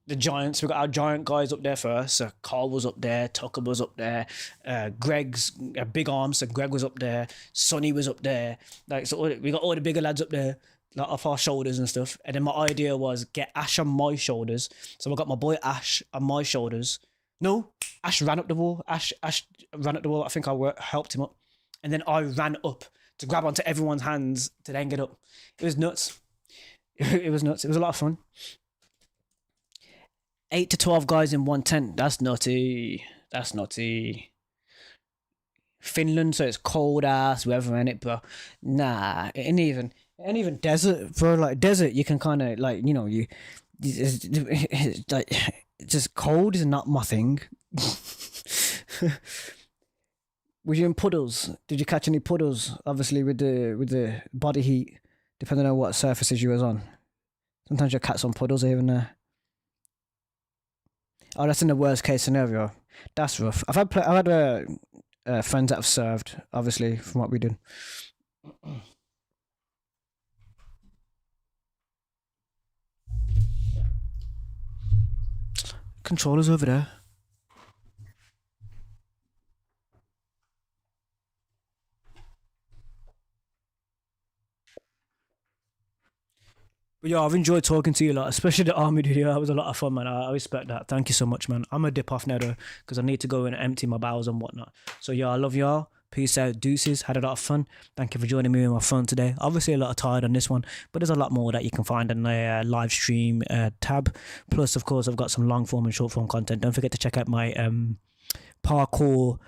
The giants, we got our giant guys up there first. So Carl was up there, Tucker was up there, Greg's big arms, so Greg was up there, Sonny was up there. Like, so we got all the bigger lads up there, like off our shoulders and stuff. And then my idea was get Ash on my shoulders. So I got my boy Ash on my shoulders. No, Ash ran up the wall. Ash ran up the wall. I think I helped him up. And then I ran up to grab onto everyone's hands to then get up. It was nuts. It was nuts. It was a lot of fun. 8 to 12 guys in one tent. That's nutty. That's nutty. Finland, so it's cold ass weather in it, bro. Nah, it ain't even desert, bro. Like desert, you can kind of like, you know, it's like just cold is not my thing. Were you in puddles? Did you catch any puddles? Obviously, with the body heat, depending on what surfaces you was on. Sometimes you catch some puddles here and there. Oh, that's in the worst case scenario. That's rough. I've had friends that have served, obviously, from what we did. Controllers over there. But yeah, I've enjoyed talking to you a lot, especially the army video. That was a lot of fun, man. I respect that. Thank you so much, man. I'm gonna dip off now though, because I need to go and empty my bowels and whatnot. So yeah, I love y'all. Peace out, deuces. Had a lot of fun. Thank you for joining me with my fun today. Obviously a lot of tired on this one, but there's a lot more that you can find in the live stream tab. Plus, of course, I've got some long form and short form content. Don't forget to check out my parkour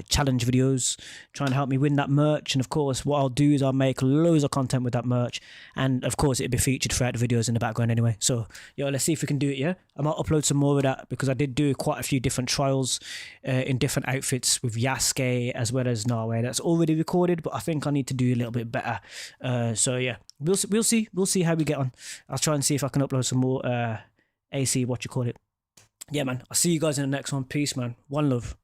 challenge videos, trying to help me win that merch. And of course, what I'll do is I'll make loads of content with that merch, and of course it'll be featured throughout the videos in the background anyway. So yo, let's see if we can do it. Yeah, I might upload some more of that because I did do quite a few different trials in different outfits with Yasuke as well as Norway. That's already recorded, but I think I need to do a little bit better. So yeah, we'll see how we get on. I'll try and see if I can upload some more AC, what you call it. Yeah, man, I'll see you guys in the next one. Peace, man. One love.